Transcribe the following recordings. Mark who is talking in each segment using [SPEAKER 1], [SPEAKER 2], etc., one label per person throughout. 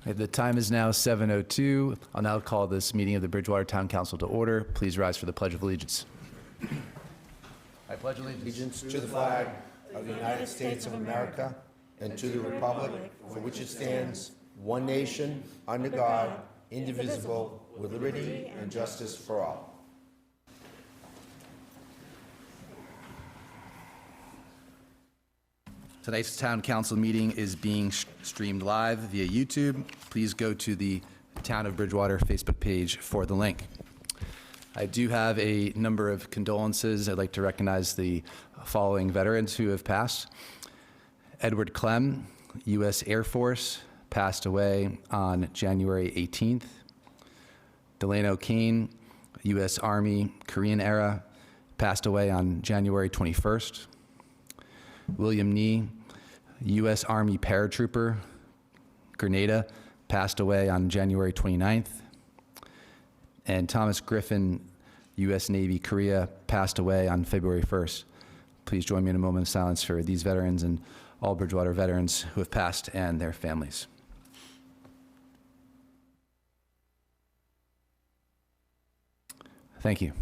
[SPEAKER 1] The time is now 7:02. I'll now call this meeting of the Bridgewater Town Council to order. Please rise for the Pledge of Allegiance. I pledge allegiance
[SPEAKER 2] To the flag of the United States of America and to the republic for which it stands, one nation, under God, indivisible, with liberty and justice for all.
[SPEAKER 1] Tonight's Town Council meeting is being streamed live via YouTube. Please go to the Town of Bridgewater Facebook page for the link. I do have a number of condolences. I'd like to recognize the following veterans who have passed. Edward Clem, U.S. Air Force, passed away on January 18th. Delano Kane, U.S. Army, Korean era, passed away on January 21st. William Nee, U.S. Army paratrooper, Grenada, passed away on January 29th. And Thomas Griffin, U.S. Navy, Korea, passed away on February 1st. Please join me in a moment of silence for these veterans and all Bridgewater veterans who have passed and their families. Thank you.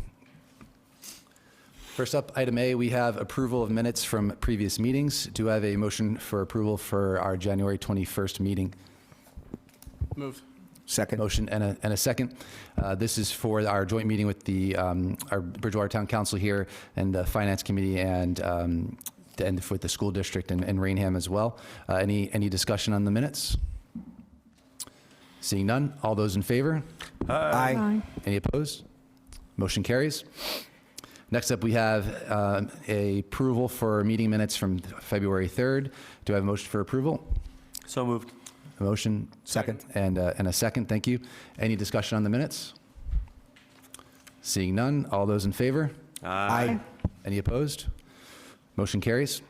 [SPEAKER 1] First up, item A, we have approval of minutes from previous meetings. Do I have a motion for approval for our January 21st meeting?
[SPEAKER 3] Moved.
[SPEAKER 2] Second.
[SPEAKER 1] Motion and a second. This is for our joint meeting with the our Bridgewater Town Council here and the Finance Committee and with the school district and Rainham as well. Any discussion on the minutes? Seeing none, all those in favor?
[SPEAKER 2] Aye.
[SPEAKER 1] Any opposed? Motion carries. Next up, we have a approval for meeting minutes from February 3rd. Do I have a motion for approval?
[SPEAKER 3] So moved.
[SPEAKER 1] A motion?
[SPEAKER 2] Second.
[SPEAKER 1] And a second, thank you. Any discussion on the minutes? Seeing none, all those in favor?
[SPEAKER 2] Aye.
[SPEAKER 1] Any opposed? Motion carries.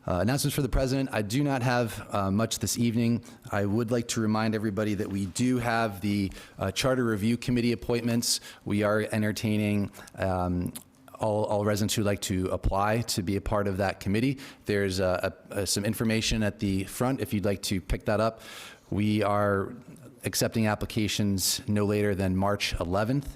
[SPEAKER 1] Announcements for the president. I do not have much this evening. I would like to remind everybody that we do have the Charter Review Committee appointments. We are entertaining all residents who'd like to apply to be a part of that committee. There's some information at the front if you'd like to pick that up. We are accepting applications no later than March 11th.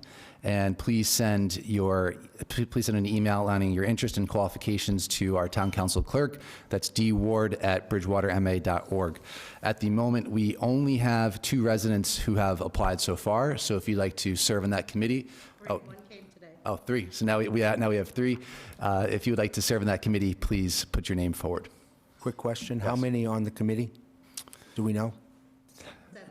[SPEAKER 1] And please send an email outlining your interest and qualifications to our town council clerk. That's dward@bridgewaterma.org. At the moment, we only have 2 residents who have applied so far. So if you'd like to serve on that committee,
[SPEAKER 4] One came today.
[SPEAKER 1] Oh, 3. So now we have 3. If you would like to serve on that committee, please put your name forward.
[SPEAKER 2] Quick question. How many on the committee? Do we know?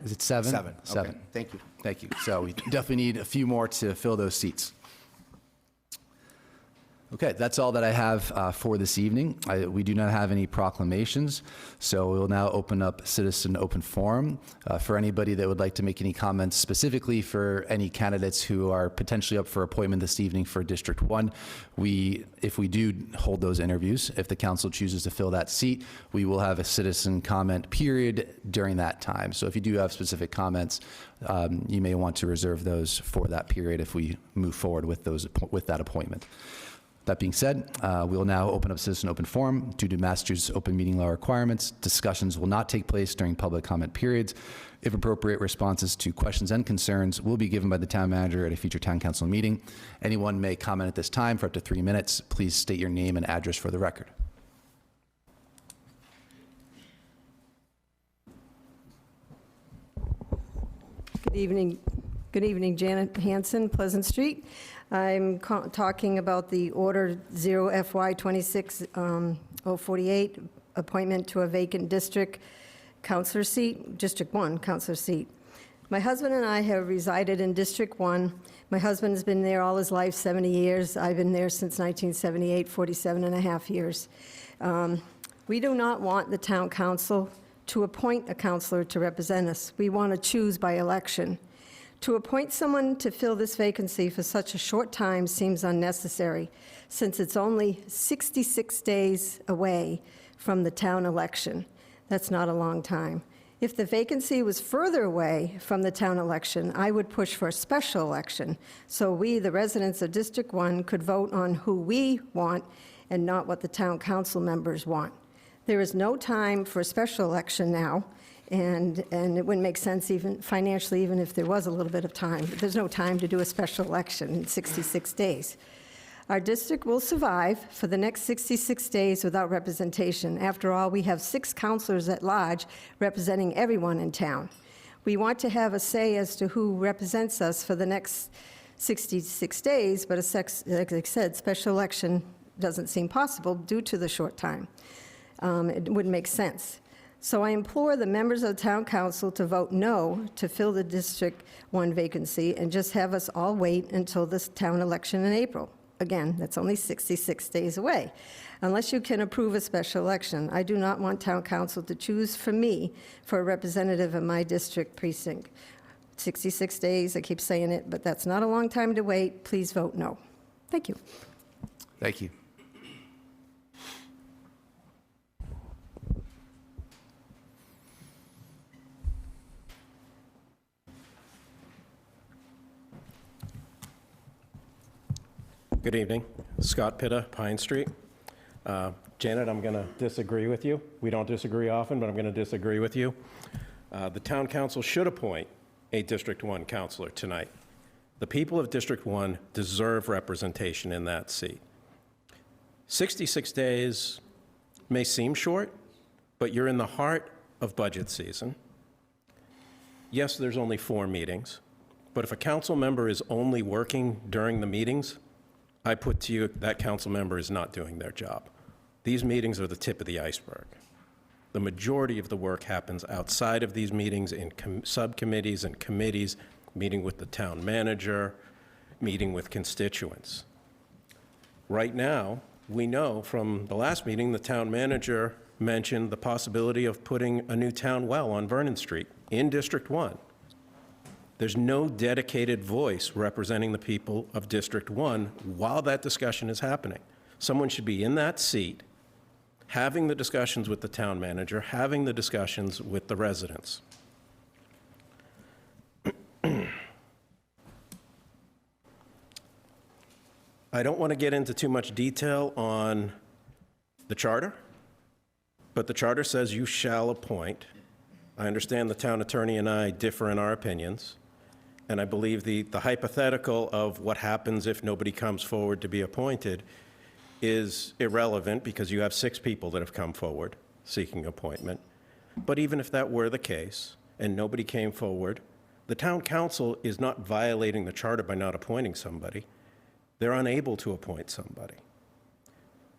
[SPEAKER 1] Is it 7?
[SPEAKER 2] 7.
[SPEAKER 1] 7.
[SPEAKER 2] Okay. Thank you.
[SPEAKER 1] Thank you. So we definitely need a few more to fill those seats. Okay, that's all that I have for this evening. We do not have any proclamations, so we'll now open up Citizen Open Forum. For anybody that would like to make any comments specifically for any candidates who are potentially up for appointment this evening for District 1, if we do hold those interviews, if the council chooses to fill that seat, we will have a citizen comment period during that time. So if you do have specific comments, you may want to reserve those for that period if we move forward with that appointment. That being said, we will now open up Citizen Open Forum. Due to Massachusetts open meeting law requirements, discussions will not take place during public comment periods. If appropriate, responses to questions and concerns will be given by the town manager at a future town council meeting. Anyone may comment at this time for up to 3 minutes. Please state your name and address for the record.
[SPEAKER 4] Good evening. Good evening, Janet Hansen, Pleasant Street. I'm talking about the Order 0FY26048, appointment to a vacant district councilor seat, District 1 councilor seat. My husband and I have resided in District 1. My husband has been there all his life, 70 years. I've been there since 1978, 47 and a half years. We do not want the town council to appoint a councilor to represent us. We want to choose by election. To appoint someone to fill this vacancy for such a short time seems unnecessary, since it's only 66 days away from the town election. That's not a long time. If the vacancy was further away from the town election, I would push for a special election, so we, the residents of District 1, could vote on who we want and not what the town council members want. There is no time for a special election now, and it wouldn't make sense even financially, even if there was a little bit of time. There's no time to do a special election in 66 days. Our district will survive for the next 66 days without representation. After all, we have 6 counselors at large representing everyone in town. We want to have a say as to who represents us for the next 66 days, but like I said, special election doesn't seem possible due to the short time. It wouldn't make sense. So I implore the members of the town council to vote no to fill the District 1 vacancy and just have us all wait until this town election in April. Again, that's only 66 days away. Unless you can approve a special election, I do not want town council to choose for me for a representative in my district precinct. 66 days, I keep saying it, but that's not a long time to wait. Please vote no. Thank you.
[SPEAKER 1] Thank you.
[SPEAKER 5] Good evening. Scott Pitta, Pine Street. Janet, I'm going to disagree with you. We don't disagree often, but I'm going to disagree with you. The town council should appoint a District 1 councilor tonight. The people of District 1 deserve representation in that seat. 66 days may seem short, but you're in the heart of budget season. Yes, there's only 4 meetings, but if a council member is only working during the meetings, I put to you that council member is not doing their job. These meetings are the tip of the iceberg. The majority of the work happens outside of these meetings in subcommittees and committees, meeting with the town manager, meeting with constituents. Right now, we know from the last meeting, the town manager mentioned the possibility of putting a new town well on Vernon Street in District 1. There's no dedicated voice representing the people of District 1 while that discussion is happening. Someone should be in that seat, having the discussions with the town manager, having the discussions with the residents. I don't want to get into too much detail on the charter, but the charter says you shall appoint. I understand the town attorney and I differ in our opinions, and I believe the hypothetical of what happens if nobody comes forward to be appointed is irrelevant because you have 6 people that have come forward seeking appointment. But even if that were the case and nobody came forward, the town council is not violating the charter by not appointing somebody. They're unable to appoint somebody.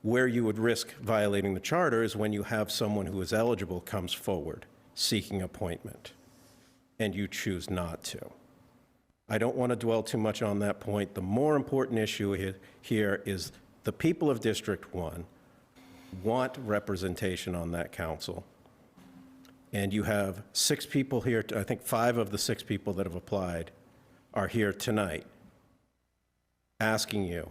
[SPEAKER 5] Where you would risk violating the charter is when you have someone who is eligible comes forward seeking appointment and you choose not to. I don't want to dwell too much on that point. The more important issue here is the people of District 1 want representation on that council. And you have 6 people here, I think 5 of the 6 people that have applied are here tonight asking you,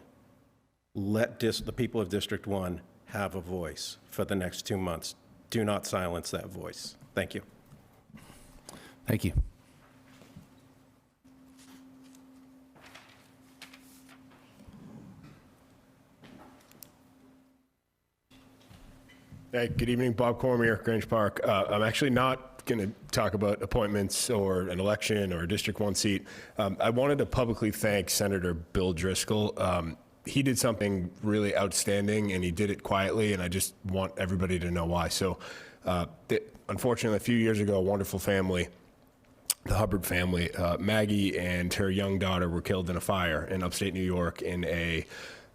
[SPEAKER 5] let the people of District 1 have a voice for the next 2 months. Do not silence that voice. Thank you.
[SPEAKER 1] Thank you.
[SPEAKER 6] Hey, good evening, Bob Cormier, Grange Park. I'm actually not going to talk about appointments or an election or a District 1 seat. I wanted to publicly thank Senator Bill Driscoll. He did something really outstanding, and he did it quietly, and I just want everybody to know why. So, unfortunately, a few years ago, a wonderful family, the Hubbard family, Maggie and her young daughter were killed in a fire in upstate New York in a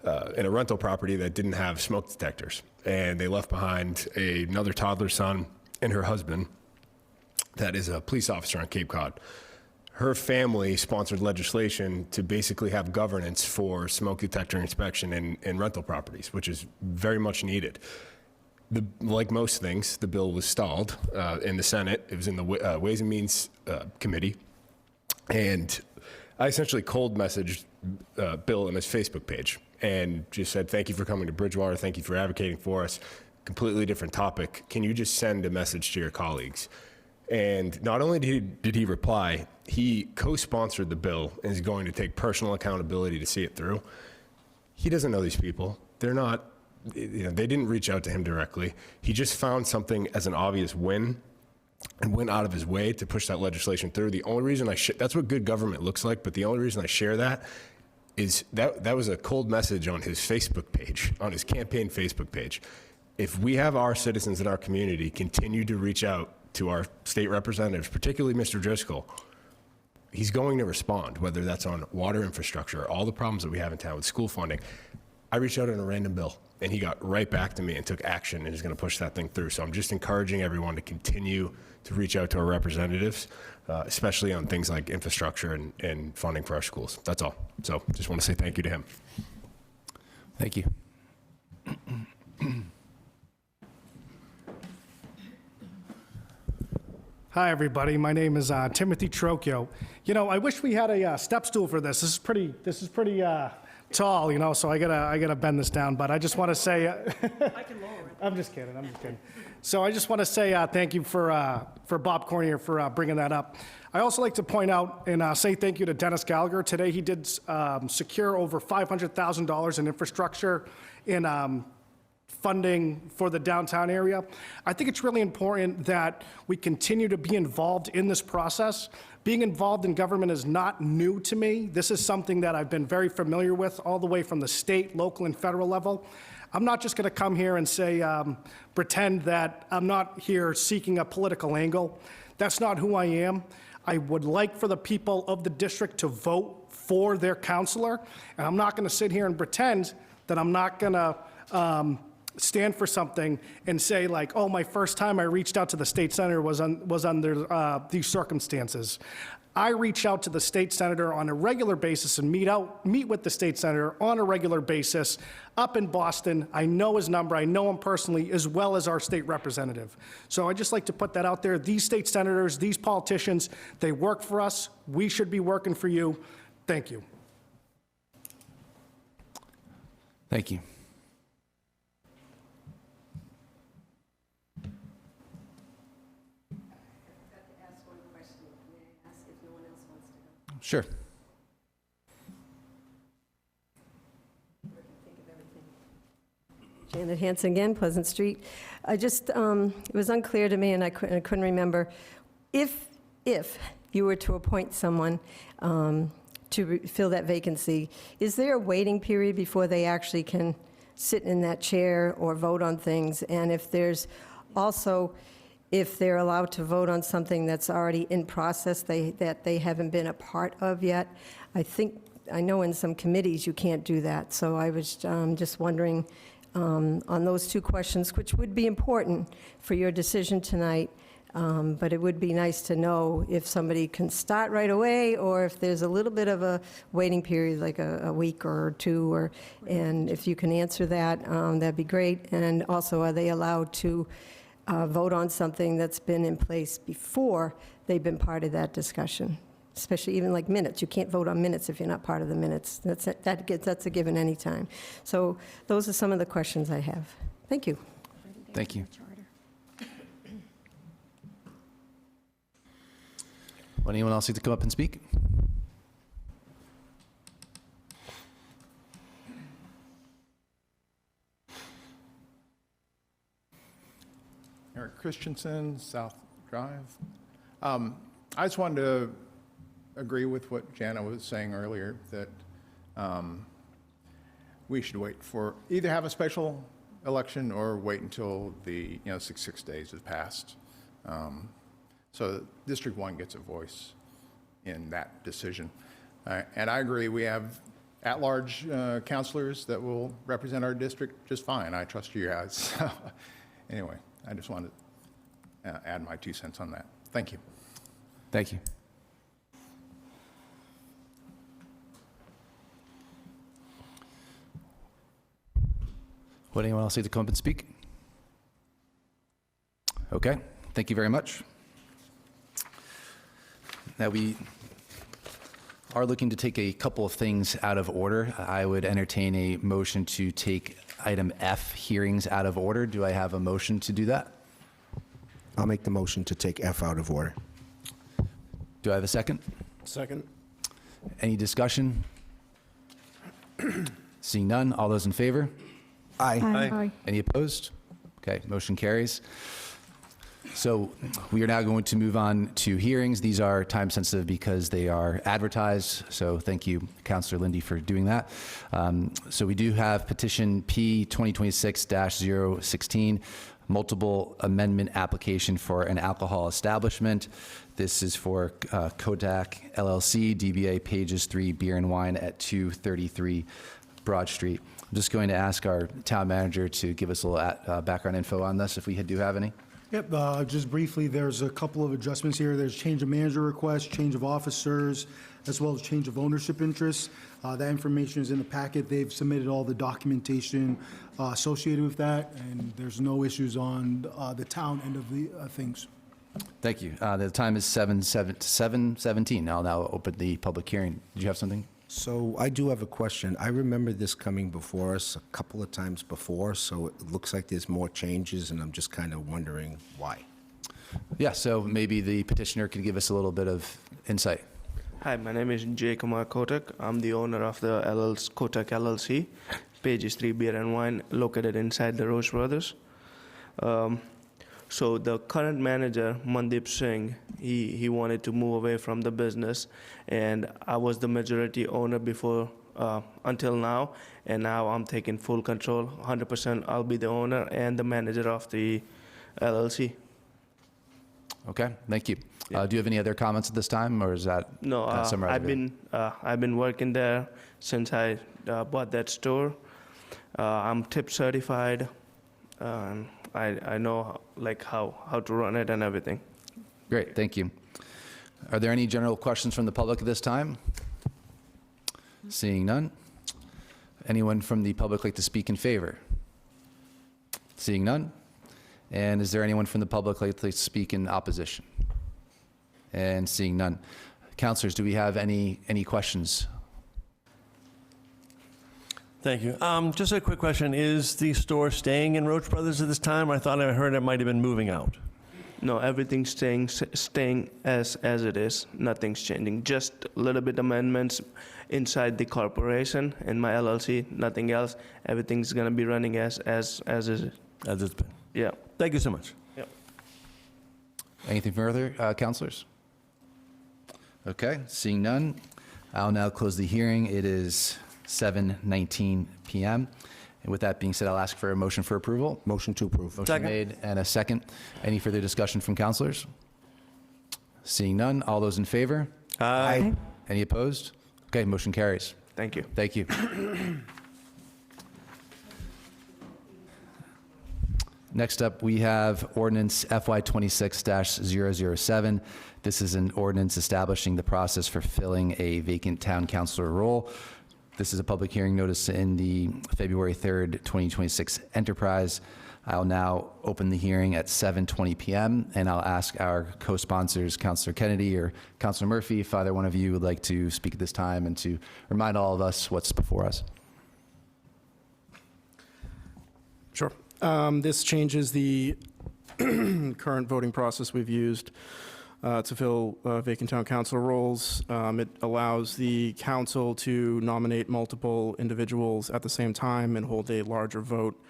[SPEAKER 6] rental property that didn't have smoke detectors. And they left behind another toddler son and her husband that is a police officer on Cape Cod. Her family sponsored legislation to basically have governance for smoke detector inspection in rental properties, which is very much needed. Like most things, the bill was stalled in the Senate. It was in the Ways and Means Committee. And I essentially cold messaged Bill on his Facebook page and just said, thank you for coming to Bridgewater. Thank you for advocating for us. Completely different topic. Can you just send a message to your colleagues? And not only did he reply, he co-sponsored the bill and is going to take personal accountability to see it through. He doesn't know these people. They're not, they didn't reach out to him directly. He just found something as an obvious win and went out of his way to push that legislation through. The only reason that's what good government looks like, but the only reason I share that is that was a cold message on his Facebook page, on his campaign Facebook page. If we have our citizens in our community continue to reach out to our state representatives, particularly Mr. Driscoll, he's going to respond, whether that's on water infrastructure, all the problems that we have in town with school funding. I reached out on a random bill, and he got right back to me and took action and is going to push that thing through. So I'm just encouraging everyone to continue to reach out to our representatives, especially on things like infrastructure and funding for our schools. That's all. So just want to say thank you to him.
[SPEAKER 1] Thank you.
[SPEAKER 7] Hi, everybody. My name is Timothy Trocchio. You know, I wish we had a step stool for this. This is pretty tall, you know, so I gotta bend this down. But I just want to say, I can lower it. I'm just kidding. So I just want to say thank you for Bob Cornier for bringing that up. I also like to point out and say thank you to Dennis Gallagher. Today he did secure over $500,000 in infrastructure in funding for the downtown area. I think it's really important that we continue to be involved in this process. Being involved in government is not new to me. This is something that I've been very familiar with all the way from the state, local, and federal level. I'm not just going to come here and say, pretend that I'm not here seeking a political angle. That's not who I am. I would like for the people of the district to vote for their counselor, and I'm not going to sit here and pretend that I'm not going to stand for something and say like, oh, my first time I reached out to the state senator was under these circumstances. I reach out to the state senator on a regular basis and meet with the state senator on a regular basis up in Boston. I know his number, I know him personally, as well as our state representative. So I just like to put that out there. These state senators, these politicians, they work for us. We should be working for you. Thank you.
[SPEAKER 1] Thank you. Sure.
[SPEAKER 4] Janet Hanson again, Pleasant Street. I just, it was unclear to me, and I couldn't remember, if you were to appoint someone to fill that vacancy, is there a waiting period before they actually can sit in that chair or vote on things? And if there's also, if they're allowed to vote on something that's already in process that they haven't been a part of yet? I know in some committees you can't do that, so I was just wondering on those two questions, which would be important for your decision tonight, but it would be nice to know if somebody can start right away or if there's a little bit of a waiting period, like a week or two, and if you can answer that, that'd be great. And also, are they allowed to vote on something that's been in place before they've been part of that discussion, especially even like minutes. You can't vote on minutes if you're not part of the minutes. That's a given any time. So those are some of the questions I have. Thank you.
[SPEAKER 1] Thank you. Would anyone else like to come up and speak?
[SPEAKER 8] Eric Christensen, South Drive. I just wanted to agree with what Jana was saying earlier, that we should wait for, either have a special election or wait until the 6 days has passed. So District 1 gets a voice in that decision. And I agree, we have at-large counselors that will represent our district just fine. I trust you guys. So, anyway, I just wanted to add my 2 cents on that. Thank you.
[SPEAKER 1] Thank you. Would anyone else like to come up and speak? Okay, thank you very much. Now we are looking to take a couple of things out of order. I would entertain a motion to take item F, hearings, out of order. Do I have a motion to do that?
[SPEAKER 2] I'll make the motion to take F out of order.
[SPEAKER 1] Do I have a second?
[SPEAKER 5] Second.
[SPEAKER 1] Any discussion? Seeing none, all those in favor?
[SPEAKER 2] Aye.
[SPEAKER 3] Aye.
[SPEAKER 1] Any opposed? Okay, motion carries. So we are now going to move on to hearings. These are time sensitive because they are advertised. So thank you, Councilor Lindy, for doing that. So we do have petition P 2026-016, multiple amendment application for an alcohol establishment. This is for Kodak LLC, DBA Pages 3 Beer and Wine at 233 Broad Street. I'm just going to ask our town manager to give us a little background info on this, if we do have any.
[SPEAKER 9] Yep, just briefly, there's a couple of adjustments here. There's change of manager request, change of officers, as well as change of ownership interests. That information is in the packet. They've submitted all the documentation associated with that, and there's no issues on the town end of the things.
[SPEAKER 1] Thank you. The time is 7:17. I'll now open the public hearing. Did you have something?
[SPEAKER 2] So I do have a question. I remember this coming before us a couple of times before, so it looks like there's more changes, and I'm just kind of wondering why.
[SPEAKER 1] Yeah, so maybe the petitioner could give us a little bit of insight.
[SPEAKER 3] Hi, my name is Jay Kumar Kotak. I'm the owner of the Kotak LLC, Pages 3 Beer and Wine, located inside the Roche Brothers. So the current manager, Mandeep Singh, he wanted to move away from the business, and I was the majority owner before until now, and now I'm taking full control, 100%. I'll be the owner and the manager of the LLC.
[SPEAKER 1] Okay, thank you. Do you have any other comments at this time, or is that
[SPEAKER 3] No,
[SPEAKER 1] summarized?
[SPEAKER 3] I've been working there since I bought that store. I'm tip certified. I know how to run it and everything.
[SPEAKER 1] Great, thank you. Are there any general questions from the public at this time? Seeing none. Anyone from the public like to speak in favor? Seeing none. And is there anyone from the public like to speak in opposition? And seeing none. Councilors, do we have any questions?
[SPEAKER 10] Thank you. Just a quick question. Is the store staying in Roche Brothers at this time? I thought I heard it might have been moving out.
[SPEAKER 3] No, everything's staying as it is. Nothing's changing. Just a little bit amendments inside the corporation and my LLC. Nothing else. Everything's gonna be running as is.
[SPEAKER 10] As it's been.
[SPEAKER 3] Yeah.
[SPEAKER 10] Thank you so much.
[SPEAKER 1] Anything further, councilors? Okay, seeing none, I'll now close the hearing. It is 7:19 p.m. And with that being said, I'll ask for a motion for approval.
[SPEAKER 2] Motion to approve.
[SPEAKER 1] Motion
[SPEAKER 10] Second.
[SPEAKER 1] made and a second. Any further discussion from councilors? Seeing none, all those in favor?
[SPEAKER 2] Aye.
[SPEAKER 1] Any opposed? Okay, motion carries.
[SPEAKER 3] Thank you.
[SPEAKER 1] Thank you. Next up, we have ordinance FY 26-007. This is an ordinance establishing the process for filling a vacant town councilor role. This is a public hearing notice in the February 3rd, 2026 Enterprise. I'll now open the hearing at 7:20 p.m. and I'll ask our co-sponsors, Councilor Kennedy or Councilor Murphy, if either one of you would like to speak at this time and to remind all of us what's before us.
[SPEAKER 5] Sure. This changes the current voting process we've used to fill vacant town council roles. It allows the council to nominate multiple individuals at the same time and hold a larger vote.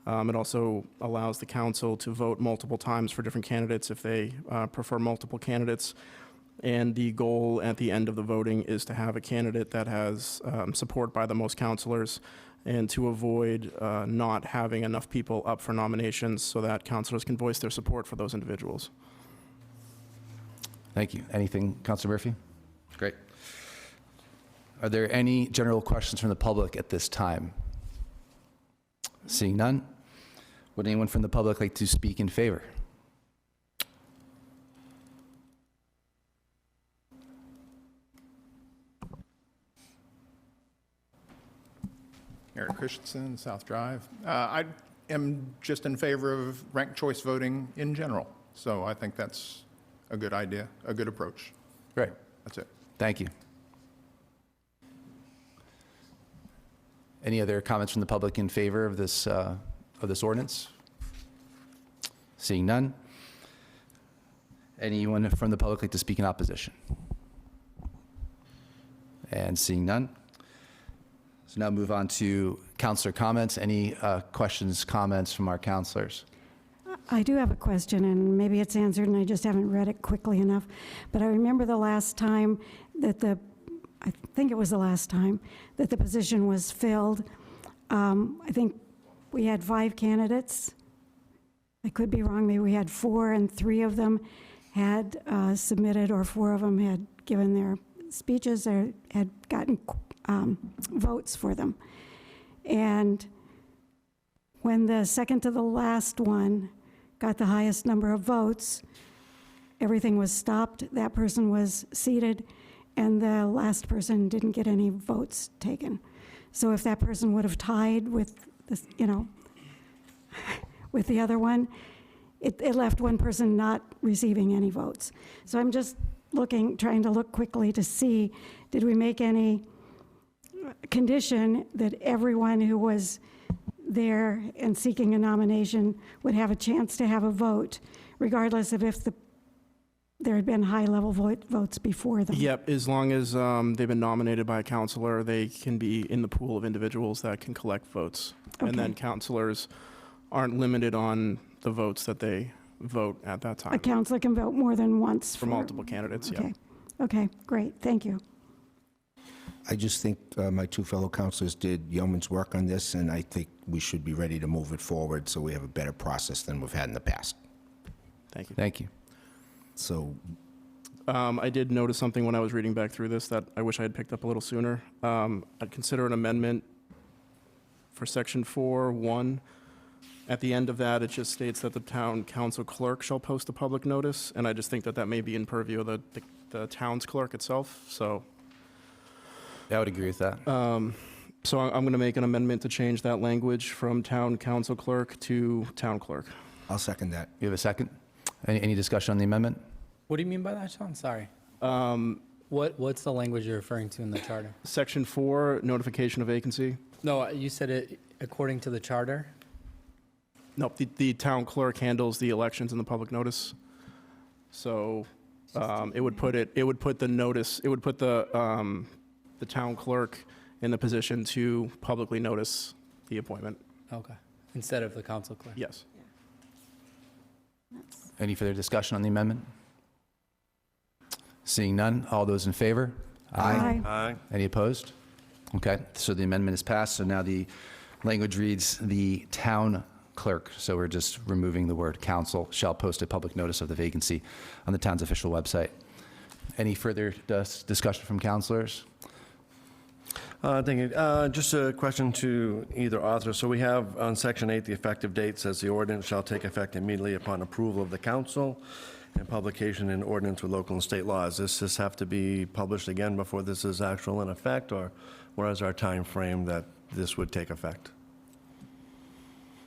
[SPEAKER 5] It also allows the council to vote multiple times for different candidates if they prefer multiple candidates. And the goal at the end of the voting is to have a candidate that has support by the most councilors, and to avoid not having enough people up for nominations so that councilors can voice their support for those individuals.
[SPEAKER 1] Thank you. Anything, Councilor Murphy? Great. Are there any general questions from the public at this time? Seeing none, would anyone from the public like to speak in favor?
[SPEAKER 8] Eric Christensen, South Drive. I am just in favor of ranked choice voting in general. So I think that's a good idea, a good approach.
[SPEAKER 1] Great.
[SPEAKER 8] That's it.
[SPEAKER 1] Thank you. Any other comments from the public in favor of this ordinance? Seeing none. Anyone from the public like to speak in opposition? And seeing none. So now move on to councilor comments. Any questions, comments from our councilors?
[SPEAKER 11] I do have a question, and maybe it's answered and I just haven't read it quickly enough. But I remember the last time that I think it was the last time that the position was filled. I think we had 5 candidates. I could be wrong, maybe we had 4, and 3 of them had submitted, or 4 of them had given their speeches or had gotten votes for them. And when the second to the last one got the highest number of votes, everything was stopped, that person was seated, and the last person didn't get any votes taken. So if that person would have tied with this, with the other one, it left one person not receiving any votes. So I'm just trying to look quickly to see, did we make any condition that everyone who was there and seeking a nomination would have a chance to have a vote, regardless of if there had been high-level votes before them?
[SPEAKER 12] Yep, as long as they've been nominated by a counselor, they can be in the pool of individuals that can collect votes.
[SPEAKER 11] Okay.
[SPEAKER 12] And then counselors aren't limited on the votes that they vote at that time.
[SPEAKER 11] A counselor can vote more than once
[SPEAKER 12] For multiple candidates, yeah.
[SPEAKER 11] Okay. Okay, great, thank you.
[SPEAKER 2] I just think my 2 fellow counselors did yeoman's work on this, and I think we should be ready to move it forward so we have a better process than we've had in the past.
[SPEAKER 12] Thank you.
[SPEAKER 1] Thank you.
[SPEAKER 2] So,
[SPEAKER 12] I did notice something when I was reading back through this that I wish I had picked up a little sooner. I'd consider an amendment for section 4(1). At the end of that, it just states that the town council clerk shall post a public notice, and I just think that that may be in purview of the town's clerk itself, so.
[SPEAKER 1] I would agree with that.
[SPEAKER 12] So I'm going to make an amendment to change that language from town council clerk to town clerk.
[SPEAKER 2] I'll second that.
[SPEAKER 1] You have a second? Any discussion on the amendment?
[SPEAKER 13] What do you mean by that, Sean? Sorry. What's the language you're referring to in the charter?
[SPEAKER 12] Section 4, notification of vacancy.
[SPEAKER 13] No, you said it according to the charter?
[SPEAKER 12] No, the town clerk handles the elections and the public notice. So it would put the town clerk in the position to publicly notice the appointment.
[SPEAKER 13] Okay. Instead of the council clerk?
[SPEAKER 12] Yes.
[SPEAKER 1] Any further discussion on the amendment? Seeing none, all those in favor?
[SPEAKER 11] Aye.
[SPEAKER 10] Aye.
[SPEAKER 1] Any opposed? Okay, so the amendment is passed, so now the language reads, the town clerk, so we're just removing the word council, shall post a public notice of the vacancy on the town's official website. Any further discussion from councilors?
[SPEAKER 10] Thank you. Just a question to either author. So we have on section 8, the effective date says the ordinance shall take effect immediately upon approval of the council and publication in ordinance with local and state laws. Does this have to be published again before this is actual in effect, or what is our time frame that this would take effect?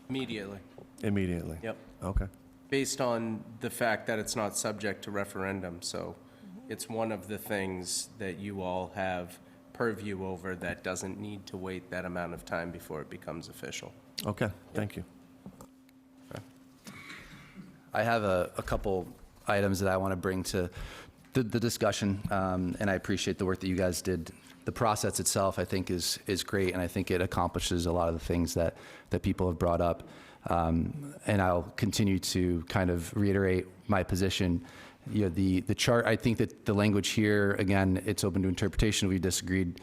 [SPEAKER 14] Immediately.
[SPEAKER 10] Immediately?
[SPEAKER 14] Yep.
[SPEAKER 10] Okay.
[SPEAKER 14] Based on the fact that it's not subject to referendum, so it's one of the things that you all have purview over that doesn't need to wait that amount of time before it becomes official.
[SPEAKER 10] Okay, thank you.
[SPEAKER 1] I have a couple items that I want to bring to the discussion, and I appreciate the work that you guys did. The process itself, I think, is great, and I think it accomplishes a lot of the things that people have brought up. And I'll continue to kind of reiterate my position. You know, the chart, I think that the language here, again, it's open to interpretation. We disagreed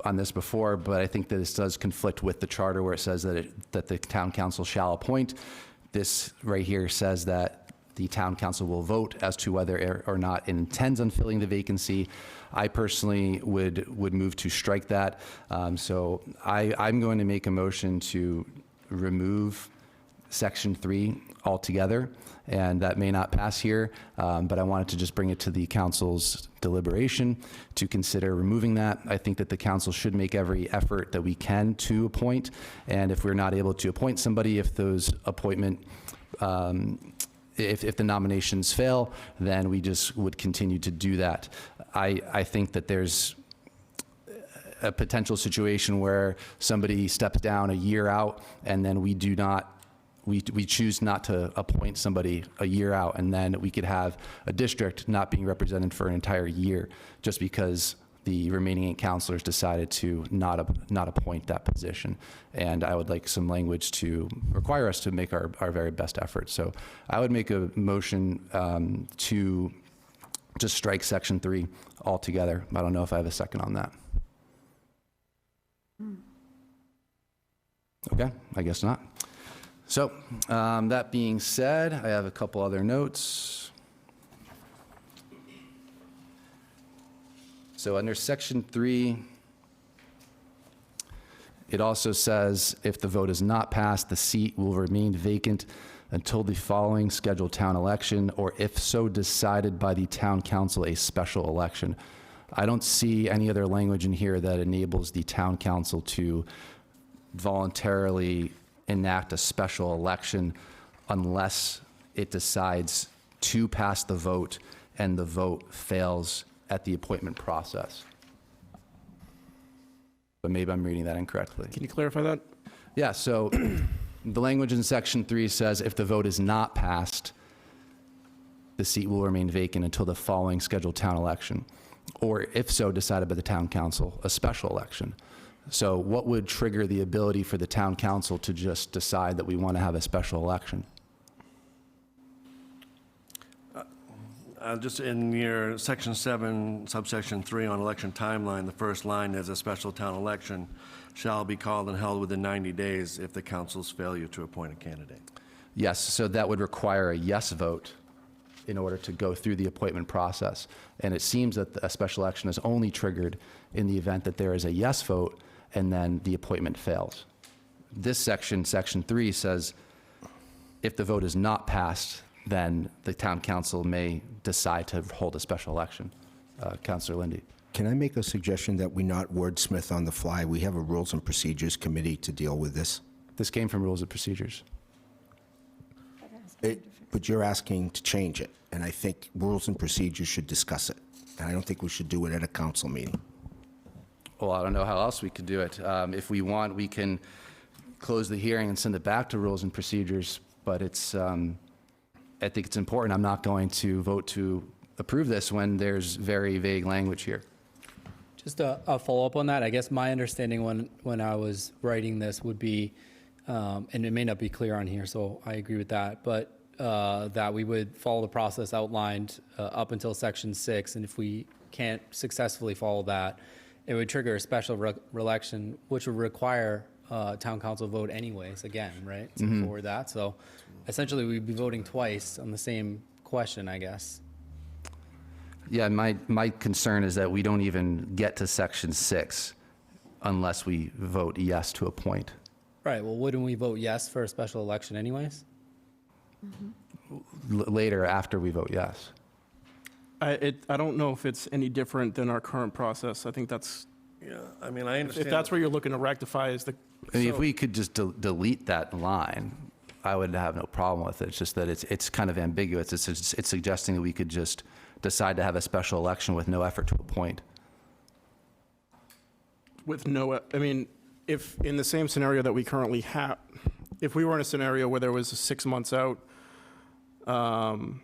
[SPEAKER 1] on this before, but I think that this does conflict with the charter where it says that the town council shall appoint. This right here says that the town council will vote as to whether or not it intends on filling the vacancy. I personally would move to strike that. So I'm going to make a motion to remove Section 3 altogether, and that may not pass here, but I wanted to just bring it to the council's deliberation to consider removing that. I think that the council should make every effort that we can to appoint, and if we're not able to appoint somebody, if those appointment if the nominations fail, then we just would continue to do that. I think that there's a potential situation where somebody steps down a year out and then we choose not to appoint somebody a year out, and then we could have a district not being represented for an entire year just because the remaining 8 counselors decided to not appoint that position. And I would like some language to require us to make our very best effort. So I would make a motion to just strike section 3 altogether. I don't know if I have a second on that. Okay, I guess not. So that being said, I have a couple other notes. So under section 3, it also says if the vote is not passed, the seat will remain vacant until the following scheduled town election, or if so decided by the town council, a special election. I don't see any other language in here that enables the town council to voluntarily enact a special election unless it decides to pass the vote and the vote fails at the appointment process. But maybe I'm reading that incorrectly.
[SPEAKER 12] Can you clarify that?
[SPEAKER 1] Yeah, so the language in section 3 says if the vote is not passed, the seat will remain vacant until the following scheduled town election, or if so decided by the town council, a special election. So what would trigger the ability for the town council to just decide that we want to have a special election?
[SPEAKER 10] Just in your section 7, subsection 3 on election timeline, the first line is a special town election shall be called and held within 90 days if the council's failure to appoint a candidate.
[SPEAKER 1] Yes, so that would require a yes vote in order to go through the appointment process. And it seems that a special election is only triggered in the event that there is a yes vote and then the appointment fails. This section, section 3, says if the vote is not passed, then the town council may decide to hold a special election. Councilor Lindy.
[SPEAKER 2] Can I make a suggestion that we not wordsmith on the fly? We have a Rules and Procedures Committee to deal with this.
[SPEAKER 1] This came from Rules and Procedures.
[SPEAKER 2] But you're asking to change it, and I think Rules and Procedures should discuss it. And I don't think we should do it at a council meeting.
[SPEAKER 1] Well, I don't know how else we could do it. If we want, we can close the hearing and send it back to Rules and Procedures, but it's, I think it's important. I'm not going to vote to approve this when there's very vague language here.
[SPEAKER 13] Just a follow-up on that, I guess my understanding when I was writing this would be, and it may not be clear on here, so I agree with that, but that we would follow the process outlined up until section 6, and if we can't successfully follow that, it would trigger a special election, which would require town council vote anyways, again, right, to forward that. So essentially, we'd be voting twice on the same question, I guess.
[SPEAKER 1] Yeah, my concern is that we don't even get to section 6 unless we vote yes to appoint.
[SPEAKER 13] Right, well, wouldn't we vote yes for a special election anyways?
[SPEAKER 1] Later, after we vote yes.
[SPEAKER 12] I don't know if it's any different than our current process. I think that's,
[SPEAKER 10] Yeah, I mean, I understand.
[SPEAKER 12] if that's where you're looking to rectify is the.
[SPEAKER 1] I mean, if
[SPEAKER 12] so-
[SPEAKER 1] we could just delete that line, I would have no problem with it. It's just that it's kind of ambiguous. It's suggesting that we could just decide to have a special election with no effort to appoint.
[SPEAKER 12] With no, I mean, if in the same scenario that we currently have, if we were in a scenario where there was 6 months out, and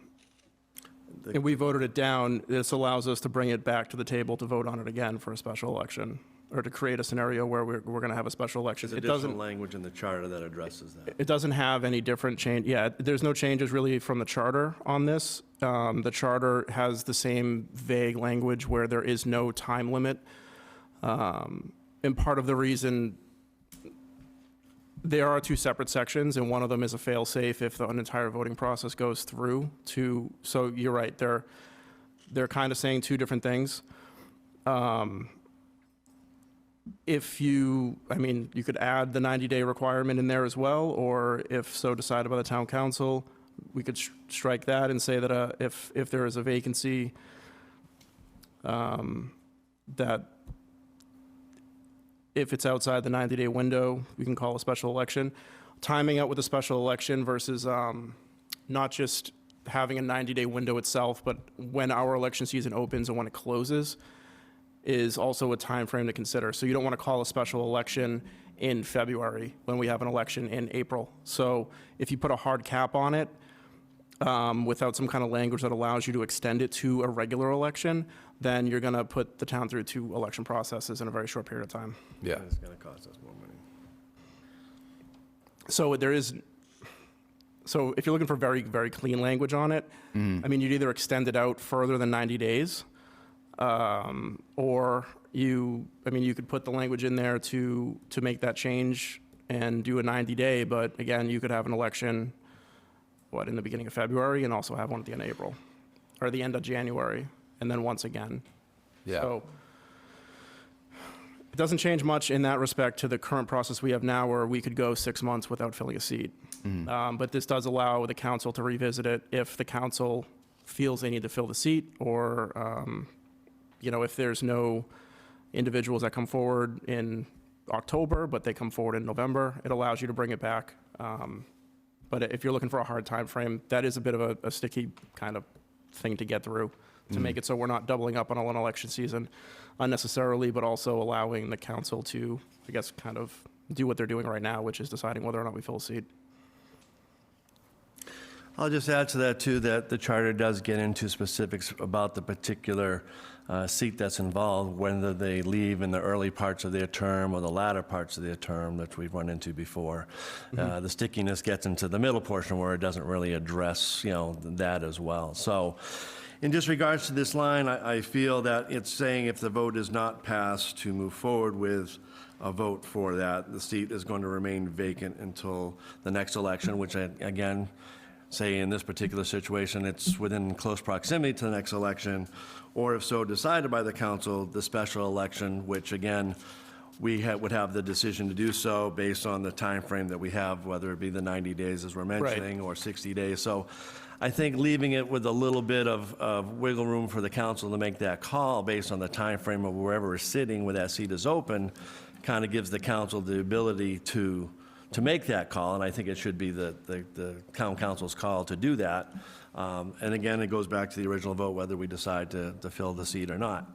[SPEAKER 12] we voted it down, this allows us to bring it back to the table to vote on it again for a special election, or to create a scenario where we're going to have a special election.
[SPEAKER 10] There's
[SPEAKER 12] It
[SPEAKER 10] additional
[SPEAKER 12] doesn't,
[SPEAKER 10] language in the charter that addresses that.
[SPEAKER 12] it doesn't have any different change. Yeah, there's no changes really from the charter on this. The charter has the same vague language where there is no time limit. And part of the reason, there are 2 separate sections, and one of them is a fail-safe if the entire voting process goes through to, so you're right, they're kind of saying 2 different things. If you, I mean, you could add the 90-day requirement in there as well, or if so decided by the town council, we could strike that and say that if there is a vacancy, that if it's outside the 90-day window, we can call a special election. Timing out with a special election versus not just having a 90-day window itself, but when our election season opens and when it closes is also a time frame to consider. So you don't want to call a special election in February when we have an election in April. So if you put a hard cap on it, without some kind of language that allows you to extend it to a regular election, then you're going to put the town through 2 election processes in a very short period of time.
[SPEAKER 1] Yeah.
[SPEAKER 10] It's going to cost us more money.
[SPEAKER 12] So so if you're looking for very, very clean language on it, I mean, you'd either extend it out further than 90 days, or you could put the language in there to make that change and do a 90-day, but again, you could have an election, in the beginning of February, and also have one at the end of April, or the end of January, and then once again.
[SPEAKER 1] Yeah.
[SPEAKER 12] So it doesn't change much in that respect to the current process we have now, where we could go 6 months without filling a seat. But this does allow the council to revisit it if the council feels they need to fill the seat, or if there's no individuals that come forward in October, but they come forward in November, it allows you to bring it back. But if you're looking for a hard time frame, that is a bit of a sticky kind of thing to get through, to make it so we're not doubling up on an election season unnecessarily, but also allowing the council to, I guess, kind of do what they're doing right now, which is deciding whether or not we fill a seat.
[SPEAKER 10] I'll just add to that, too, that the charter does get into specifics about the particular seat that's involved, whether they leave in the early parts of their term or the latter parts of their term, that we've run into before. The stickiness gets into the middle portion where it doesn't really address, that as well. So in just regards to this line, I feel that it's saying if the vote is not passed to move forward with a vote for that, the seat is going to remain vacant until the next election, which, again, say in this particular situation, it's within close proximity to the next election, or if so decided by the council, the special election, which again, we would have the decision to do so based on the time frame that we have, whether it be the 90 days as we're mentioning, or 60 days. So I think leaving it with a little bit of wiggle room for the council to make that call based on the time frame of wherever is sitting where that seat is open, kind of gives the council the ability to make that call, and I think it should be the town council's call to do that. And again, it goes back to the original vote, whether we decide to fill the seat or not.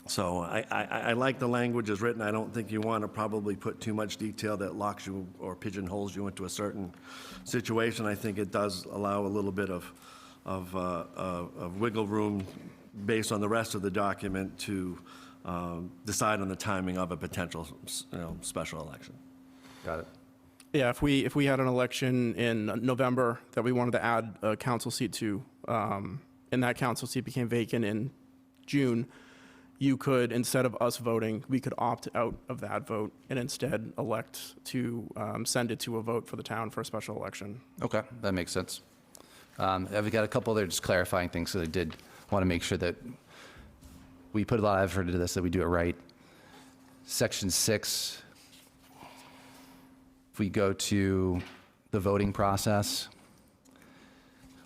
[SPEAKER 10] So I like the language as written. I don't think you want to probably put too much detail that locks you or pigeonholes you into a certain situation. I think it does allow a little bit of wiggle room based on the rest of the document to decide on the timing of a potential special election.
[SPEAKER 1] Got it.
[SPEAKER 12] Yeah, if we had an election in November that we wanted to add a council seat to, and that council seat became vacant in June, you could, instead of us voting, we could opt out of that vote and instead elect to send it to a vote for the town for a special election.
[SPEAKER 1] Okay, that makes sense. I've got a couple there just clarifying things, so I did want to make sure that we put a lot of effort into this, that we do it right. Section 6, if we go to the voting process,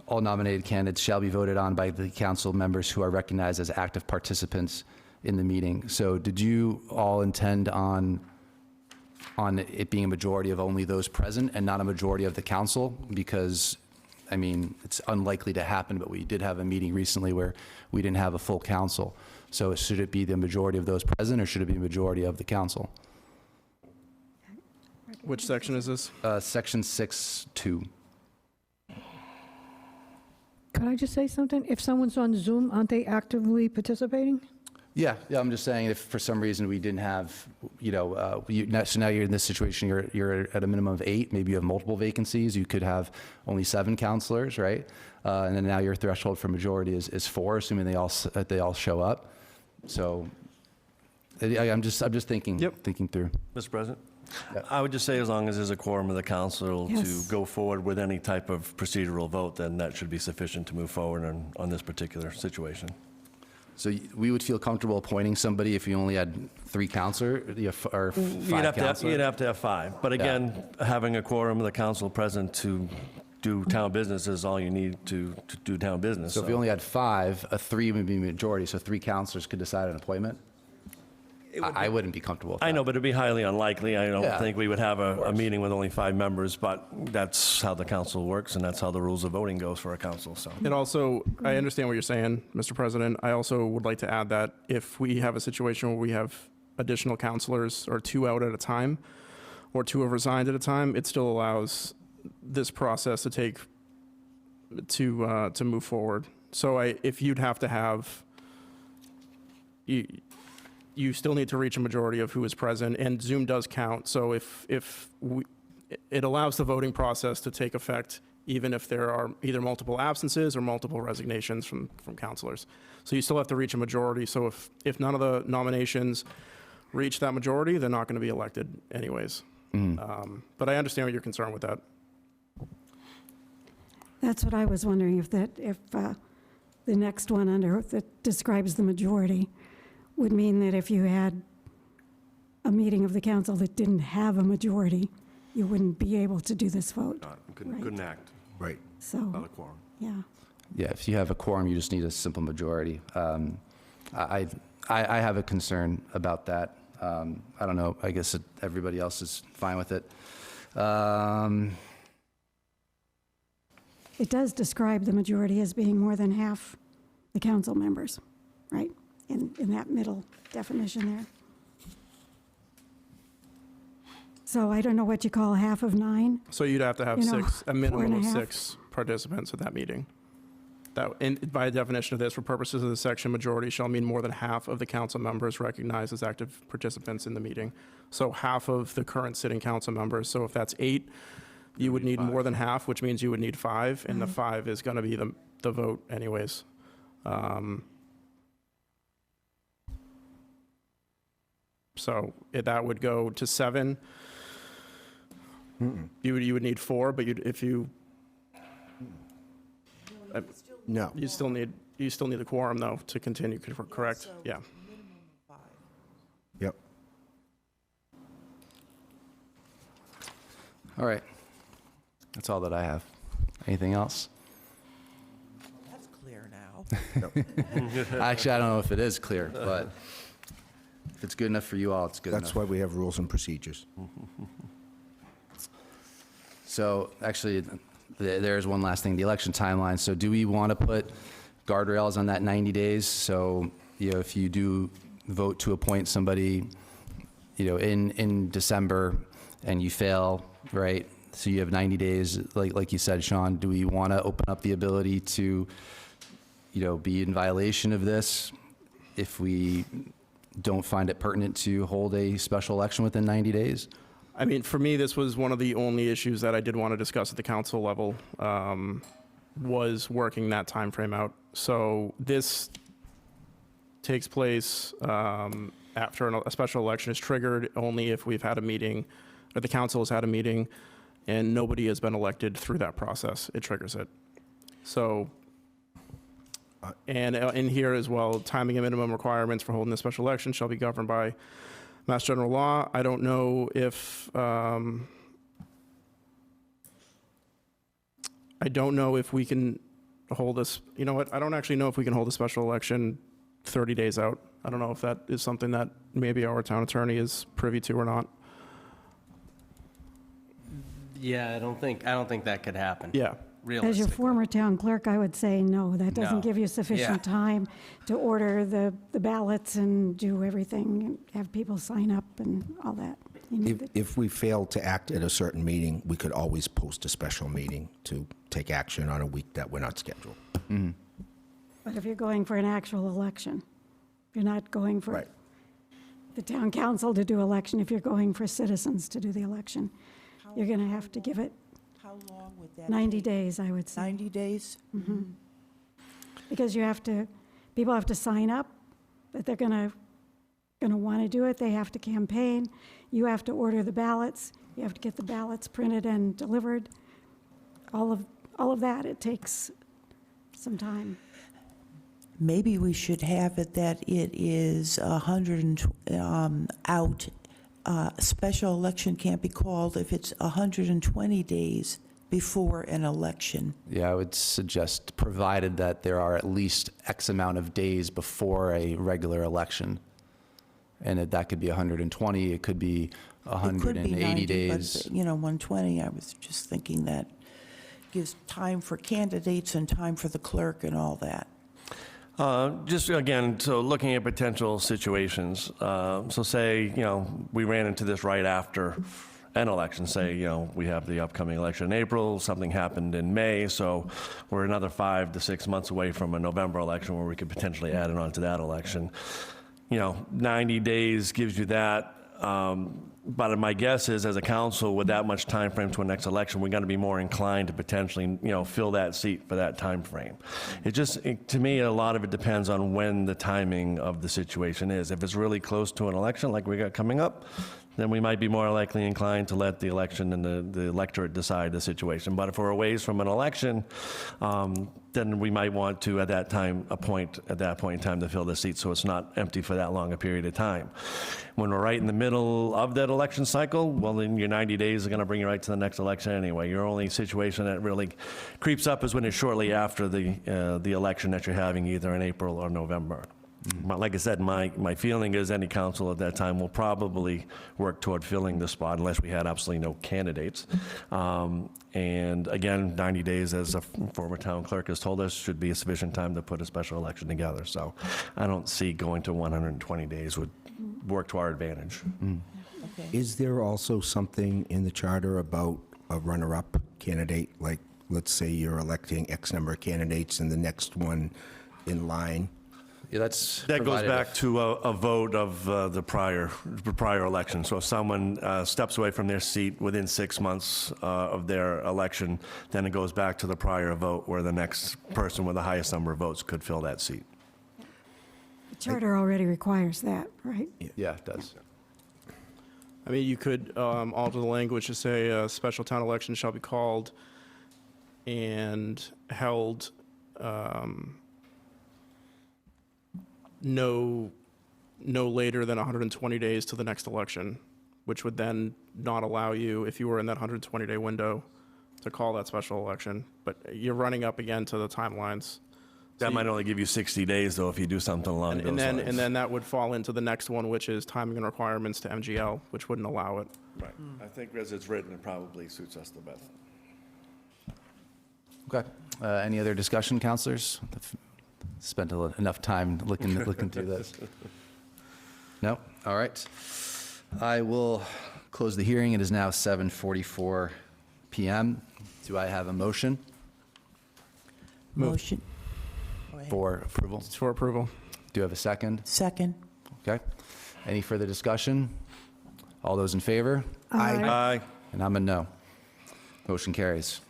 [SPEAKER 1] all nominated candidates shall be voted on by the council members who are recognized as active participants in the meeting. So did you all intend on it being a majority of only those present and not a majority of the council? Because, I mean, it's unlikely to happen, but we did have a meeting recently where we didn't have a full council. So should it be the majority of those present, or should it be the majority of the council?
[SPEAKER 12] Which section is this?
[SPEAKER 1] Section 6(2).
[SPEAKER 15] Could I just say something? If someone's on Zoom, aren't they actively participating?
[SPEAKER 1] Yeah, I'm just saying if for some reason we didn't have, so now you're in this situation, you're at a minimum of 8, maybe you have multiple vacancies, you could have only 7 counselors, right? And then now your threshold for majority is 4, assuming they all show up. So I'm just thinking through.
[SPEAKER 10] Mr. President?
[SPEAKER 1] Yeah.
[SPEAKER 10] I would just say as long as there's a quorum of the council
[SPEAKER 11] Yes.
[SPEAKER 10] to go forward with any type of procedural vote, then that should be sufficient to move forward on this particular situation.
[SPEAKER 1] So we would feel comfortable appointing somebody if you only had 3 counselors or 5 counselors?
[SPEAKER 10] You'd have to have 5. But again, having a quorum of the council present to do town business is all you need to do town business.
[SPEAKER 1] So if you only had 5, a 3 would be majority, so 3 counselors could decide an appointment? I wouldn't be comfortable with that.
[SPEAKER 10] I know, but it'd be highly unlikely. I don't
[SPEAKER 1] Yeah,
[SPEAKER 10] think we would have a meeting with only 5 members, but that's how the council works, and that's how the rules of voting goes for a council, so.
[SPEAKER 12] It also, I understand what you're saying, Mr. President. I also would like to add that if we have a situation where we have additional counselors or 2 out at a time, or 2 have resigned at a time, it still allows this process to take to move forward. So if you'd have to have, you still need to reach a majority of who is present, and Zoom does count. So it allows the voting process to take effect even if there are either multiple absences or multiple resignations from councilors. So you still have to reach a majority. So if none of the nominations reach that majority, they're not going to be elected anyways. But I understand what your concern with that.
[SPEAKER 11] That's what I was wondering, if the next one under that describes the majority would mean that if you had a meeting of the council that didn't have a majority, you wouldn't be able to do this vote.
[SPEAKER 10] Couldn't act
[SPEAKER 2] Right.
[SPEAKER 11] So,
[SPEAKER 10] without a quorum.
[SPEAKER 11] yeah.
[SPEAKER 1] Yeah, if you have a quorum, you just need a simple majority. I have a concern about that. I don't know, I guess everybody else is fine with it.
[SPEAKER 11] It does describe the majority as being more than half the council members, right? In that middle definition there. So I don't know what you call half of 9.
[SPEAKER 12] So you'd have to have
[SPEAKER 11] You know,
[SPEAKER 12] a minimum of
[SPEAKER 11] 4.5.
[SPEAKER 12] 6 participants at that meeting. That, and by definition of this, for purposes of the section, majority shall mean more than half of the council members recognized as active participants in the meeting. So half of the current sitting council members. So if that's 8, you would need more than half, which means you would need 5, and the 5 is going to be the vote anyways. So that would go to 7. You would need 4, but
[SPEAKER 2] No.
[SPEAKER 12] you still need the quorum though to continue, correct? Yeah.
[SPEAKER 2] Yep.
[SPEAKER 1] All right. That's all that I have. Anything else?
[SPEAKER 16] That's clear now.
[SPEAKER 1] Actually, I don't know if it is clear, but if it's good enough for you all, it's good enough.
[SPEAKER 2] That's why we have rules and procedures.
[SPEAKER 1] So actually, there's one last thing, the election timeline. So do we want to put guardrails on that 90 days? So, if you do vote to appoint somebody, in December and you fail, right? So you have 90 days, like you said, Sean, do we want to open up the ability to, be in violation of this if we don't find it pertinent to hold a special election within 90 days?
[SPEAKER 12] I mean, for me, this was one of the only issues that I did want to discuss at the council level, was working that time frame out. So this takes place after a special election is triggered only if we've had a meeting, or the council has had a meeting, and nobody has been elected through that process. It triggers it. So, and in here as well, timing and minimum requirements for holding a special election shall be governed by Mass General Law. I don't know if we can hold this. You know what? I don't actually know if we can hold a special election 30 days out. I don't know if that is something that maybe our town attorney is privy to or not.
[SPEAKER 14] Yeah, I don't think that could happen.
[SPEAKER 12] Yeah.
[SPEAKER 11] As your former town clerk, I would say no, that doesn't
[SPEAKER 14] No.
[SPEAKER 11] give you sufficient
[SPEAKER 14] Yeah.
[SPEAKER 11] time to order the ballots and do everything, and have people sign up and all that.
[SPEAKER 2] If we fail to act at a certain meeting, we could always post a special meeting to take action on a week that we're not scheduled.
[SPEAKER 11] But if you're going for an actual election, if you're not going for
[SPEAKER 2] Right.
[SPEAKER 11] the town council to do election, if you're going for citizens to do the election, you're going to have to give it
[SPEAKER 16] How long would that
[SPEAKER 11] 90
[SPEAKER 16] take?
[SPEAKER 11] days, I would say.
[SPEAKER 16] 90 days?
[SPEAKER 11] Because people have to sign up, that they're going to want to do it. They have to campaign. You have to order the ballots. You have to get the ballots printed and delivered. All of that, it takes some time.
[SPEAKER 16] Maybe we should have it that it is 100 out. Special election can't be called if it's 120 days before an election.
[SPEAKER 1] Yeah, I would suggest, provided that there are at least X amount of days before a regular election. And that could be 120, it could be
[SPEAKER 16] It could be
[SPEAKER 1] 180
[SPEAKER 16] 90,
[SPEAKER 1] days.
[SPEAKER 16] but, 120, I was just thinking that gives time for candidates and time for the clerk and all that.
[SPEAKER 10] Just again, so looking at potential situations. So say, we ran into this right after an election. Say, we have the upcoming election in April, something happened in May, so we're another 5 to 6 months away from a November election where we could potentially add it on to that election. 90 days gives you that. But my guess is, as a council, with that much time frame to a next election, we're going to be more inclined to potentially, fill that seat for that time frame. To me, a lot of it depends on when the timing of the situation is. If it's really close to an election, like we got coming up, then we might be more likely inclined to let the election and the electorate decide the situation. But if we're a ways from an election, then we might want to, at that point in time, to fill the seat so it's not empty for that long a period of time. When we're right in the middle of that election cycle, well, then your 90 days are going to bring you right to the next election anyway. Your only situation that really creeps up is when it's shortly after the election that you're having, either in April or November. But like I said, my feeling is any council at that time will probably work toward filling the spot unless we had absolutely no candidates. And again, 90 days, as a former town clerk has told us, should be a sufficient time to put a special election together. So I don't see going to 120 days would work to our advantage.
[SPEAKER 2] Is there also something in the charter about a runner-up candidate? Like, let's say you're electing X number of candidates and the next one in line.
[SPEAKER 1] Yeah, that's
[SPEAKER 10] That goes
[SPEAKER 1] provided
[SPEAKER 10] back
[SPEAKER 1] if-
[SPEAKER 10] to a vote of the prior election. So if someone steps away from their seat within 6 months of their election, then it goes back to the prior vote where the next person with the highest number of votes could fill that seat.
[SPEAKER 11] The charter already requires that, right?
[SPEAKER 1] Yeah, it does.
[SPEAKER 12] I mean, you could alter the language to say a special town election shall be called and held no later than 120 days to the next election, which would then not allow you, if you were in that 120-day window, to call that special election. But you're running up again to the timelines.
[SPEAKER 10] That might only give you 60 days, though, if you do something along those lines.
[SPEAKER 12] And then that would fall into the next one, which is timing and requirements to MGL, which wouldn't allow it.
[SPEAKER 10] Right. I think as it's written, it probably suits us the best.
[SPEAKER 1] Okay. Any other discussion, councilors? Spent enough time looking through this. No? All right. I will close the hearing. It is now 7:44 PM. Do I have a motion
[SPEAKER 16] Motion.
[SPEAKER 1] for approval?
[SPEAKER 12] It's for approval.
[SPEAKER 1] Do you have a second?
[SPEAKER 16] Second.
[SPEAKER 1] Okay. Any further discussion? All those in favor?
[SPEAKER 10] Aye.
[SPEAKER 1] And I'm a no. Motion carries.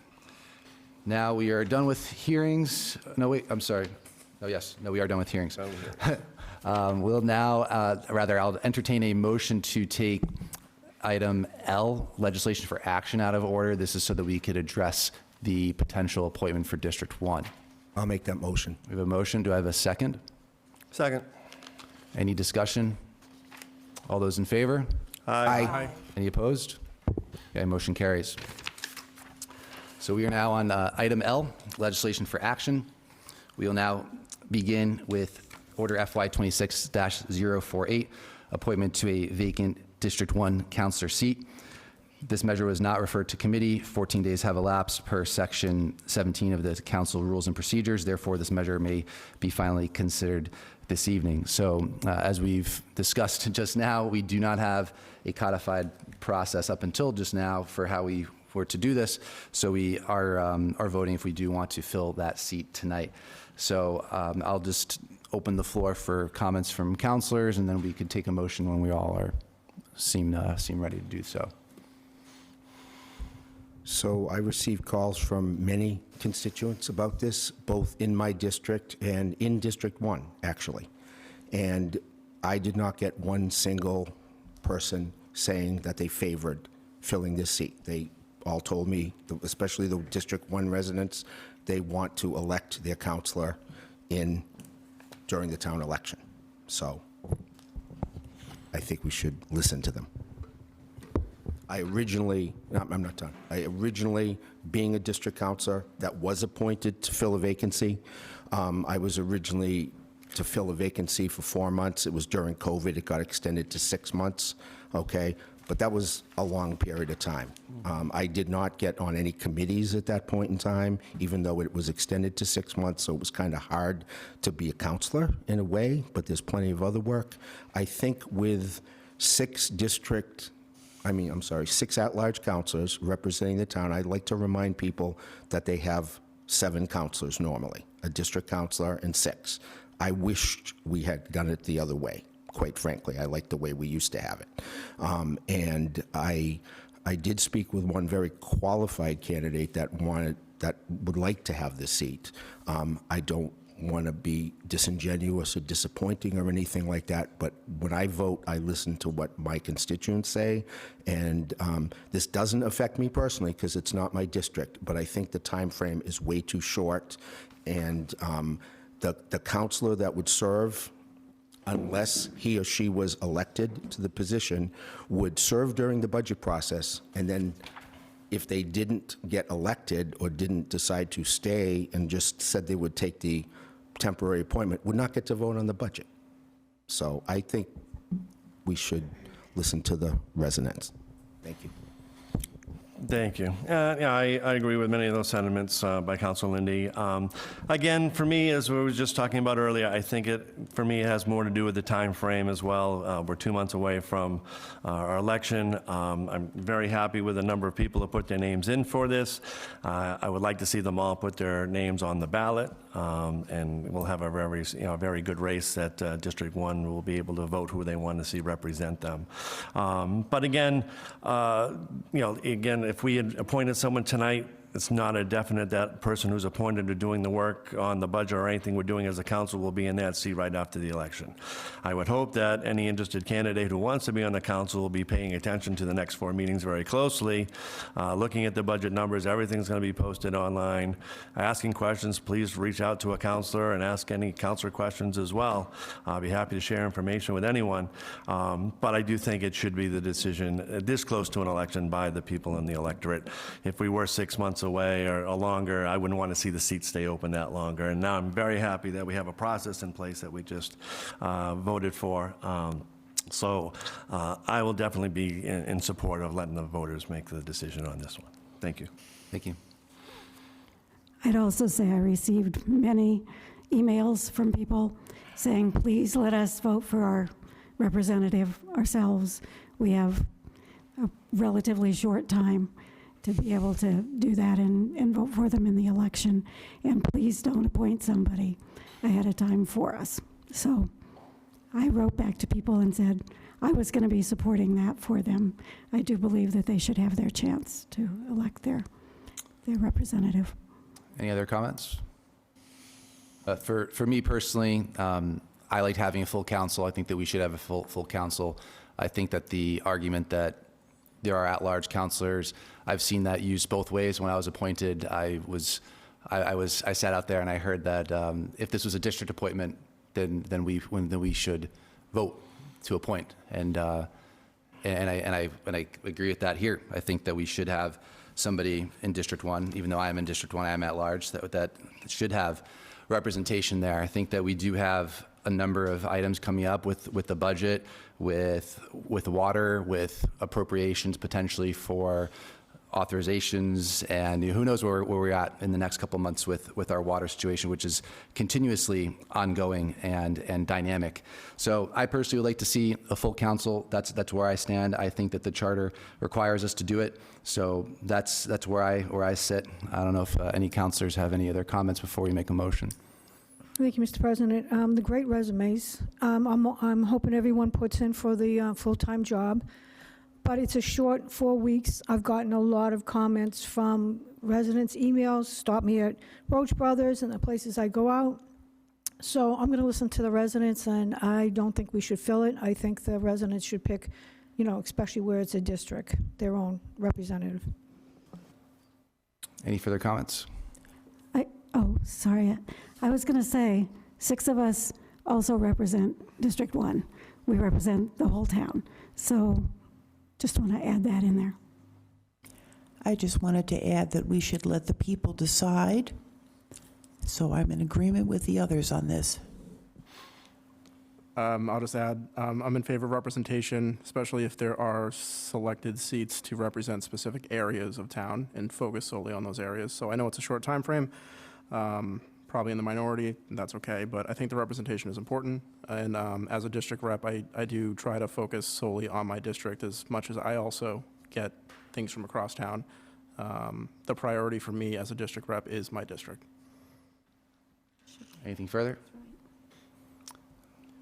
[SPEAKER 1] Now we are done with hearings. No, wait, I'm sorry. Oh, yes. No, we are done with hearings. We'll now, I'll entertain a motion to take item L, legislation for action, out of order. This is so that we could address the potential appointment for District 1.
[SPEAKER 2] I'll make that motion.
[SPEAKER 1] We have a motion. Do I have a second?
[SPEAKER 10] Second.
[SPEAKER 1] Any discussion? All those in favor?
[SPEAKER 2] Aye.
[SPEAKER 1] Any opposed? Okay, motion carries. So we are now on item L, legislation for action. We will now begin with Order FY 26-048, appointment to a vacant District 1 councillor seat. This measure was not referred to committee. 14 days have elapsed per Section 17 of the Council Rules and Procedures. Therefore, this measure may be finally considered this evening. So as we've discussed just now, we do not have a codified process up until just now for how we were to do this. So we are voting if we do want to fill that seat tonight. So I'll just open the floor for comments from councilors, and then we could take a motion when we all seem ready to do so.
[SPEAKER 2] So I received calls from many constituents about this, both in my district and in District 1, actually. And I did not get one single person saying that they favored filling this seat. They all told me, especially the District 1 residents, they want to elect their counselor during the town election. So I think we should listen to them. I'm not done. I originally, being a district counselor that was appointed to fill a vacancy, I was originally to fill a vacancy for 4 months. It was during COVID. It got extended to 6 months, okay? But that was a long period of time. I did not get on any committees at that point in time, even though it was extended to 6 months, so it was kind of hard to be a counselor in a way, but there's plenty of other work. I think with 6 district six at-large counselors representing the town. I'd like to remind people that they have 7 counselors normally, a district counselor and 6. I wished we had done it the other way, quite frankly. I like the way we used to have it. And I did speak with one very qualified candidate that would like to have the seat. I don't want to be disingenuous or disappointing or anything like that, but when I vote, I listen to what my constituents say, and this doesn't affect me personally because it's not my district, but I think the time frame is way too short, and the counselor that would serve, unless he or she was elected to the position, would serve during the budget process, and then if they didn't get elected or didn't decide to stay and just said they would take the temporary appointment, would not get to vote on the budget. So I think we should listen to the residents. Thank you.
[SPEAKER 10] Thank you. Yeah, I agree with many of those sentiments by Councilor Lindy. Again, for me, as we were just talking about earlier, I think it has more to do with the time frame as well. We're 2 months away from our election. I'm very happy with the number of people that put their names in for this. I would like to see them all put their names on the ballot, and we'll have a very good race that District 1 will be able to vote who they want to see represent them. But again, if we had appointed someone tonight, it's not a definite that person who's appointed or doing the work on the budget or anything we're doing as a council will be in that seat right after the election. I would hope that any interested candidate who wants to be on the council will be paying attention to the next 4 meetings very closely, looking at the budget numbers. Everything's going to be posted online. Asking questions, please reach out to a counselor and ask any counselor questions as well. I'll be happy to share information with anyone. But I do think it should be the decision this close to an election by the people in the electorate. If we were 6 months away or longer, I wouldn't want to see the seat stay open that longer. And now I'm very happy that we have a process in place that we just voted for. So I will definitely be in support of letting the voters make the decision on this one. Thank you.
[SPEAKER 1] Thank you.
[SPEAKER 11] I'd also say I received many emails from people saying, please let us vote for our representative ourselves. We have a relatively short time to be able to do that and vote for them in the election. And please don't appoint somebody ahead of time for us. So I wrote back to people and said I was going to be supporting that for them. I do believe that they should have their chance to elect their representative.
[SPEAKER 1] Any other comments? For me personally, I liked having a full council. I think that we should have a full council. I think that the argument that there are at-large counselors, I've seen that used both ways. When I was appointed, I sat out there and I heard that if this was a district appointment, then we should vote to appoint. And I agree with that here. I think that we should have somebody in District 1, even though I am in District 1, I am at large, that should have representation there. I think that we do have a number of items coming up with the budget, with water, with appropriations potentially for authorizations, and who knows where we're at in the next couple months with our water situation, which is continuously ongoing and dynamic. So I personally would like to see a full council. That's where I stand. I think that the charter requires us to do it. So that's where I sit. I don't know if any councilors have any other comments before we make a motion.
[SPEAKER 15] Thank you, Mr. President. The great resumes. I'm hoping everyone puts in for the full-time job, but it's a short 4 weeks. I've gotten a lot of comments from residents, emails, stop me at Roach Brothers and the places I go out. So I'm going to listen to the residents, and I don't think we should fill it. I think the residents should pick, especially where it's a district, their own representative.
[SPEAKER 1] Any further comments?
[SPEAKER 11] Sorry. I was going to say 6 of us also represent District 1. We represent the whole town. So just want to add that in there.
[SPEAKER 16] I just wanted to add that we should let the people decide. So I'm in agreement with the others on this.
[SPEAKER 12] I'll just add, I'm in favor of representation, especially if there are selected seats to represent specific areas of town and focus solely on those areas. So I know it's a short time frame, probably in the minority, and that's okay, but I think the representation is important. And as a district rep, I do try to focus solely on my district as much as I also get things from across town. The priority for me as a district rep is my district.
[SPEAKER 1] Anything further?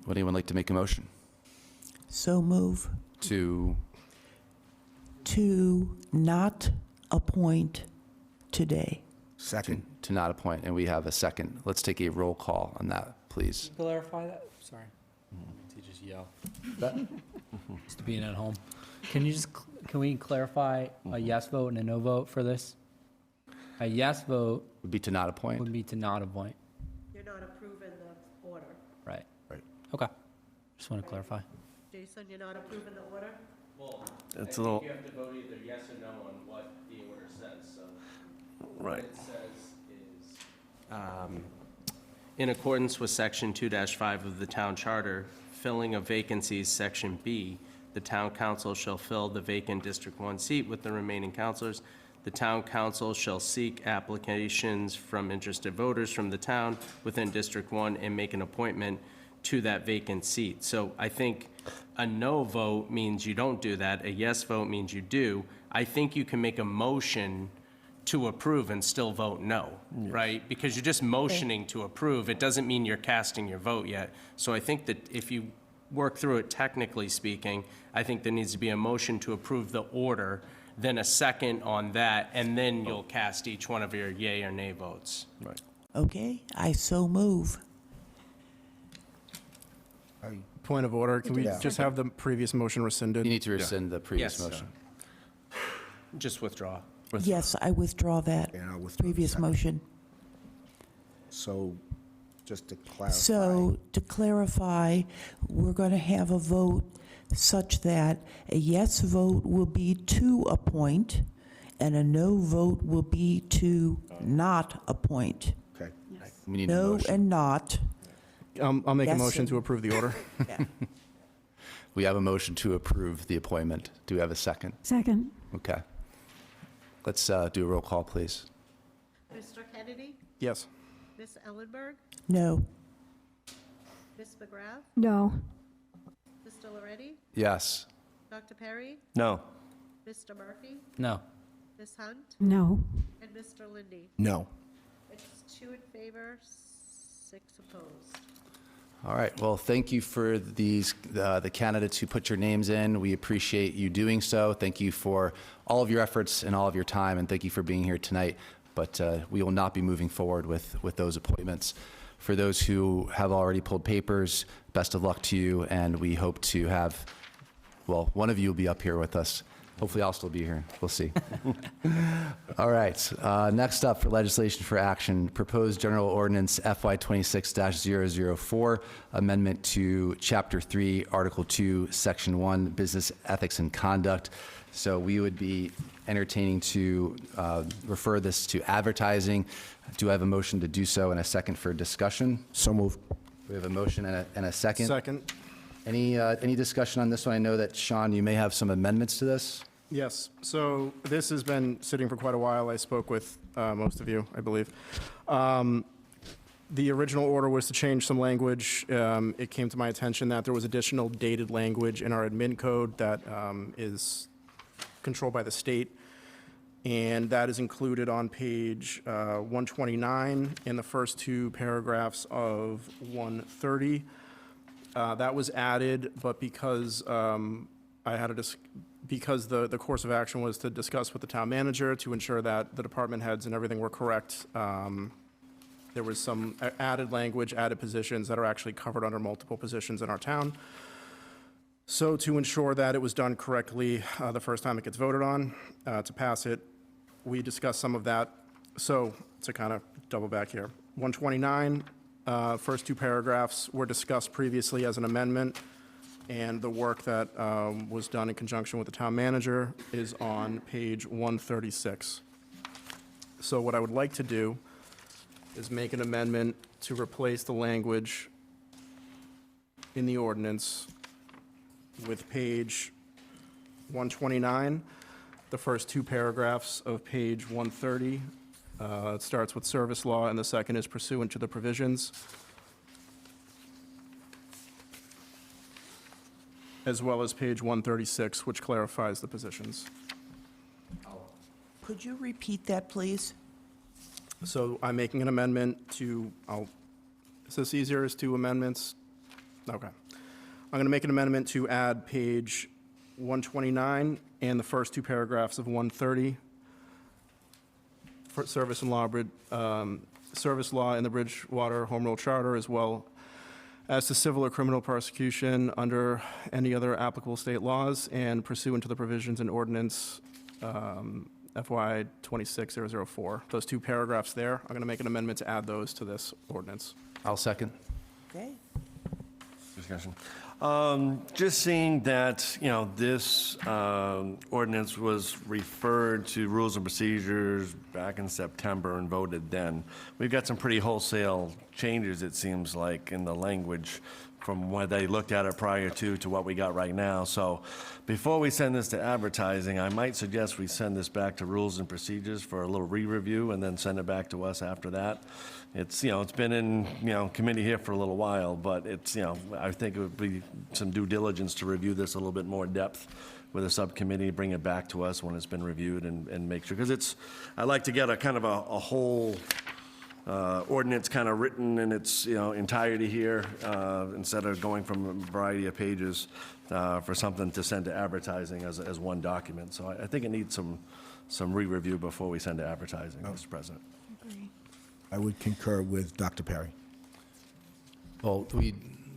[SPEAKER 1] Would anyone like to make a motion
[SPEAKER 16] So move
[SPEAKER 1] to,
[SPEAKER 16] to not appoint today.
[SPEAKER 2] Second.
[SPEAKER 1] to not appoint? And we have a second. Let's take a roll call on that, please.
[SPEAKER 13] Clarify that? Sorry. To just yell. Just to being at home. Can you just, can we clarify a yes vote and a no vote for this? A yes vote
[SPEAKER 1] Would be to not appoint?
[SPEAKER 13] would be to not appoint.
[SPEAKER 4] You're not approving the order.
[SPEAKER 13] Right.
[SPEAKER 2] Right.
[SPEAKER 13] Okay. Just want to clarify.
[SPEAKER 4] Jason, you're not approving the order?
[SPEAKER 14] Well,
[SPEAKER 10] It's a little,
[SPEAKER 14] you have to vote either yes or no on what the order says, so. What
[SPEAKER 10] right.
[SPEAKER 14] it says is, in accordance with Section 2-5 of the Town Charter, filling of vacancies, Section B, the Town Council shall fill the vacant District 1 seat with the remaining councilors. The Town Council shall seek applications from interested voters from the town within District 1 and make an appointment to that vacant seat. So I think a no vote means you don't do that. A yes vote means you do. I think you can make a motion to approve and still vote no, right? Because you're just motioning to approve. It doesn't mean you're casting your vote yet. So I think that if you work through it technically speaking, I think there needs to be a motion to approve the order, then a second on that, and then you'll cast each one of your yay or nay votes.
[SPEAKER 10] Right.
[SPEAKER 16] Okay, I so move.
[SPEAKER 12] Point of order, can we
[SPEAKER 2] Yeah.
[SPEAKER 12] just have the previous motion rescinded?
[SPEAKER 1] You need to rescind the previous
[SPEAKER 14] Yes.
[SPEAKER 1] motion.
[SPEAKER 14] Just withdraw.
[SPEAKER 16] Yes, I withdraw that
[SPEAKER 2] And I'll withdraw the
[SPEAKER 16] previous
[SPEAKER 2] second.
[SPEAKER 16] motion.
[SPEAKER 2] So, just to clarify.
[SPEAKER 16] So, to clarify, we're going to have a vote such that a yes vote will be to appoint, and a no vote will be to not appoint.
[SPEAKER 2] Okay.
[SPEAKER 1] We need a
[SPEAKER 16] No
[SPEAKER 1] motion.
[SPEAKER 16] and not.
[SPEAKER 12] I'll make a
[SPEAKER 16] Yes,
[SPEAKER 12] motion
[SPEAKER 16] and-
[SPEAKER 12] to approve the order.
[SPEAKER 16] Yeah.
[SPEAKER 1] We have a motion to approve the appointment. Do we have a second?
[SPEAKER 11] Second.
[SPEAKER 1] Okay. Let's do a roll call, please.
[SPEAKER 4] Mr. Kennedy?
[SPEAKER 12] Yes.
[SPEAKER 4] Ms. Ellenberg?
[SPEAKER 16] No.
[SPEAKER 4] Ms. McGrath?
[SPEAKER 15] No.
[SPEAKER 4] Mr. Loretti?
[SPEAKER 1] Yes.
[SPEAKER 4] Dr. Perry?
[SPEAKER 10] No.
[SPEAKER 4] Mr. Murphy?
[SPEAKER 13] No.
[SPEAKER 4] Ms. Hunt?
[SPEAKER 11] No.
[SPEAKER 4] And Mr. Lindy?
[SPEAKER 2] No.
[SPEAKER 4] It's 2 in favor, 6 opposed.
[SPEAKER 1] All right. Well, thank you for the candidates who put your names in. We appreciate you doing so. Thank you for all of your efforts and all of your time, and thank you for being here tonight. But we will not be moving forward with those appointments. For those who have already pulled papers, best of luck to you, and we hope to have, well, one of you will be up here with us. Hopefully I'll still be here. We'll see. All right. Next up for legislation for action, proposed general ordinance FY 26-004, amendment to Chapter 3, Article 2, Section 1, Business Ethics and Conduct. So we would be entertaining to refer this to advertising. Do I have a motion to do so and a second for discussion?
[SPEAKER 2] So moved.
[SPEAKER 1] We have a motion and a second.
[SPEAKER 12] Second.
[SPEAKER 1] Any discussion on this one? I know that, Sean, you may have some amendments to this.
[SPEAKER 12] Yes, so this has been sitting for quite a while. I spoke with most of you, I believe. The original order was to change some language. It came to my attention that there was additional dated language in our admin code that is controlled by the state, and that is included on page 129 in the first 2 paragraphs of 130. That was added, but because because the course of action was to discuss with the town manager to ensure that the department heads and everything were correct, there was some added language, added positions that are actually covered under multiple positions in our town. So to ensure that it was done correctly the first time it gets voted on, to pass it, we discussed some of that. So to kind of double back here, 129, first 2 paragraphs were discussed previously as an amendment, and the work that was done in conjunction with the town manager is on page 136. So what I would like to do is make an amendment to replace the language in the ordinance with page 129, the first 2 paragraphs of page 130, It starts with service law, and the second is pursuant to the provisions, as well as page 136, which clarifies the positions.
[SPEAKER 16] Could you repeat that, please?
[SPEAKER 12] So I'm making an amendment to, is this easier as two amendments? Okay. I'm going to make an amendment to add page 129 and the first two paragraphs of 130 for service law in the Bridgewater Home Rule Charter, as well as to civil or criminal prosecution under any other applicable state laws and pursuant to the provisions in ordinance FY 26004. Those two paragraphs there, I'm going to make an amendment to add those to this ordinance.
[SPEAKER 1] I'll second.
[SPEAKER 16] Okay.
[SPEAKER 10] Discussion. Just seeing that, this ordinance was referred to Rules and Procedures back in September and voted then. We've got some pretty wholesale changes, it seems like, in the language from when they looked at it prior to what we got right now. So before we send this to advertising, I might suggest we send this back to Rules and Procedures for a little re-review and then send it back to us after that. It's, it's been in, committee here for a little while, but it's, I think it would be some due diligence to review this a little bit more in depth with a subcommittee, bring it back to us when it's been reviewed and make sure, because I like to get a kind of a whole ordinance kind of written in its, entirety here, instead of going from a variety of pages for something to send to advertising as one document. So I think it needs some re-review before we send to advertising, Mr. President.
[SPEAKER 2] I would concur with Dr. Perry.
[SPEAKER 1] Well,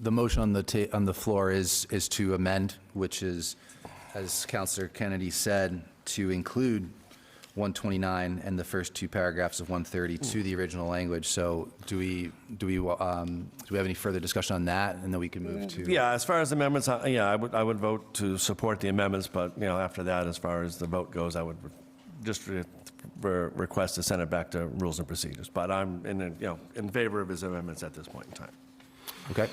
[SPEAKER 1] the motion on the floor is to amend, which is, as Councilor Kennedy said, to include 129 and the first two paragraphs of 130 to the original language. So do we have any further discussion on that, and then we can move to?
[SPEAKER 10] Yeah, as far as amendments, I would vote to support the amendments, but after that, as far as the vote goes, I would just request to send it back to Rules and Procedures. But I'm in favor of his amendments at this point in time.
[SPEAKER 1] Okay.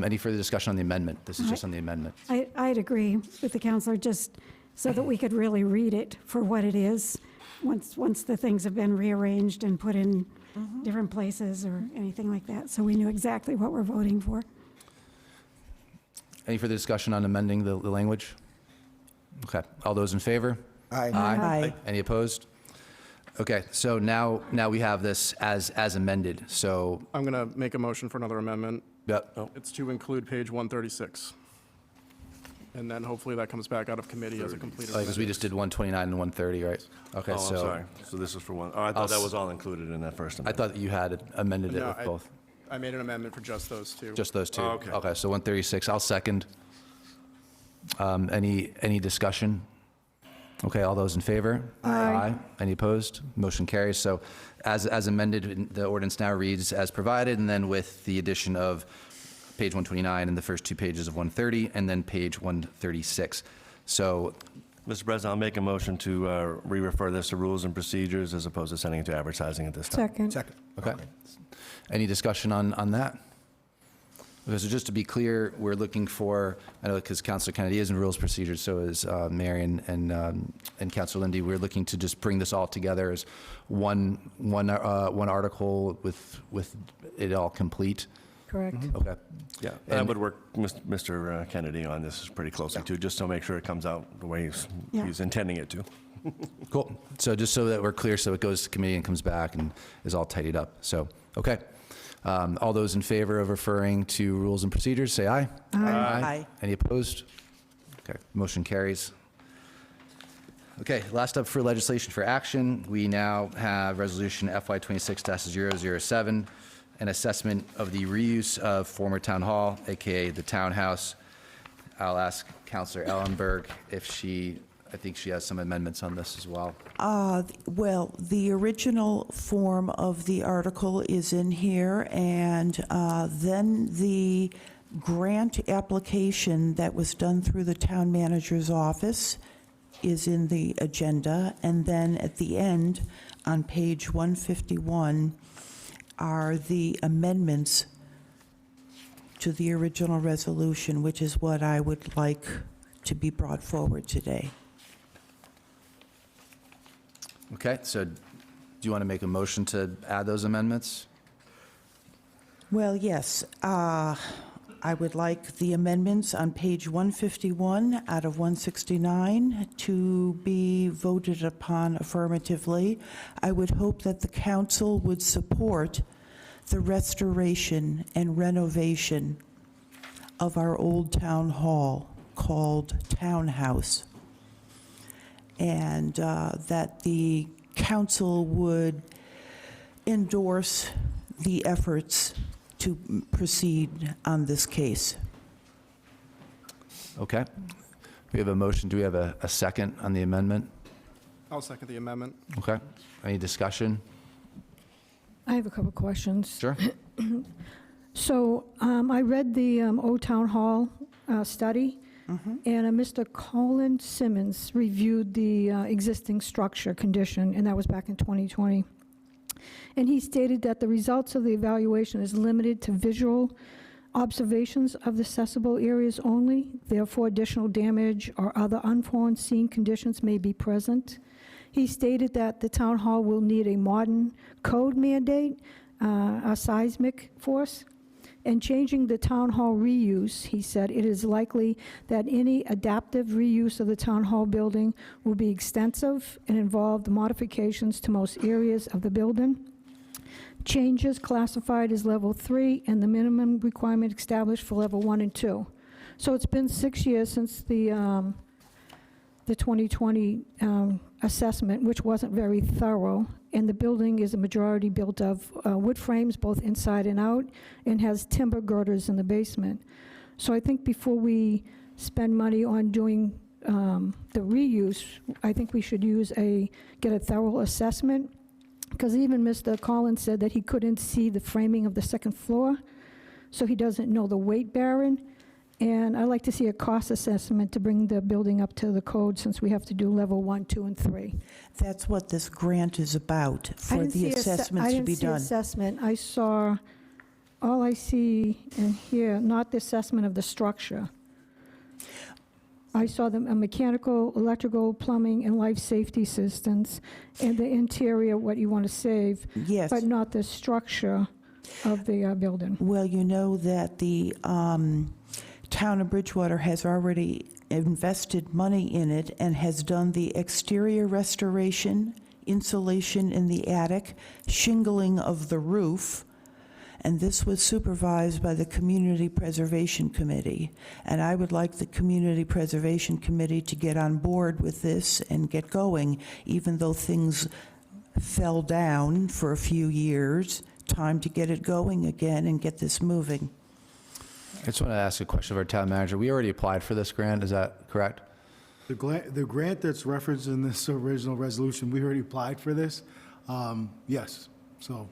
[SPEAKER 1] Any further discussion on the amendment? This is just on the amendment.
[SPEAKER 11] I'd agree with the counselor, just so that we could really read it for what it is, once the things have been rearranged and put in different places or anything like that, so we knew exactly what we're voting for.
[SPEAKER 1] Any further discussion on amending the language? Okay. All those in favor?
[SPEAKER 2] Aye.
[SPEAKER 16] Aye.
[SPEAKER 1] Any opposed? Okay, so now we have this as amended, so,
[SPEAKER 12] I'm going to make a motion for another amendment.
[SPEAKER 1] yep,
[SPEAKER 12] It's to include page 136. And then hopefully that comes back out of committee as a completed amendment.
[SPEAKER 1] because we just did 129 and 130, right? Okay,
[SPEAKER 10] Oh,
[SPEAKER 1] so.
[SPEAKER 10] I'm sorry. So this is for one. Oh, I thought that was all included in that first
[SPEAKER 1] I
[SPEAKER 10] amendment.
[SPEAKER 1] thought that you had amended it
[SPEAKER 12] No,
[SPEAKER 1] with both,
[SPEAKER 12] I made an amendment for just those two.
[SPEAKER 1] just those two.
[SPEAKER 10] Oh, okay.
[SPEAKER 1] Okay, so 136, I'll second. Any discussion? Okay, all those in favor? Aye. Any opposed? Motion carries. So as amended, the ordinance now reads as provided, and then with the addition of page 129 and the first two pages of 130, and then page 136. So,
[SPEAKER 10] Mr. President, I'll make a motion to re-refer this to Rules and Procedures as opposed to sending it to advertising at this time.
[SPEAKER 15] Second.
[SPEAKER 1] okay. Any discussion on that? Okay, so just to be clear, we're looking for, I know because Councilor Kennedy is in Rules Procedures, so is Marion and Councilor Lindy. We're looking to just bring this all together as one article with it all complete.
[SPEAKER 15] Correct.
[SPEAKER 1] Okay.
[SPEAKER 10] Yeah, that would work, Mr. Kennedy, on this pretty closely too, just to make sure it comes out the way he's intending it to.
[SPEAKER 1] Cool. So just so that we're clear, so it goes to committee and comes back and is all tidied up. So, okay. All those in favor of referring to Rules and Procedures, say aye.
[SPEAKER 16] Aye.
[SPEAKER 1] Any opposed? Okay, motion carries. Okay, last up for legislation for action, we now have Resolution FY 26-007, an assessment of the reuse of former town hall, AKA the townhouse. I'll ask Councilor Ellenberg if I think she has some amendments on this as well.
[SPEAKER 16] Well, the original form of the article is in here, and then the grant application that was done through the town manager's office is in the agenda, and then at the end, on page 151, are the amendments to the original resolution, which is what I would like to be brought forward today.
[SPEAKER 1] Okay, so do you want to make a motion to add those amendments?
[SPEAKER 16] Well, yes. I would like the amendments on page 151 out of 169 to be voted upon affirmatively. I would hope that the council would support the restoration and renovation of our old town hall called Townhouse, and that the council would endorse the efforts to proceed on this case.
[SPEAKER 1] Okay. We have a motion. Do we have a second on the amendment?
[SPEAKER 12] I'll second the amendment.
[SPEAKER 1] Okay. Any discussion?
[SPEAKER 15] I have a couple questions.
[SPEAKER 1] Sure.
[SPEAKER 15] So I read the Old Town Hall study, and Mr. Colin Simmons reviewed the existing structure condition, and that was back in 2020. And he stated that the results of the evaluation is limited to visual observations of the accessible areas only. Therefore, additional damage or other unforeseen conditions may be present. He stated that the town hall will need a modern code mandate, a seismic force, and changing the town hall reuse. He said it is likely that any adaptive reuse of the town hall building will be extensive and involve modifications to most areas of the building. Changes classified as level 3 and the minimum requirement established for level 1 and 2. So it's been 6 years since the 2020 assessment, which wasn't very thorough, and the building is a majority built of wood frames, both inside and out, and has timber girders in the basement. So I think before we spend money on doing the reuse, I think we should get a thorough assessment, because even Mr. Collins said that he couldn't see the framing of the second floor, so he doesn't know the weight bearing. And I'd like to see a cost assessment to bring the building up to the code, since we have to do level 1, 2, and 3.
[SPEAKER 16] That's what this grant is about, for the assessments to be done.
[SPEAKER 15] I didn't see assessment. I saw, all I see in here, not the assessment of the structure. I saw a mechanical, electrical, plumbing, and life safety systems, and the interior, what you want to save.
[SPEAKER 16] Yes.
[SPEAKER 15] But not the structure of the building.
[SPEAKER 16] Well, you know that the town of Bridgewater has already invested money in it and has done the exterior restoration, insulation in the attic, shingling of the roof, and this was supervised by the Community Preservation Committee. And I would like the Community Preservation Committee to get on board with this and get going, even though things fell down for a few years. Time to get it going again and get this moving.
[SPEAKER 1] I just want to ask a question of our town manager. We already applied for this grant, is that correct?
[SPEAKER 9] The grant that's referenced in this original resolution, we already applied for this. Yes, so.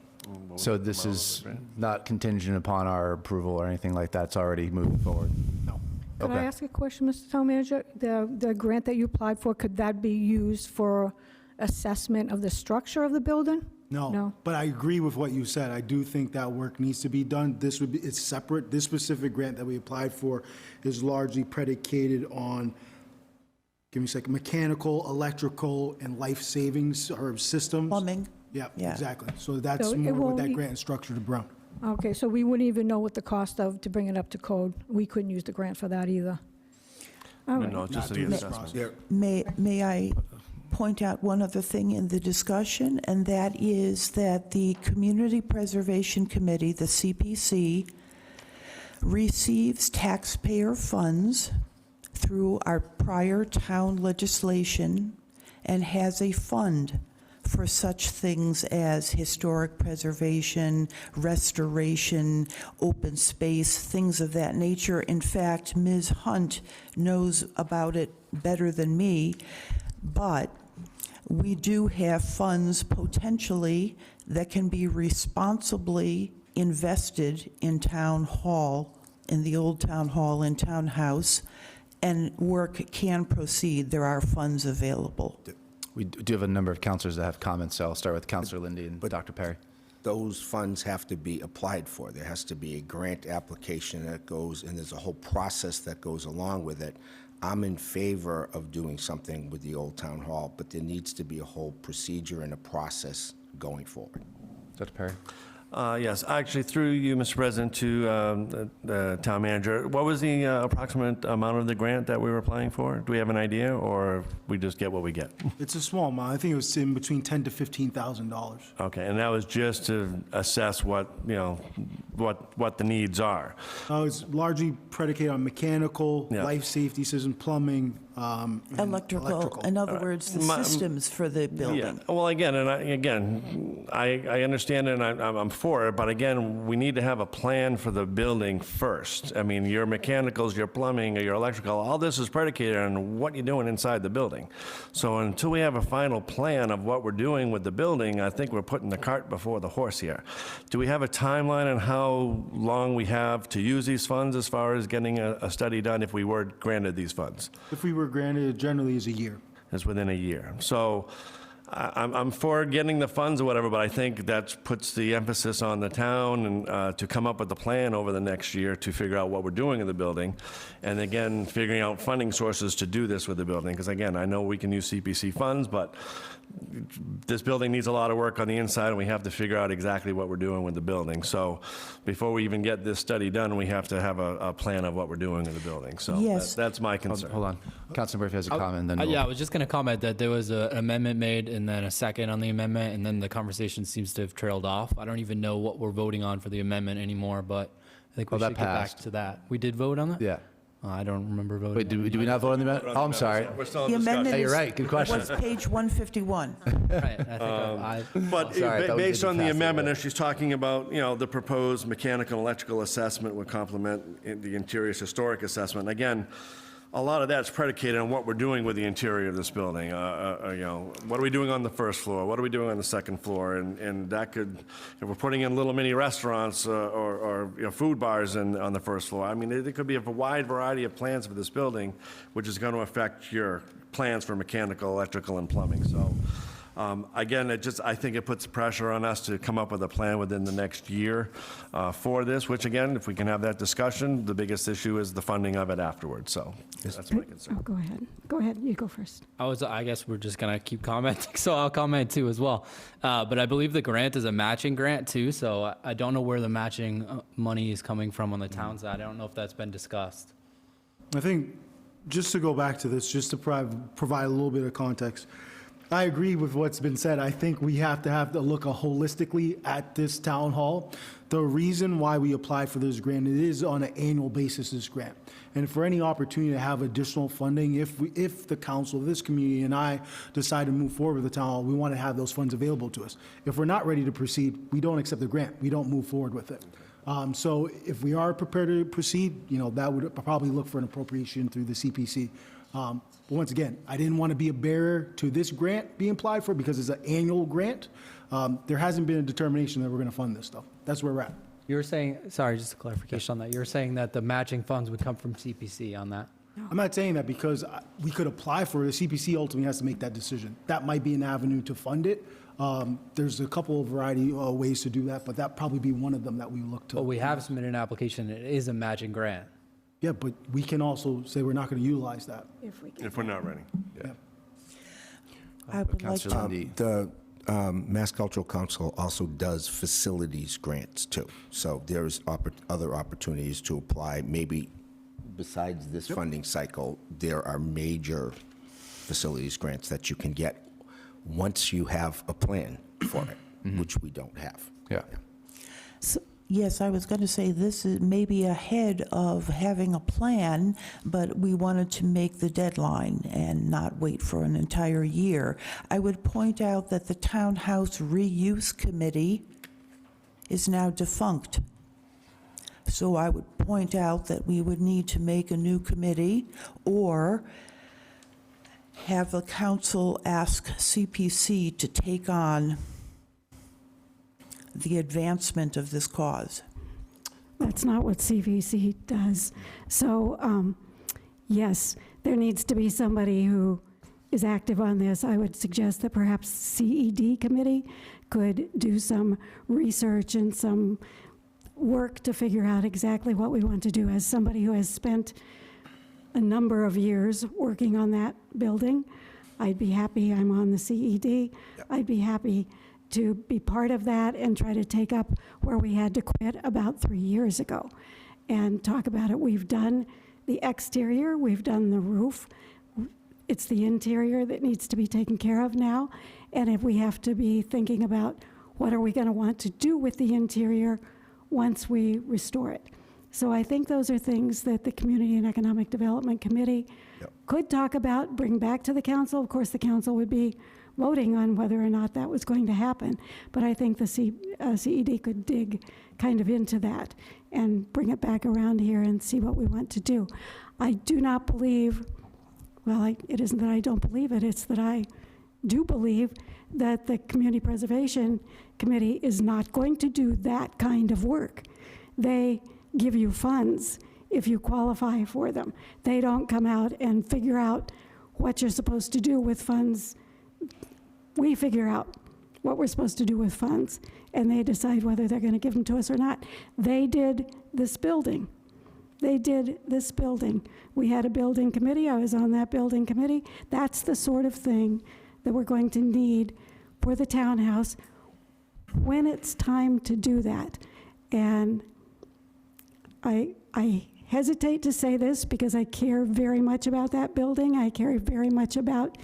[SPEAKER 1] So this is not contingent upon our approval or anything like that, it's already moving forward?
[SPEAKER 9] No.
[SPEAKER 15] Could I
[SPEAKER 1] Okay.
[SPEAKER 15] ask a question, Mr. Town Manager? The grant that you applied for, could that be used for assessment of the structure of the building?
[SPEAKER 9] No, but I agree with what you said. I do think that work needs to be done. It's separate. This specific grant that we applied for is largely predicated on, give me a second, mechanical, electrical, and life savings or systems.
[SPEAKER 16] Plumbing.
[SPEAKER 9] Yeah,
[SPEAKER 16] Yeah.
[SPEAKER 9] exactly. So that's
[SPEAKER 15] So it
[SPEAKER 9] more what
[SPEAKER 15] won't
[SPEAKER 9] that
[SPEAKER 15] be-
[SPEAKER 9] grant is structured around.
[SPEAKER 15] Okay, so we wouldn't even know what the cost to bring it up to code. We couldn't use the grant for that either. All right.
[SPEAKER 10] No, just
[SPEAKER 9] Not
[SPEAKER 10] the
[SPEAKER 9] through this
[SPEAKER 10] assessment.
[SPEAKER 9] process.
[SPEAKER 16] May I point out one other thing in the discussion, and that is that the Community Preservation Committee, the CPC, receives taxpayer funds through our prior town legislation and has a fund for such things as historic preservation, restoration, open space, things of that nature. In fact, Ms. Hunt knows about it better than me, but we do have funds potentially that can be responsibly invested in town hall, in the old town hall and townhouse, and work can proceed. There are funds available.
[SPEAKER 1] We do have a number of counselors that have comments, so I'll start with Counselor Lindy and Dr. Perry.
[SPEAKER 2] Those funds have to be applied for. There has to be a grant application that goes, and there's a whole process that goes along with it. I'm in favor of doing something with the old town hall, but there needs to be a whole procedure and a process going forward.
[SPEAKER 1] Dr. Perry?
[SPEAKER 10] Yes, actually, through you, Mr. President, to the town manager, what was the approximate amount of the grant that we were applying for? Do we have an idea, or we just get what we get?
[SPEAKER 9] It's a small amount. I think it was in between $10,000 to $15,000.
[SPEAKER 10] Okay, and that was just to assess what, what the needs are.
[SPEAKER 9] It's largely predicated on mechanical,
[SPEAKER 10] Yeah.
[SPEAKER 9] life safety system, plumbing, and
[SPEAKER 16] Electrical, in other words, the systems for the building.
[SPEAKER 10] Yeah, well, again, I understand it, and I'm for it, but again, we need to have a plan for the building first. I mean, your mechanicals, your plumbing, or your electrical, all this is predicated on what you're doing inside the building. So until we have a final plan of what we're doing with the building, I think we're putting the cart before the horse here. Do we have a timeline on how long we have to use these funds as far as getting a study done if we were granted these funds?
[SPEAKER 9] if we were granted, it generally is a year.
[SPEAKER 10] It's within a year. So I'm for getting the funds or whatever, but I think that puts the emphasis on the town and to come up with a plan over the next year to figure out what we're doing in the building. And again, figuring out funding sources to do this with the building. Because again, I know we can use CPC funds, but this building needs a lot of work on the inside, and we have to figure out exactly what we're doing with the building. So before we even get this study done, we have to have a plan of what we're doing in the building. So
[SPEAKER 16] Yes.
[SPEAKER 10] that's my concern.
[SPEAKER 1] Hold on. Councilor Murphy has a comment, then
[SPEAKER 13] Yeah, I was just going to comment that there was an amendment made and then a second on the amendment, and then the conversation seems to have trailed off. I don't even know what we're voting on for the amendment anymore, but I think we
[SPEAKER 1] that
[SPEAKER 13] should get back
[SPEAKER 1] passed.
[SPEAKER 13] to that. We did vote on that?
[SPEAKER 1] Yeah.
[SPEAKER 13] I don't remember voting.
[SPEAKER 1] Wait, do we not vote on the amendment? Oh, I'm sorry.
[SPEAKER 10] We're still in
[SPEAKER 16] The
[SPEAKER 10] discussion.
[SPEAKER 16] amendment
[SPEAKER 1] Hey, you're
[SPEAKER 16] is
[SPEAKER 1] right. Good question.
[SPEAKER 16] what's page 151.
[SPEAKER 13] Right, I think I
[SPEAKER 10] But
[SPEAKER 1] Sorry, I thought we
[SPEAKER 10] based
[SPEAKER 1] didn't
[SPEAKER 10] on the
[SPEAKER 1] pass it
[SPEAKER 10] amendment,
[SPEAKER 1] yet.
[SPEAKER 10] if she's talking about, the proposed mechanical and electrical assessment would complement the interior historic assessment. Again, a lot of that's predicated on what we're doing with the interior of this building. What are we doing on the first floor? What are we doing on the second floor? And that could, if we're putting in little mini restaurants or food bars on the first floor, I mean, there could be a wide variety of plans for this building, which is going to affect your plans for mechanical, electrical, and plumbing. So, again, I think it puts pressure on us to come up with a plan within the next year for this, which again, if we can have that discussion, the biggest issue is the funding of it afterwards. So that's my concern.
[SPEAKER 11] Oh, go ahead. Go ahead, you go first.
[SPEAKER 13] I guess we're just gonna keep commenting, so I'll comment too as well. But I believe the grant is a matching grant too, so I don't know where the matching money is coming from on the town side. I don't know if that's been discussed.
[SPEAKER 9] I think, just to go back to this, just to provide a little bit of context, I agree with what's been said. I think we have to look holistically at this town hall. The reason why we applied for this grant, it is on an annual basis, this grant. And for any opportunity to have additional funding, if the council, this community, and I decide to move forward with the town hall, we want to have those funds available to us. If we're not ready to proceed, we don't accept the grant. We don't move forward with it. So if we are prepared to proceed, that would probably look for an appropriation through the CPC. But once again, I didn't want to be a barrier to this grant being applied for because it's an annual grant. There hasn't been a determination that we're going to fund this stuff. That's where we're at.
[SPEAKER 13] You were saying, sorry, just a clarification on that. You were saying that the matching funds would come from CPC on that?
[SPEAKER 9] I'm not saying that because we could apply for it. The CPC ultimately has to make that decision. That might be an avenue to fund it. There's a couple of variety of ways to do that, but that probably be one of them that we look to.
[SPEAKER 13] But we have submitted an application. It is a matching grant.
[SPEAKER 9] Yeah, but we can also say we're not going to utilize that.
[SPEAKER 10] If we're not ready.
[SPEAKER 9] Yeah.
[SPEAKER 16] I would like
[SPEAKER 1] Councilor
[SPEAKER 16] to,
[SPEAKER 1] Lundy.
[SPEAKER 2] The Mass Cultural Council also does facilities grants, too. So there's other opportunities to apply. Maybe besides this funding cycle, there are major facilities grants that you can get once you have a plan for it, which we don't have.
[SPEAKER 1] Yeah.
[SPEAKER 16] yes, I was going to say this is maybe ahead of having a plan, but we wanted to make the deadline and not wait for an entire year. I would point out that the Townhouse Reuse Committee is now defunct. So I would point out that we would need to make a new committee or have the council ask CPC to take on the advancement of this cause.
[SPEAKER 11] That's not what CVC does. So, yes, there needs to be somebody who is active on this. I would suggest that perhaps CED committee could do some research and some work to figure out exactly what we want to do. As somebody who has spent a number of years working on that building, I'd be happy. I'm on the CED. I'd be happy to be part of that and try to take up where we had to quit about 3 years ago and talk about it. We've done the exterior, we've done the roof. It's the interior that needs to be taken care of now. And if we have to be thinking about what are we going to want to do with the interior once we restore it. So I think those are things that the Community and Economic Development Committee could talk about, bring back to the council. Of course, the council would be voting on whether or not that was going to happen. But I think the CED could dig kind of into that and bring it back around here and see what we want to do. I do not believe, well, it isn't that I don't believe it, it's that I do believe that the Community Preservation Committee is not going to do that kind of work. They give you funds if you qualify for them. They don't come out and figure out what you're supposed to do with funds. We figure out what we're supposed to do with funds, and they decide whether they're going to give them to us or not. They did this building. They did this building. We had a building committee. I was on that building committee. That's the sort of thing that we're going to need for the townhouse when it's time to do that. And I hesitate to say this because I care very much about that building. I care very much about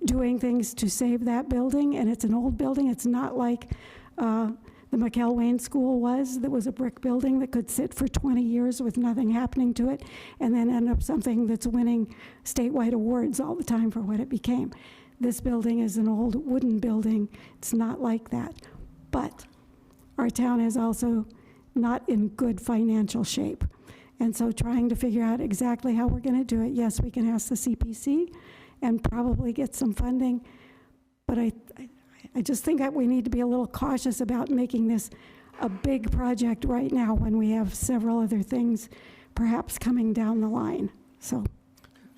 [SPEAKER 11] doing things to save that building, and it's an old building. It's not like the McElwain School was. That was a brick building that could sit for 20 years with nothing happening to it and then end up something that's winning statewide awards all the time for what it became. This building is an old wooden building. It's not like that. But our town is also not in good financial shape. And so trying to figure out exactly how we're going to do it, yes, we can ask the CPC and probably get some funding, but I just think that we need to be a little cautious about making this a big project right now when we have several other things perhaps coming down the line. So,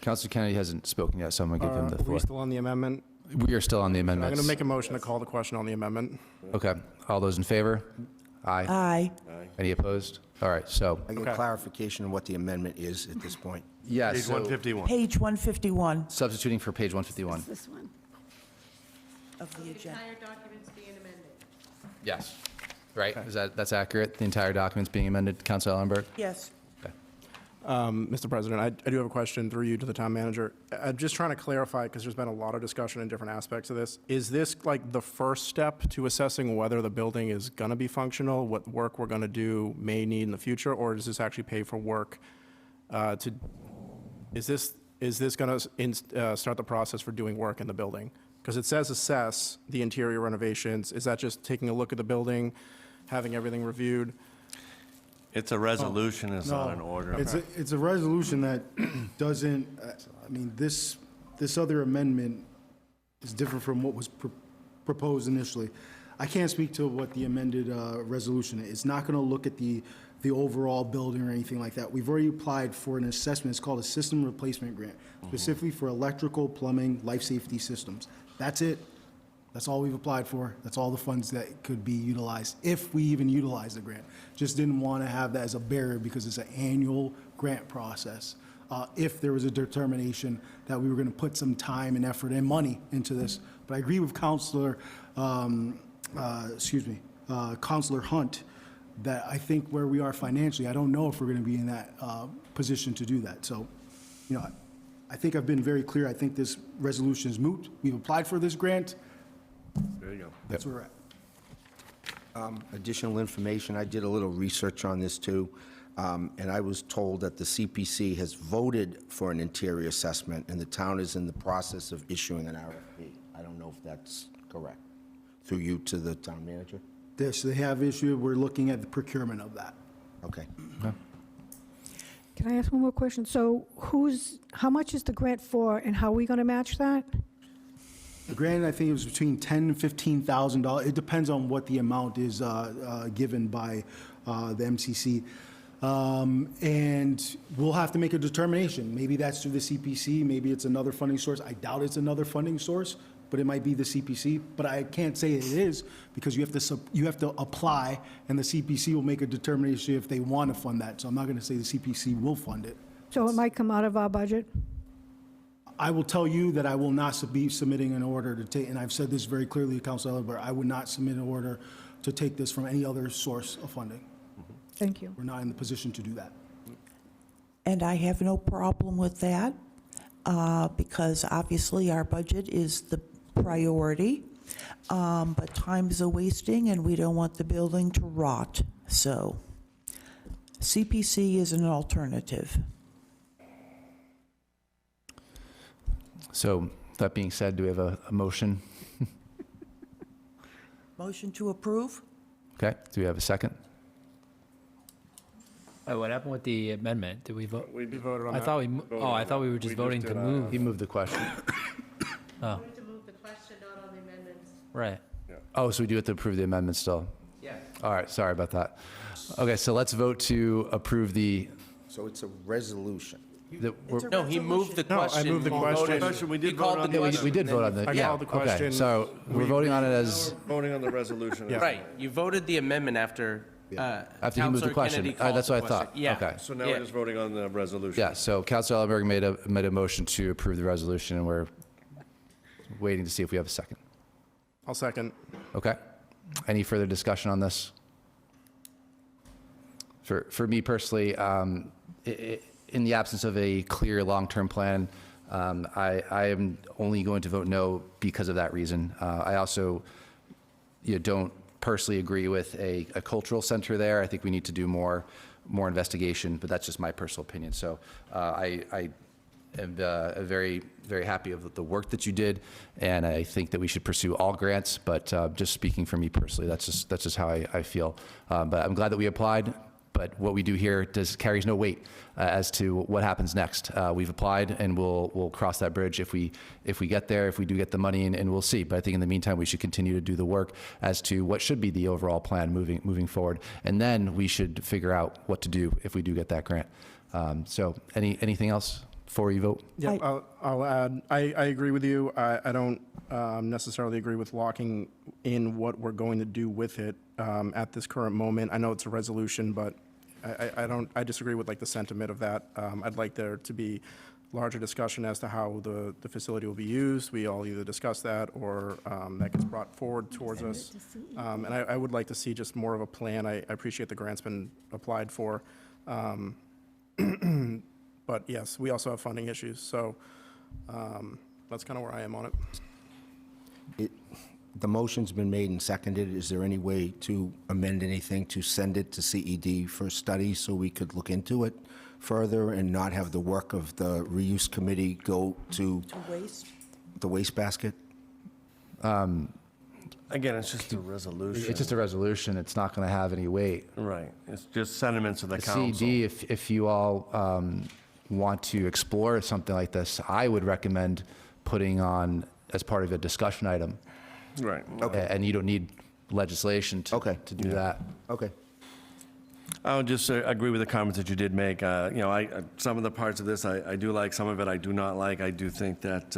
[SPEAKER 1] Councilor Kennedy hasn't spoken yet, so I'm going to give him the
[SPEAKER 12] Are
[SPEAKER 1] floor.
[SPEAKER 12] we still on the amendment?
[SPEAKER 1] We are still on the
[SPEAKER 12] I'm
[SPEAKER 1] amendments.
[SPEAKER 12] going to make a motion to call the question on the amendment.
[SPEAKER 1] Okay. All those in favor? Aye.
[SPEAKER 16] Aye.
[SPEAKER 1] Any opposed? All right, so,
[SPEAKER 2] I get clarification on what the amendment is at this point.
[SPEAKER 1] yes,
[SPEAKER 10] Page
[SPEAKER 1] so
[SPEAKER 10] 151.
[SPEAKER 16] Page 151
[SPEAKER 1] substituting for page 151.
[SPEAKER 11] this one.
[SPEAKER 16] of the agenda.
[SPEAKER 1] Yes. Right? That's accurate? The entire document's being amended, Councilor Ellenberg?
[SPEAKER 16] Yes.
[SPEAKER 12] Mr. President, I do have a question through you to the town manager. I'm just trying to clarify, because there's been a lot of discussion in different aspects of this. Is this like the first step to assessing whether the building is going to be functional, what work we're going to do may need in the future, or does this actually pay for work is this going to start the process for doing work in the building? Because it says assess the interior renovations. Is that just taking a look at the building, having everything reviewed?
[SPEAKER 10] It's a resolution, it's not an
[SPEAKER 9] No,
[SPEAKER 10] order.
[SPEAKER 9] It's a resolution that doesn't, I mean, this other amendment is different from what was proposed initially. I can't speak to what the amended resolution is. It's not going to look at the overall building or anything like that. We've already applied for an assessment. It's called a system replacement grant, specifically for electrical, plumbing, life safety systems. That's it. That's all we've applied for. That's all the funds that could be utilized, if we even utilize the grant. Just didn't want to have that as a barrier because it's an annual grant process. If there was a determination that we were going to put some time and effort and money into this. But I agree with Councilor Hunt that I think where we are financially, I don't know if we're going to be in that position to do that. So, you know, I think I've been very clear. I think this resolution is moot. We've applied for this grant.
[SPEAKER 10] There you go.
[SPEAKER 9] That's where we're at.
[SPEAKER 2] Additional information, I did a little research on this too, and I was told that the CPC has voted for an interior assessment, and the town is in the process of issuing an RFP. I don't know if that's correct. Through you to the town manager?
[SPEAKER 9] This, they have issued, we're looking at the procurement of that.
[SPEAKER 2] Okay.
[SPEAKER 15] Can I ask one more question? So how much is the grant for, and how are we going to match that?
[SPEAKER 9] The grant, I think it was between $10,000 and $15,000. It depends on what the amount is given by the MCC. And we'll have to make a determination. Maybe that's through the CPC, maybe it's another funding source. I doubt it's another funding source, but it might be the CPC. But I can't say it is, because you have to apply, and the CPC will make a determination if they want to fund that. So I'm not going to say the CPC will fund it.
[SPEAKER 15] So it might come out of our budget?
[SPEAKER 9] I will tell you that I will not be submitting an order to take, and I've said this very clearly to Council Ellenberg, I would not submit an order to take this from any other source of funding.
[SPEAKER 15] Thank you.
[SPEAKER 9] We're not in the position to do that.
[SPEAKER 16] And I have no problem with that, because obviously our budget is the priority, but time is a wasting, and we don't want the building to rot. So CPC is an alternative.
[SPEAKER 1] So that being said, do we have a motion?
[SPEAKER 16] Motion to approve?
[SPEAKER 1] Okay, do we have a second?
[SPEAKER 13] What happened with the amendment? Did we vote?
[SPEAKER 5] We voted on
[SPEAKER 13] I
[SPEAKER 5] that.
[SPEAKER 13] thought I thought we were just voting to move.
[SPEAKER 1] He moved the question.
[SPEAKER 13] Oh,
[SPEAKER 4] To move the question, not on the amendments.
[SPEAKER 13] right.
[SPEAKER 1] Oh, so we do have to approve the amendment still? Yeah. All right, sorry about that. Okay, so let's vote to approve the,
[SPEAKER 2] So it's a resolution.
[SPEAKER 14] No, he moved the
[SPEAKER 5] No, I
[SPEAKER 14] question.
[SPEAKER 5] moved the
[SPEAKER 14] He
[SPEAKER 5] question.
[SPEAKER 14] voted-
[SPEAKER 5] Question, we did
[SPEAKER 14] he
[SPEAKER 5] vote
[SPEAKER 14] called
[SPEAKER 5] on
[SPEAKER 14] the
[SPEAKER 5] the-
[SPEAKER 1] we did vote on the,
[SPEAKER 5] I
[SPEAKER 1] yeah.
[SPEAKER 5] called the
[SPEAKER 1] Okay,
[SPEAKER 5] question.
[SPEAKER 1] so we're voting on it as,
[SPEAKER 10] Voting on the resolution.
[SPEAKER 5] Yeah.
[SPEAKER 14] Right, you voted the amendment after
[SPEAKER 1] after he moved the
[SPEAKER 14] Counselor
[SPEAKER 1] question.
[SPEAKER 14] Kennedy
[SPEAKER 1] All right,
[SPEAKER 14] called
[SPEAKER 1] that's
[SPEAKER 14] the
[SPEAKER 1] what I thought.
[SPEAKER 14] question. Yeah.
[SPEAKER 1] Okay.
[SPEAKER 10] So now
[SPEAKER 14] Yeah.
[SPEAKER 10] we're just voting on the resolution.
[SPEAKER 1] Yeah, so Councilor Ellenberg made a motion to approve the resolution, and we're waiting to see if we have a second.
[SPEAKER 12] I'll second.
[SPEAKER 1] Okay. Any further discussion on this? For me personally, in the absence of a clear long-term plan, I am only going to vote no because of that reason. I also don't personally agree with a cultural center there. I think we need to do more investigation, but that's just my personal opinion. So I am very, very happy of the work that you did, and I think that we should pursue all grants, but just speaking for me personally, that's just how I feel. But I'm glad that we applied, but what we do here carries no weight as to what happens next. We've applied, and we'll cross that bridge if we get there, if we do get the money, and we'll see. But I think in the meantime, we should continue to do the work as to what should be the overall plan moving forward, and then we should figure out what to do if we do get that grant. So anything else before you vote?
[SPEAKER 12] Yeah, I'll add, I agree with you. I don't necessarily agree with locking in what we're going to do with it at this current moment. I know it's a resolution, but I disagree with like the sentiment of that. I'd like there to be larger discussion as to how the facility will be used. We all either discuss that or that gets brought forward towards us. And I would like to see just more of a plan. I appreciate the grant's been applied for. But yes, we also have funding issues, so that's kind of where I am on it.
[SPEAKER 2] The motion's been made and seconded. Is there any way to amend anything to send it to CED for study so we could look into it further and not have the work of the reuse committee go to
[SPEAKER 16] waste?
[SPEAKER 2] the wastebasket?
[SPEAKER 10] Again, it's just a resolution.
[SPEAKER 1] It's just a resolution. It's not going to have any weight.
[SPEAKER 10] Right. It's just sentiments of the council.
[SPEAKER 1] CED, if you all want to explore something like this, I would recommend putting on as part of a discussion item.
[SPEAKER 10] Right.
[SPEAKER 1] And you don't need legislation to do that.
[SPEAKER 2] Okay.
[SPEAKER 10] I would just agree with the comments that you did make. Some of the parts of this I do like, some of it I do not like. I do think that,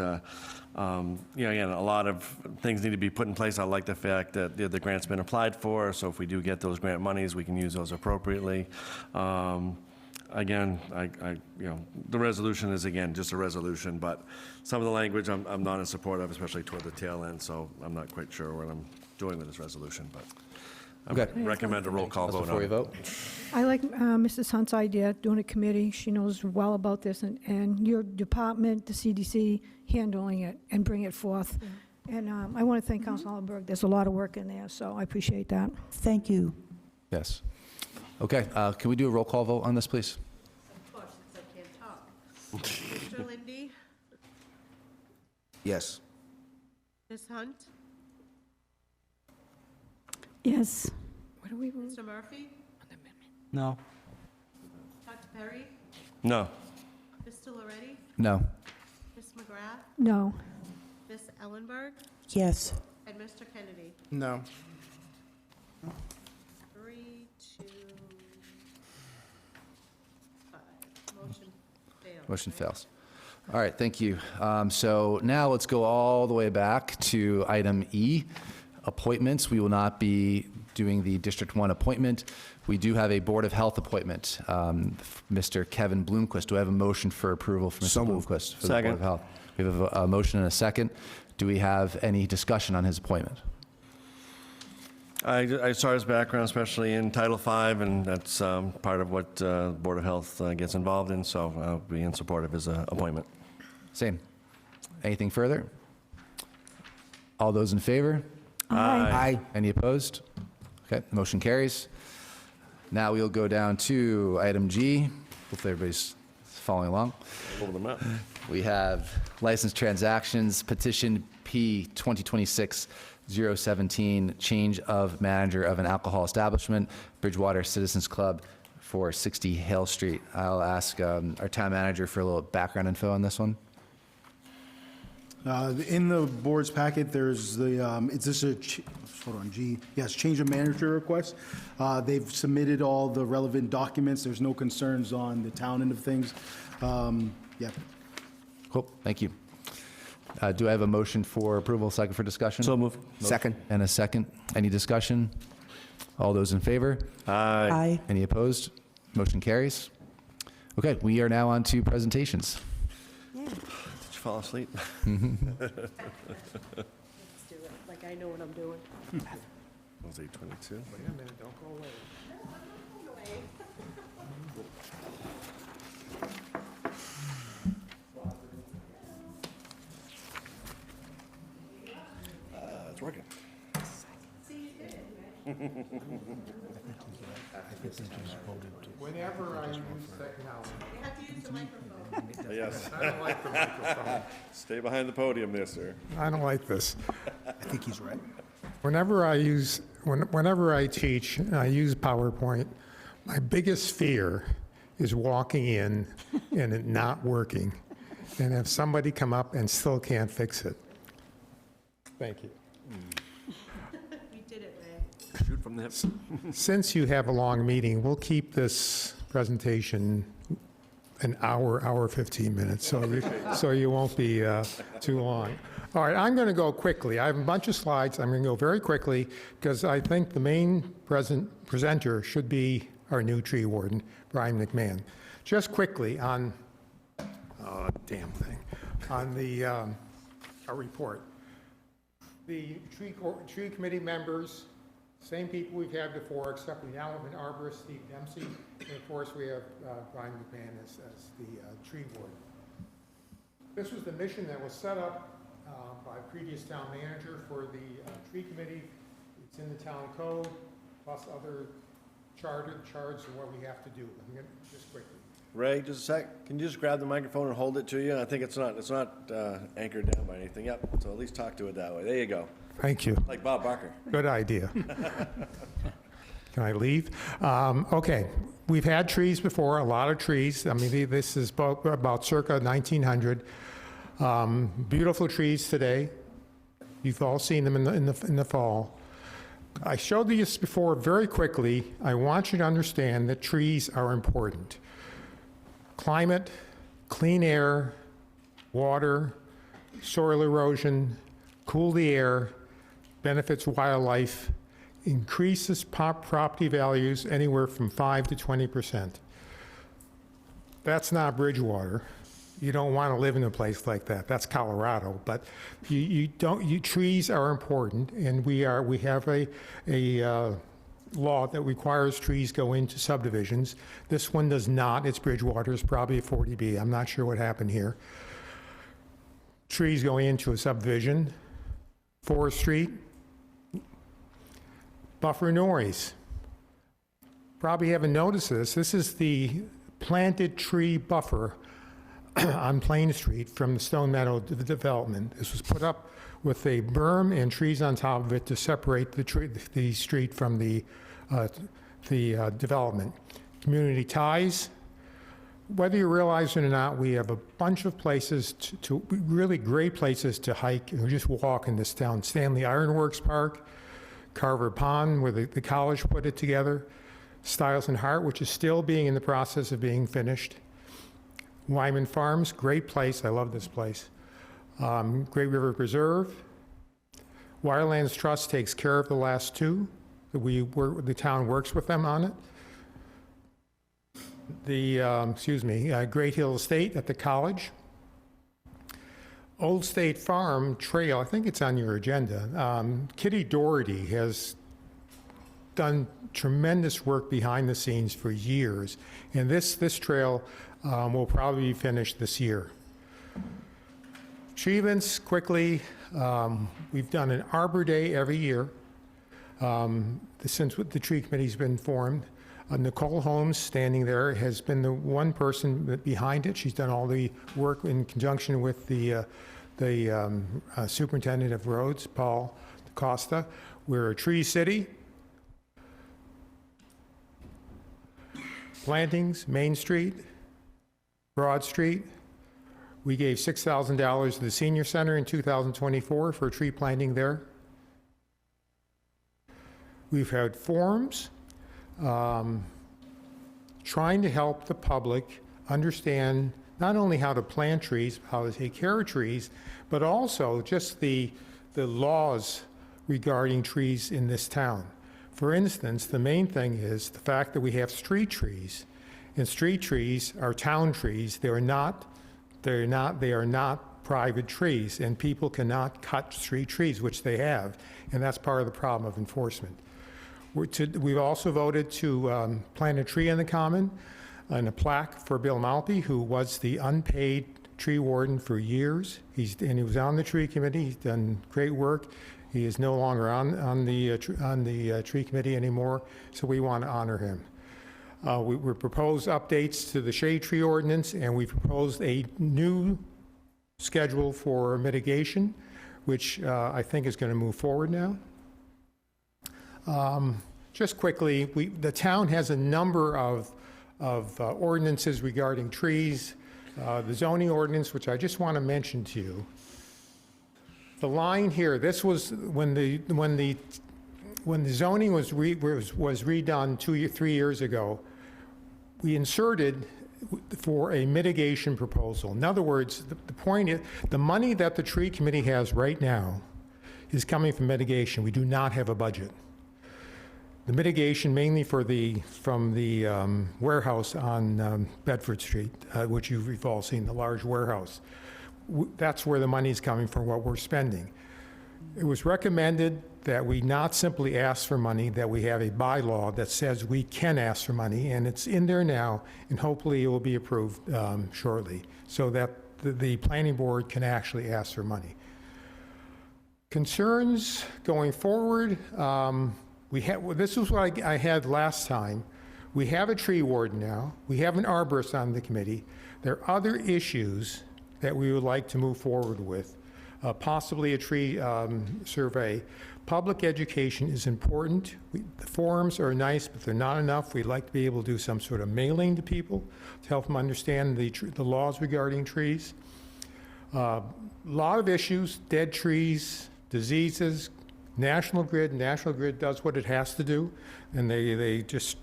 [SPEAKER 10] again, a lot of things need to be put in place. I like the fact that the grant's been applied for, so if we do get those grant monies, we can use those appropriately. Again, the resolution is, again, just a resolution, but some of the language I'm not in support of, especially toward the tail end, so I'm not quite sure what I'm doing with this resolution, but I
[SPEAKER 1] Okay.
[SPEAKER 10] recommend a roll call vote
[SPEAKER 1] Before
[SPEAKER 10] on
[SPEAKER 1] we
[SPEAKER 10] it.
[SPEAKER 1] vote?
[SPEAKER 15] I like Mrs. Hunt's idea, doing a committee. She knows well about this, and your department, the CDC, handling it and bring it forth. And I want to thank Council Ellenberg. There's a lot of work in there, so I appreciate that.
[SPEAKER 16] Thank you.
[SPEAKER 1] Yes. Okay, can we do a roll call vote on this, please?
[SPEAKER 17] Of course, since I can't talk. Mr. Lindy,
[SPEAKER 2] Yes.
[SPEAKER 17] Ms. Hunt,
[SPEAKER 11] Yes.
[SPEAKER 15] What do we?
[SPEAKER 17] Mr. Murphy,
[SPEAKER 13] No.
[SPEAKER 17] Dr. Perry,
[SPEAKER 10] No.
[SPEAKER 17] Mr. Loretti,
[SPEAKER 1] No.
[SPEAKER 17] Ms. McGrath,
[SPEAKER 15] No.
[SPEAKER 17] Ms. Ellenberg,
[SPEAKER 16] Yes.
[SPEAKER 17] and Mr. Kennedy.
[SPEAKER 12] No.
[SPEAKER 17] 3, 2, 5. Motion failed.
[SPEAKER 1] Motion fails. All right, thank you. So now let's go all the way back to item E, appointments. We will not be doing the District 1 appointment. We do have a Board of Health appointment. Mr. Kevin Bloomquist, do I have a motion for approval for Mr.
[SPEAKER 2] So moved.
[SPEAKER 1] Bloomquist for the Board
[SPEAKER 10] Second.
[SPEAKER 1] of Health? We have a motion and a second. Do we have any discussion on his appointment?
[SPEAKER 10] I saw his background, especially in Title V, and that's part of what Board of Health gets involved in, so I'll be in support of his appointment.
[SPEAKER 1] Same. Anything further? All those in favor?
[SPEAKER 2] Aye.
[SPEAKER 1] Any opposed? Okay, the motion carries. Now we'll go down to item G. Hopefully everybody's following along.
[SPEAKER 10] Over the map.
[SPEAKER 1] We have license transactions, petition P 2026-017, change of manager of an alcohol establishment, Bridgewater Citizens Club for 60 Hale Street. I'll ask our town manager for a little background info on this one.
[SPEAKER 9] In the board's packet, there's the, is this a, hold on, G, yes, change of manager request. They've submitted all the relevant documents. There's no concerns on the town end of things. Yeah.
[SPEAKER 1] Cool, thank you. Do I have a motion for approval, second for discussion?
[SPEAKER 10] So moved.
[SPEAKER 2] Second.
[SPEAKER 1] And a second. Any discussion? All those in favor?
[SPEAKER 16] Aye.
[SPEAKER 1] Any opposed? Motion carries. Okay, we are now on to presentations.
[SPEAKER 10] Did you fall asleep?
[SPEAKER 4] Let's do it, like I know what I'm doing.
[SPEAKER 10] Was 8:22?
[SPEAKER 5] Wait a minute, don't go away.
[SPEAKER 10] It's working.
[SPEAKER 5] Whenever I use technology.
[SPEAKER 4] You have to use the microphone.
[SPEAKER 10] Yes.
[SPEAKER 5] I don't like the microphone.
[SPEAKER 10] Stay behind the podium there, sir.
[SPEAKER 5] I don't like this.
[SPEAKER 2] I think he's right.
[SPEAKER 5] Whenever I teach and I use PowerPoint, my biggest fear is walking in and it not working, and have somebody come up and still can't fix it. Thank you.
[SPEAKER 4] You did it, Ray.
[SPEAKER 10] Shoot from the hip.
[SPEAKER 5] Since you have a long meeting, we'll keep this presentation an hour 15 minutes, so you won't be too long. All right, I'm going to go quickly. I have a bunch of slides. I'm going to go very quickly because I think the main presenter should be our new tree warden, Brian McMahon. Just quickly on, damn thing, on the our report. The tree committee members, same people we've had before, except we now have an arborist, Steve Dempsey, and of course we have Brian McMahon as the tree warden. This was the mission that was set up by previous town manager for the tree committee. It's in the town code, plus other charts of what we have to do. I'm going to just quickly.
[SPEAKER 10] Ray, just a sec. Can you just grab the microphone and hold it to you? I think it's not anchored down by anything. Yep. So at least talk to it that way. There you go.
[SPEAKER 5] Thank you.
[SPEAKER 10] Like Bob Barker.
[SPEAKER 5] Good idea. Can I leave? Okay, we've had trees before, a lot of trees. I mean, this is about circa 1900. Beautiful trees today. You've all seen them in the fall. I showed you this before very quickly. I want you to understand that trees are important. Climate, clean air, water, soil erosion, cool the air, benefits wildlife, increases property values anywhere from 5 to 20%. That's not Bridgewater. You don't want to live in a place like that. That's Colorado. But trees are important, and we have a law that requires trees go into subdivisions. This one does not. It's Bridgewater. It's probably a 40B. I'm not sure what happened here. Trees going into a subdivision. Forestry. Buffer noise. Probably haven't noticed this. This is the planted tree buffer on Plain Street from the Stone Meadow development. This was put up with a berm and trees on top of it to separate the street from the development. Community ties. Whether you realize it or not, we have a bunch of places to really great places to hike or just walk in this town. Stanley Ironworks Park, Carver Pond, where the college put it together, Stiles and Hart, which is still being in the process of being finished. Wyman Farms, great place. I love this place. Great River Preserve. Wirelands Trust takes care of the last two.
[SPEAKER 18] the town works with them on it. The, Great Hill Estate at the college. Old State Farm Trail, I think it's on your agenda. Kitty Doherty has done tremendous work behind the scenes for years, and this trail will probably be finished this year. Achievements, quickly, we've done an Arbor Day every year since the tree committee's been formed. Nicole Holmes, standing there, has been the one person behind it. She's done all the work in conjunction with the superintendent of roads, Paul Costa. We're a tree city. Plantings, Main Street, Broad Street. We gave $6,000 to the senior center in 2024 for tree planting there. We've had forums trying to help the public understand not only how to plant trees, how to take care of trees, but also just the laws regarding trees in this town. For instance, the main thing is the fact that we have street trees, and street trees are town trees. They are not private trees, and people cannot cut street trees, which they have, and that's part of the problem of enforcement. We've also voted to plant a tree in the common and a plaque for Bill Malpe, who was the unpaid tree warden for years. He was on the tree committee. He's done great work. He is no longer on the tree committee anymore, so we want to honor him. We proposed updates to the shade tree ordinance, and we proposed a new schedule for mitigation, which I think is going to move forward now. Just quickly, the town has a number of ordinances regarding trees. The zoning ordinance, which I just want to mention to you. The line here, this was when the zoning was redone 3 years ago. We inserted for a mitigation proposal. In other words, the point is, the money that the tree committee has right now is coming from mitigation. We do not have a budget. The mitigation mainly from the warehouse on Bedford Street, which you've all seen, the large warehouse. That's where the money's coming from, what we're spending. It was recommended that we not simply ask for money, that we have a bylaw that says we can ask for money, and it's in there now, and hopefully it will be approved shortly, so that the planning board can actually ask for money. Concerns going forward, this is what I had last time. We have a tree warden now. We have an arborist on the committee. There are other issues that we would like to move forward with, possibly a tree survey. Public education is important. The forums are nice, but they're not enough. We'd like to be able to do some sort of mailing to people to help them understand the laws regarding trees. A lot of issues, dead trees, diseases, National Grid does what it has to do, and they just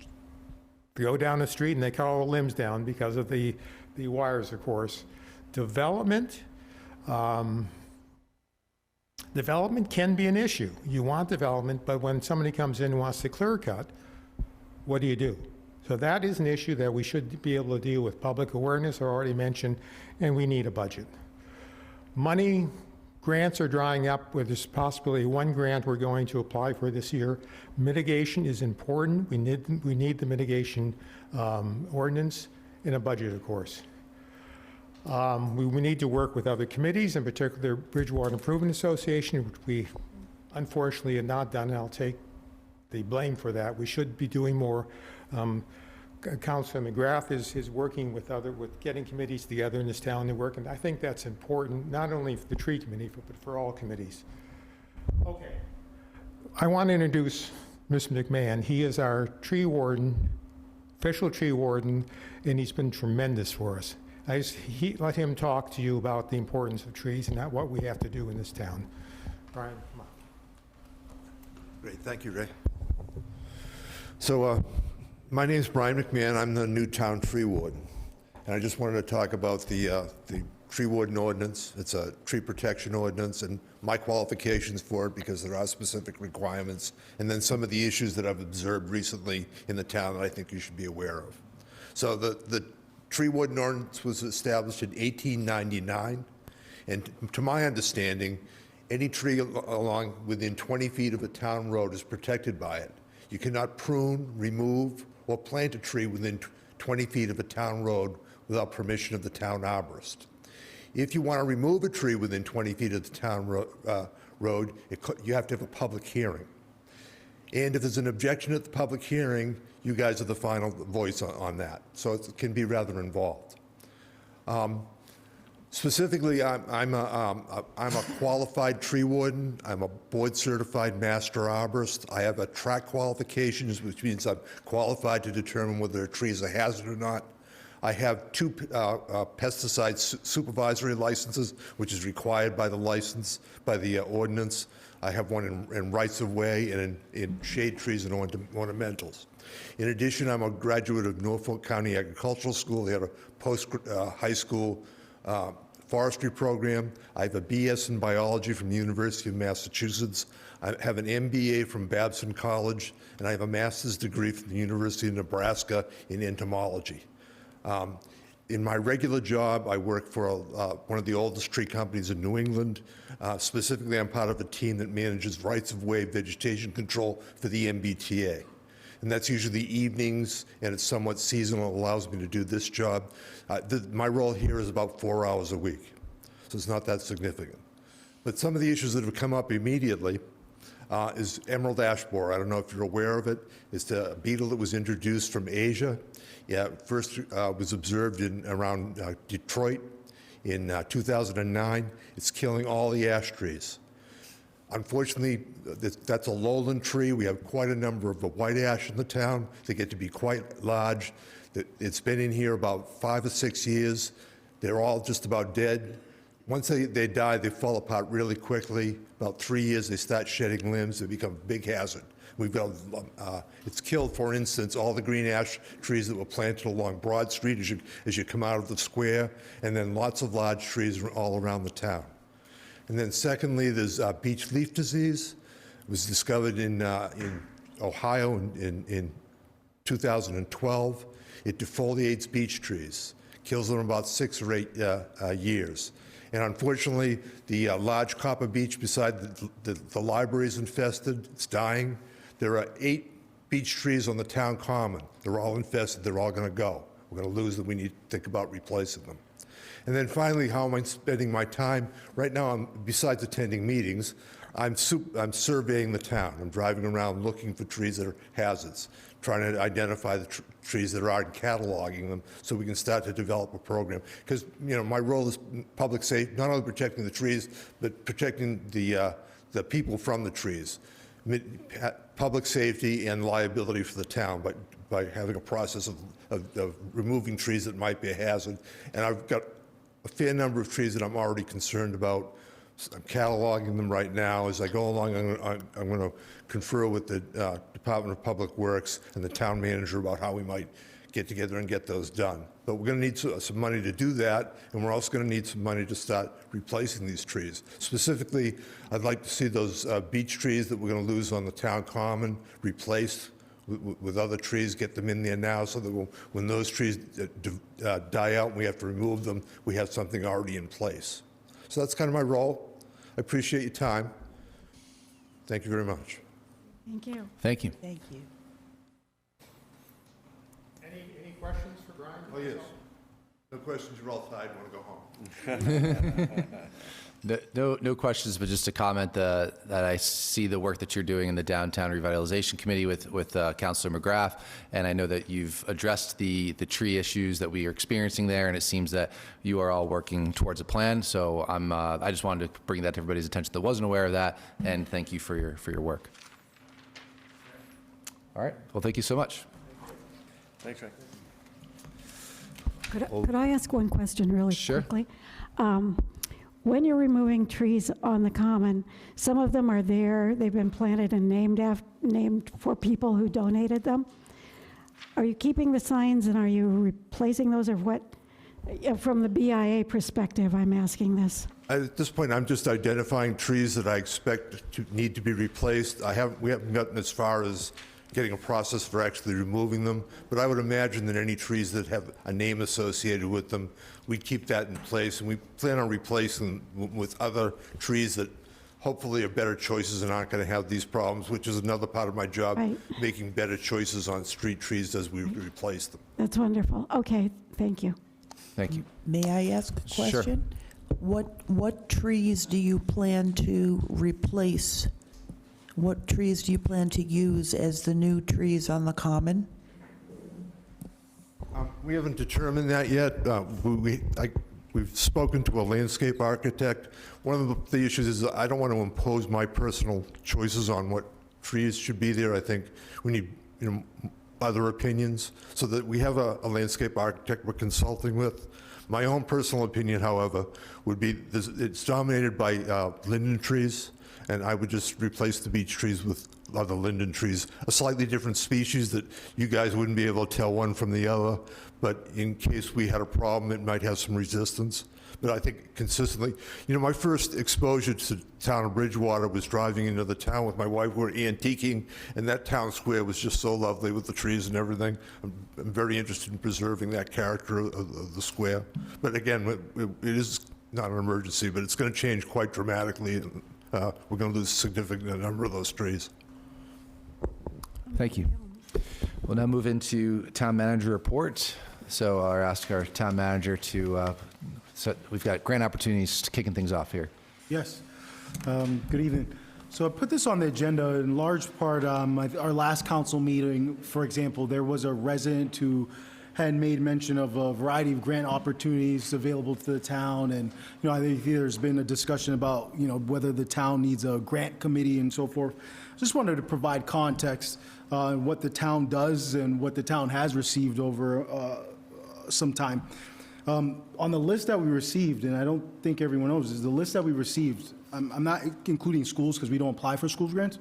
[SPEAKER 18] go down the street and they cut all the limbs down because of the wires, of course. Development can be an issue. You want development, but when somebody comes in and wants to clear cut, what do you do? So that is an issue that we should be able to deal with. Public awareness, I already mentioned, and we need a budget. Money, grants are drying up, where there's possibly one grant we're going to apply for this year. Mitigation is important. We need the mitigation ordinance in a budget, of course. We need to work with other committees, in particular Bridgewater Improvement Association, which we unfortunately have not done, and I'll take the blame for that. We should be doing more. Councilor McGrath is working with getting committees together in this town to work, and I think that's important, not only for the tree committee, but for all committees. Okay. I want to introduce Mr. McMahon. He is our tree warden, official tree warden, and he's been tremendous for us. Let him talk to you about the importance of trees and what we have to do in this town. Brian, come on.
[SPEAKER 19] Great, thank you, Ray. So, my name is Brian McMahon. I'm the new town tree warden, and I just wanted to talk about the tree warden ordinance. It's a tree protection ordinance, and my qualifications for it, because there are specific requirements, and then some of the issues that I've observed recently in the town that I think you should be aware of. So the tree warden ordinance was established in 1899, and to my understanding, any tree along within 20 feet of a town road is protected by it. You cannot prune, remove, or plant a tree within 20 feet of a town road without permission of the town arborist. If you want to remove a tree within 20 feet of the town road, you have to have a public hearing. And if there's an objection at the public hearing, you guys are the final voice on that. So it can be rather involved. Specifically, I'm a qualified tree warden. I'm a board-certified master arborist. I have a track qualifications, which means I'm qualified to determine whether a tree is a hazard or not. I have 2 pesticide supervisory licenses, which is required by the license, by the ordinance. I have one in rights-of-way and in shade trees and ornamentals. In addition, I'm a graduate of Norfolk County Agricultural School. They have a post-high school forestry program. I have a BS in biology from the University of Massachusetts. I have an MBA from Babson College, and I have a master's degree from the University of Nebraska in entomology. In my regular job, I work for one of the oldest tree companies in New England. Specifically, I'm part of a team that manages rights-of-way vegetation control for the MBTA. And that's usually evenings, and it's somewhat seasonal. It allows me to do this job. My role here is about 4 hours a week, so it's not that significant. But some of the issues that have come up immediately is emerald ash borer. I don't know if you're aware of it. It's a beetle that was introduced from Asia. Yeah, first was observed around Detroit in 2009. It's killing all the ash trees. Unfortunately, that's a lowland tree. We have quite a number of the white ash in the town. They get to be quite large. It's been in here about 5 or 6 years. They're all just about dead. Once they die, they fall apart really quickly. About 3 years, they start shedding limbs. They become a big hazard. We've got, it's killed, for instance, all the green ash trees that were planted along Broad Street as you come out of the square, and then lots of large trees all around the town. And then secondly, there's beech leaf disease. It was discovered in Ohio in 2012. It defoliates beech trees, kills them in about 6 or 8 years. And unfortunately, the large copper beech beside the library is infested. It's dying. There are 8 beech trees on the town common. They're all infested. They're all going to go. We're going to lose them. We need to think about replacing them. And then finally, how am I spending my time? Right now, besides attending meetings, I'm surveying the town. I'm driving around looking for trees that are hazards, trying to identify the trees that are and cataloging them so we can start to develop a program. Because, you know, my role is public safety, not only protecting the trees, but protecting the people from the trees. Public safety and liability for the town by having a process of removing trees that might be a hazard. And I've got a fair number of trees that I'm already concerned about. I'm cataloging them right now. As I go along, I'm going to confer with the Department of Public Works and the town manager about how we might get together and get those done. But we're going to need some money to do that, and we're also going to need some money to start replacing these trees. Specifically, I'd like to see those beech trees that we're going to lose on the town common replaced with other trees, get them in there now so that when those trees die out and we have to remove them, we have something already in place. So that's kind of my role. I appreciate your time. Thank you very much.
[SPEAKER 11] Thank you.
[SPEAKER 1] Thank you.
[SPEAKER 16] Thank you.
[SPEAKER 18] Any questions for Brian?
[SPEAKER 19] Oh, yes. No questions. You're all tired. Want to go home?
[SPEAKER 1] No questions, but just a comment that I see the work that you're doing in the Downtown Revitalization Committee with Councilor McGrath, and I know that you've addressed the tree issues that we are experiencing there, and it seems that you are all working towards a plan. So I just wanted to bring that to everybody's attention that wasn't aware of that, and thank you for your work. All right. Well, thank you so much.
[SPEAKER 10] Thanks, Ray.
[SPEAKER 11] Could I ask one question really
[SPEAKER 1] Sure.
[SPEAKER 11] quickly? When you're removing trees on the common, some of them are there, they've been planted and named for people who donated them. Are you keeping the signs and are you replacing those, or what From the BIA perspective, I'm asking this.
[SPEAKER 19] At this point, I'm just identifying trees that I expect to need to be replaced. We haven't gotten as far as getting a process for actually removing them, but I would imagine that any trees that have a name associated with them, we'd keep that in place, and we plan on replacing them with other trees that hopefully are better choices and aren't going to have these problems, which is another part of my job,
[SPEAKER 11] Right.
[SPEAKER 19] making better choices on street trees as we replace them.
[SPEAKER 11] That's wonderful. Okay, thank you.
[SPEAKER 1] Thank you.
[SPEAKER 16] May I ask a
[SPEAKER 1] Sure.
[SPEAKER 16] question? What trees do you plan to replace? What trees do you plan to use as the new trees on the common?
[SPEAKER 19] We haven't determined that yet. We've spoken to a landscape architect. One of the issues is I don't want to impose my personal choices on what trees should be there. I think we need, other opinions, so that we have a landscape architect we're consulting with. My own personal opinion, however, would be it's dominated by linden trees, and I would just replace the beech trees with other linden trees, a slightly different species that you guys wouldn't be able to tell one from the other, but in case we had a problem, it might have some resistance. But I think consistently, my first exposure to the town of Bridgewater was driving into the town with my wife. We were antiquing, and that town square was just so lovely with the trees and everything. I'm very interested in preserving that character of the square. But again, it is not an emergency, but it's going to change quite dramatically. And, we're going to lose a significant number of those trees.
[SPEAKER 1] Thank you. We'll now move into town manager report. So I'll ask our town manager to, so we've got grant opportunities kicking things off here.
[SPEAKER 9] Yes. Good evening. So I put this on the agenda in large part, our last council meeting, for example, there was a resident who had made mention of a variety of grant opportunities available to the town. And, I think there's been a discussion about, whether the town needs a grant committee and so forth. Just wanted to provide context on what the town does and what the town has received over some time. On the list that we received, and I don't think everyone knows, is the list that we received, I'm not including schools because we don't apply for schools grants.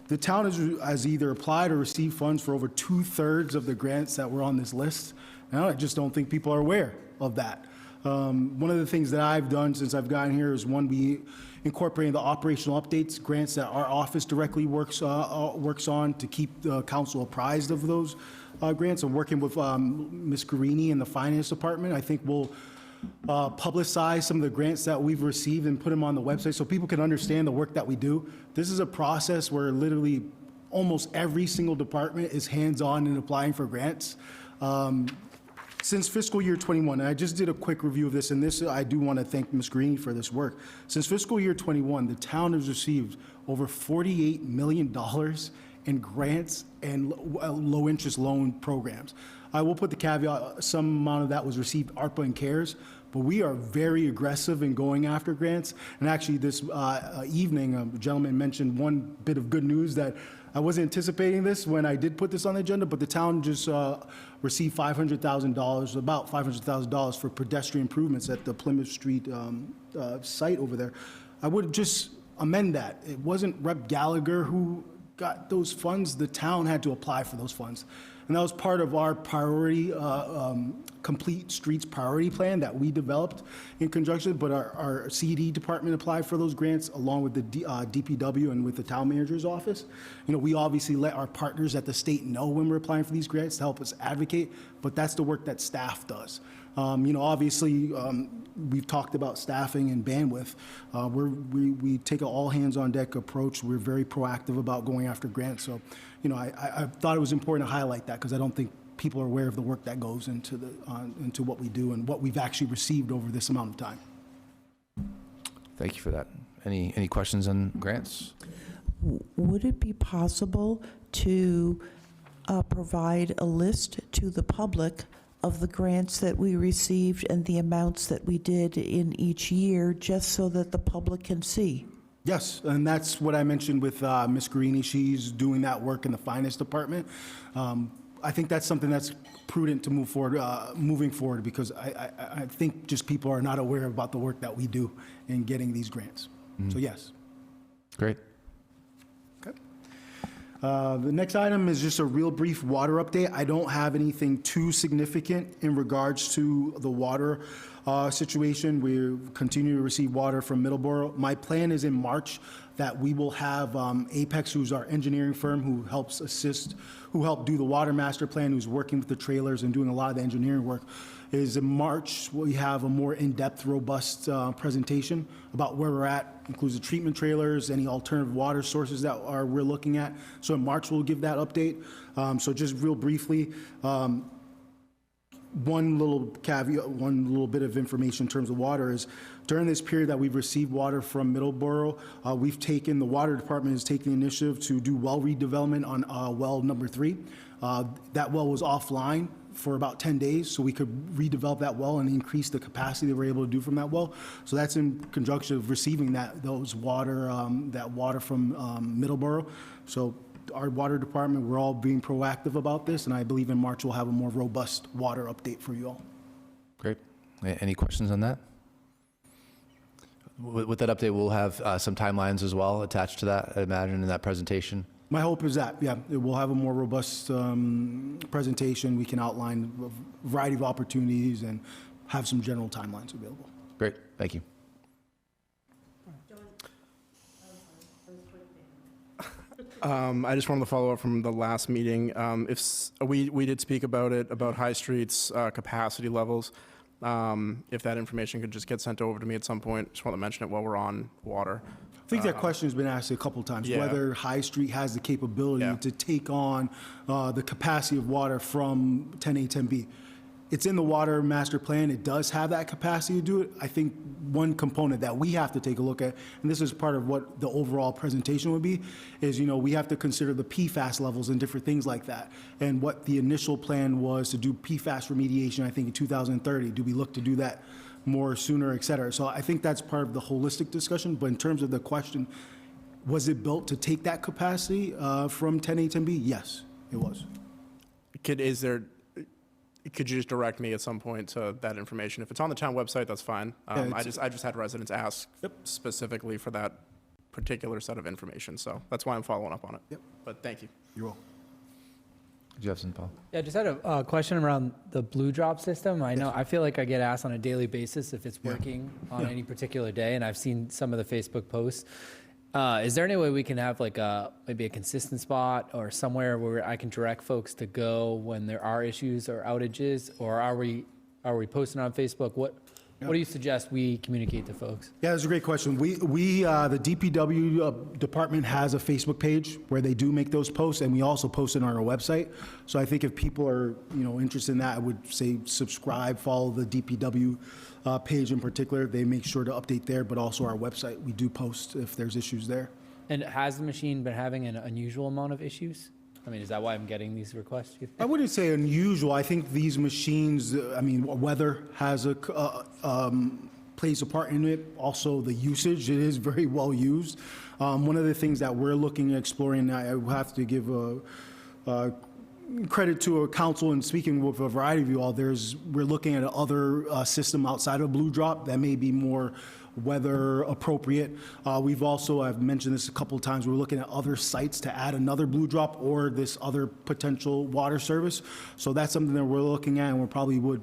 [SPEAKER 9] The town has either applied or received funds for over 2/3 of the grants that were on this list. And I just don't think people are aware of that. One of the things that I've done since I've gotten here is, one, be incorporating the operational updates grants that our office directly works on to keep the council apprised of those grants. I'm working with Ms. Guarini in the finance department. I think we'll publicize some of the grants that we've received and put them on the website so people can understand the work that we do. This is a process where literally almost every single department is hands-on in applying for grants. Since fiscal year 21, and I just did a quick review of this, and this, I do want to thank Ms. Greeny for this work. Since fiscal year 21, the town has received over $48 million in grants and low-interest loan programs. I will put the caveat, some amount of that was received ARPA and CARES, but we are very aggressive in going after grants. And actually this evening, a gentleman mentioned one bit of good news that I wasn't anticipating this when I did put this on the agenda, but the town just received $500,000, about $500,000 for pedestrian improvements at the Plymouth Street site over there. I would just amend that. It wasn't Rep. Gallagher who got those funds. The town had to apply for those funds. And that was part of our priority, Complete Streets Priority Plan that we developed in conjunction, but our CD department applied for those grants along with the DPW and with the town manager's office. We obviously let our partners at the state know when we're applying for these grants to help us advocate, but that's the work that staff does. Obviously, we've talked about staffing and bandwidth. We take an all-hands-on-deck approach. We're very proactive about going after grants. So, I thought it was important to highlight that because I don't think people are aware of the work that goes into into what we do and what we've actually received over this amount of time.
[SPEAKER 1] Thank you for that. Any questions on grants?
[SPEAKER 16] Would it be possible to provide a list to the public of the grants that we received and the amounts that we did in each year, just so that the public can see?
[SPEAKER 9] Yes, and that's what I mentioned with Ms. Guarini. She's doing that work in the finance department. I think that's something that's prudent to move forward, moving forward, because I think just people are not aware about the work that we do in getting these grants. So yes.
[SPEAKER 1] Great.
[SPEAKER 9] Okay. The next item is just a real brief water update. I don't have anything too significant in regards to the water situation. We continue to receive water from Middleborough. My plan is in March that we will have Apex, who's our engineering firm who helps assist, who helped do the water master plan, who's working with the trailers and doing a lot of the engineering work, is in March we have a more in-depth, robust presentation about where we're at, includes the treatment trailers, any alternative water sources that we're looking at. So in March we'll give that update. So just real briefly, one little caveat, one little bit of information in terms of water is during this period that we've received water from Middleborough, the water department has taken the initiative to do well redevelopment on well number 3. That well was offline for about 10 days, so we could redevelop that well and increase the capacity that we're able to do from that well. So that's in conjunction of receiving that water from Middleborough. So our water department, we're all being proactive about this, and I believe in March we'll have a more robust water update for you all.
[SPEAKER 1] Great. Any questions on that? With that update, we'll have some timelines as well attached to that, I imagine, in that presentation.
[SPEAKER 9] My hope is that, yeah, we'll have a more robust presentation. We can outline a variety of opportunities and have some general timelines available.
[SPEAKER 1] Great, thank you.
[SPEAKER 12] I just wanted to follow up from the last meeting. We did speak about it, about High Street's capacity levels. If that information could just get sent over to me at some point, just want to mention it while we're on water.
[SPEAKER 9] I think that question has been asked a couple of times,
[SPEAKER 12] Yeah.
[SPEAKER 9] whether High Street has the capability
[SPEAKER 12] Yeah.
[SPEAKER 9] to take on the capacity of water from 10A, 10B. It's in the water master plan. It does have that capacity to do it. I think one component that we have to take a look at, and this is part of what the overall presentation would be, is, we have to consider the PFAS levels and different things like that. And what the initial plan was to do PFAS remediation, I think in 2030. Do we look to do that more sooner, et cetera? So I think that's part of the holistic discussion. But in terms of the question, was it built to take that capacity from 10A, 10B? Yes, it was.
[SPEAKER 12] Could you just direct me at some point to that information? If it's on the town website, that's fine.
[SPEAKER 9] Yeah,
[SPEAKER 12] I just had residents ask specifically for that particular set of information, so that's why I'm following up on it.
[SPEAKER 9] Yep.
[SPEAKER 12] But thank you.
[SPEAKER 9] You're welcome.
[SPEAKER 1] Did you have something, Paul?
[SPEAKER 13] Yeah, just had a question around the blue drop system. I feel like I get asked on a daily basis if it's working on any particular day, and I've seen some of the Facebook posts. Is there any way we can have maybe a consistent spot or somewhere where I can direct folks to go when there are issues or outages, or are we posting on Facebook? What do you suggest we communicate to folks?
[SPEAKER 9] Yeah, that's a great question. We the DPW department has a Facebook page where they do make those posts, and we also post it on our website. So I think if people are interested in that, I would say subscribe, follow the DPW page in particular. They make sure to update there, but also our website. We do post if there's issues there.
[SPEAKER 13] And has the machine been having an unusual amount of issues? I mean, is that why I'm getting these requests?
[SPEAKER 9] I wouldn't say unusual. I think these machines, weather has plays a part in it. Also, the usage, it is very well used. One of the things that we're looking at exploring, I have to give credit to a council and speaking with a variety of you all, we're looking at other system outside of Blue Drop that may be more weather appropriate. I've mentioned this a couple of times, we're looking at other sites to add another Blue Drop or this other potential water service. So that's something that we're looking at, and we probably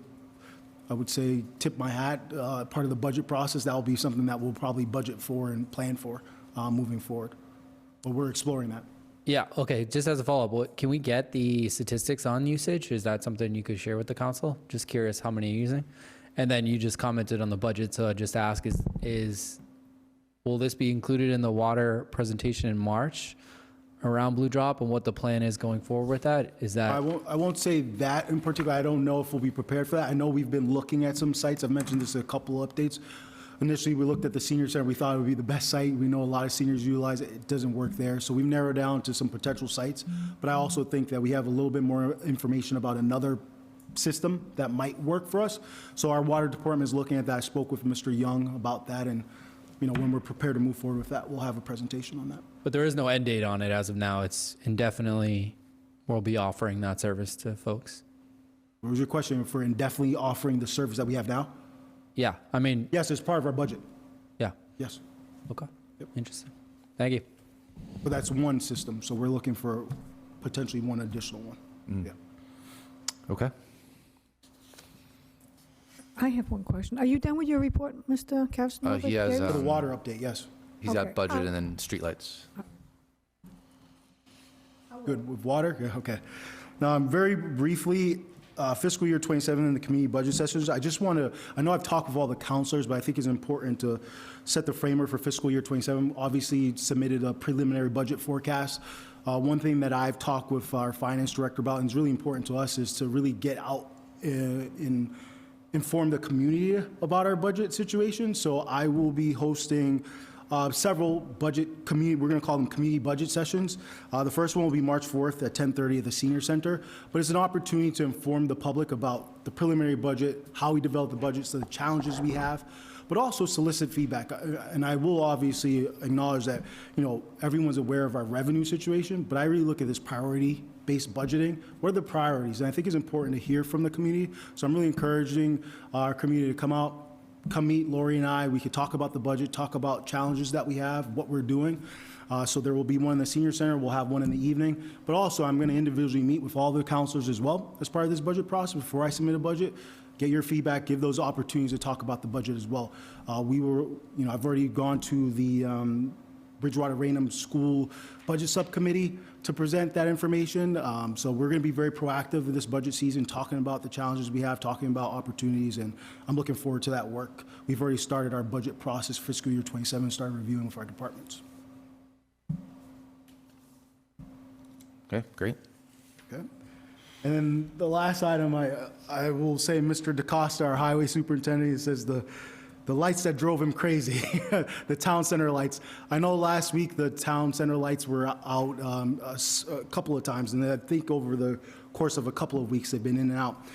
[SPEAKER 9] I would say, tip my hat, part of the budget process. That will be something that we'll probably budget for and plan for moving forward. But we're exploring that.
[SPEAKER 13] Yeah, okay, just as a follow-up, can we get the statistics on usage? Is that something you could share with the council? Just curious how many you're using. And then you just commented on the budget, so I just ask, will this be included in the water presentation in March around Blue Drop, and what the plan is going forward with that? Is that...
[SPEAKER 9] I won't say that in particular. I don't know if we'll be prepared for that. I know we've been looking at some sites. I've mentioned this in a couple of updates. Initially, we looked at the senior center. We thought it would be the best site. We know a lot of seniors utilize it. It doesn't work there. So we've narrowed down to some potential sites. But I also think that we have a little bit more information about another system that might work for us. So our water department is looking at that. I spoke with Mr. Young about that. And, when we're prepared to move forward with that, we'll have a presentation on that.
[SPEAKER 13] But there is no end date on it as of now. It's indefinitely, we'll be offering that service to folks.
[SPEAKER 9] What was your question? For indefinitely offering the service that we have now?
[SPEAKER 13] Yeah,
[SPEAKER 9] Yes, it's part of our budget.
[SPEAKER 13] Yeah.
[SPEAKER 9] Yes.
[SPEAKER 13] Okay. Interesting. Thank you.
[SPEAKER 9] But that's one system, so we're looking for potentially one additional one. Yeah.
[SPEAKER 1] Okay.
[SPEAKER 15] I have one question. Are you done with your report, Mr. Karsnowicz?
[SPEAKER 1] He has,
[SPEAKER 9] For the water update, yes.
[SPEAKER 1] He's got
[SPEAKER 15] Okay.
[SPEAKER 1] budget and then streetlights.
[SPEAKER 9] Good with water? Yeah, okay. Now, very briefly, fiscal year 27 in the community budget sessions, I just want to, I know I've talked with all the counselors, but I think it's important to set the framework for fiscal year 27. Obviously, submitted a preliminary budget forecast. One thing that I've talked with our finance director about, and is really important to us, is to really get out and inform the community about our budget situation. So I will be hosting several budget community, we're going to call them community budget sessions. The first one will be March 4th at 10:30 at the senior center, but it's an opportunity to inform the public about the preliminary budget, how we develop the budget, so the challenges we have, but also solicit feedback. And I will obviously acknowledge that, you know, everyone's aware of our revenue situation, but I really look at this priority-based budgeting. What are the priorities? And I think it's important to hear from the community. So I'm really encouraging our community to come meet Lori and I. We could talk about the budget, talk about challenges that we have, what we're doing. So there will be one in the senior center. We'll have one in the evening. But also, I'm going to individually meet with all the counselors as well as part of this budget process before I submit a budget. Get your feedback, give those opportunities to talk about the budget as well. I've already gone to the Bridgewater Raynham School Budget Subcommittee to present that information. So we're going to be very proactive in this budget season, talking about the challenges we have, talking about opportunities, and I'm looking forward to that work. We've already started our budget process, fiscal year 27, started reviewing with our departments.
[SPEAKER 1] Okay, great.
[SPEAKER 9] Okay. And then the last item, I will say, Mr. DeCosta, our highway superintendent, he says the lights that drove him crazy, the town center lights. I know last week the town center lights were out a couple of times, and I think over the course of a couple of weeks they've been in and out.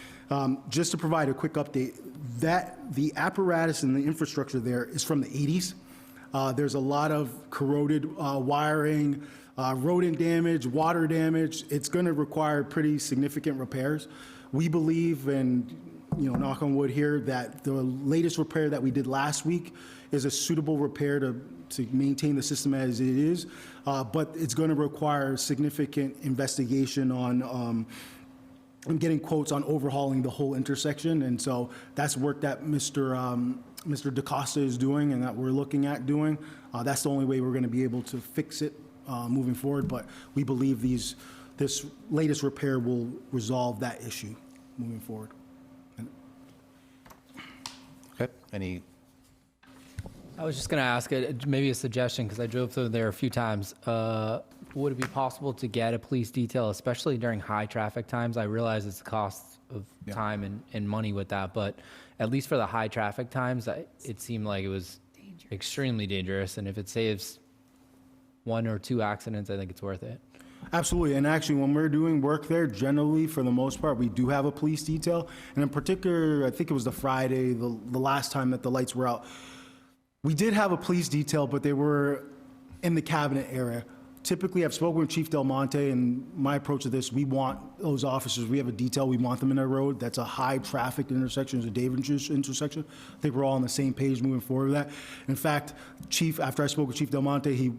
[SPEAKER 9] Just to provide a quick update, that the apparatus and the infrastructure there is from the 80s. There's a lot of corroded wiring, rodent damage, water damage. It's going to require pretty significant repairs. We believe, and knock on wood here, that the latest repair that we did last week is a suitable repair to maintain the system as it is, but it's going to require significant investigation on getting quotes on overhauling the whole intersection, and so that's work that Mr. DeCosta is doing and that we're looking at doing. That's the only way we're going to be able to fix it moving forward, but we believe this latest repair will resolve that issue moving forward.
[SPEAKER 1] Okay, any?
[SPEAKER 13] I was just going to ask maybe a suggestion, because I drove through there a few times. Would it be possible to get a police detail, especially during high traffic times? I realize it's a cost of time and money with that, but at least for the high traffic times, it seemed like it was extremely dangerous. And if it saves 1 or 2 accidents, I think it's worth it.
[SPEAKER 9] Absolutely, and actually, when we're doing work there, generally, for the most part, we do have a police detail. And in particular, I think it was the Friday, the last time that the lights were out, we did have a police detail, but they were in the cabinet area. Typically, I've spoken with Chief Del Monte, and my approach to this, we want those officers, we have a detail, we want them in our road. That's a high-traffic intersection, it's a dangerous intersection. I think we're all on the same page moving forward with that. In fact, after I spoke with Chief Del Monte, he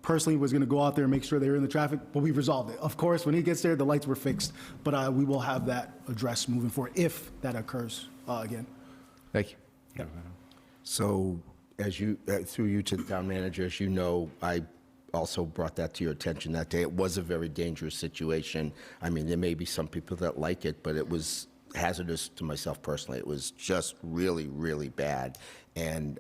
[SPEAKER 9] personally was going to go out there and make sure they were in the traffic, but we resolved it. Of course, when he gets there, the lights were fixed, but we will have that addressed moving forward if that occurs again.
[SPEAKER 1] Thank you.
[SPEAKER 2] Yeah. So, as you through you to the town manager, as you know, I also brought that to your attention that day. It was a very dangerous situation. I mean, there may be some people that like it, but it was hazardous to myself personally. It was just really, really bad, and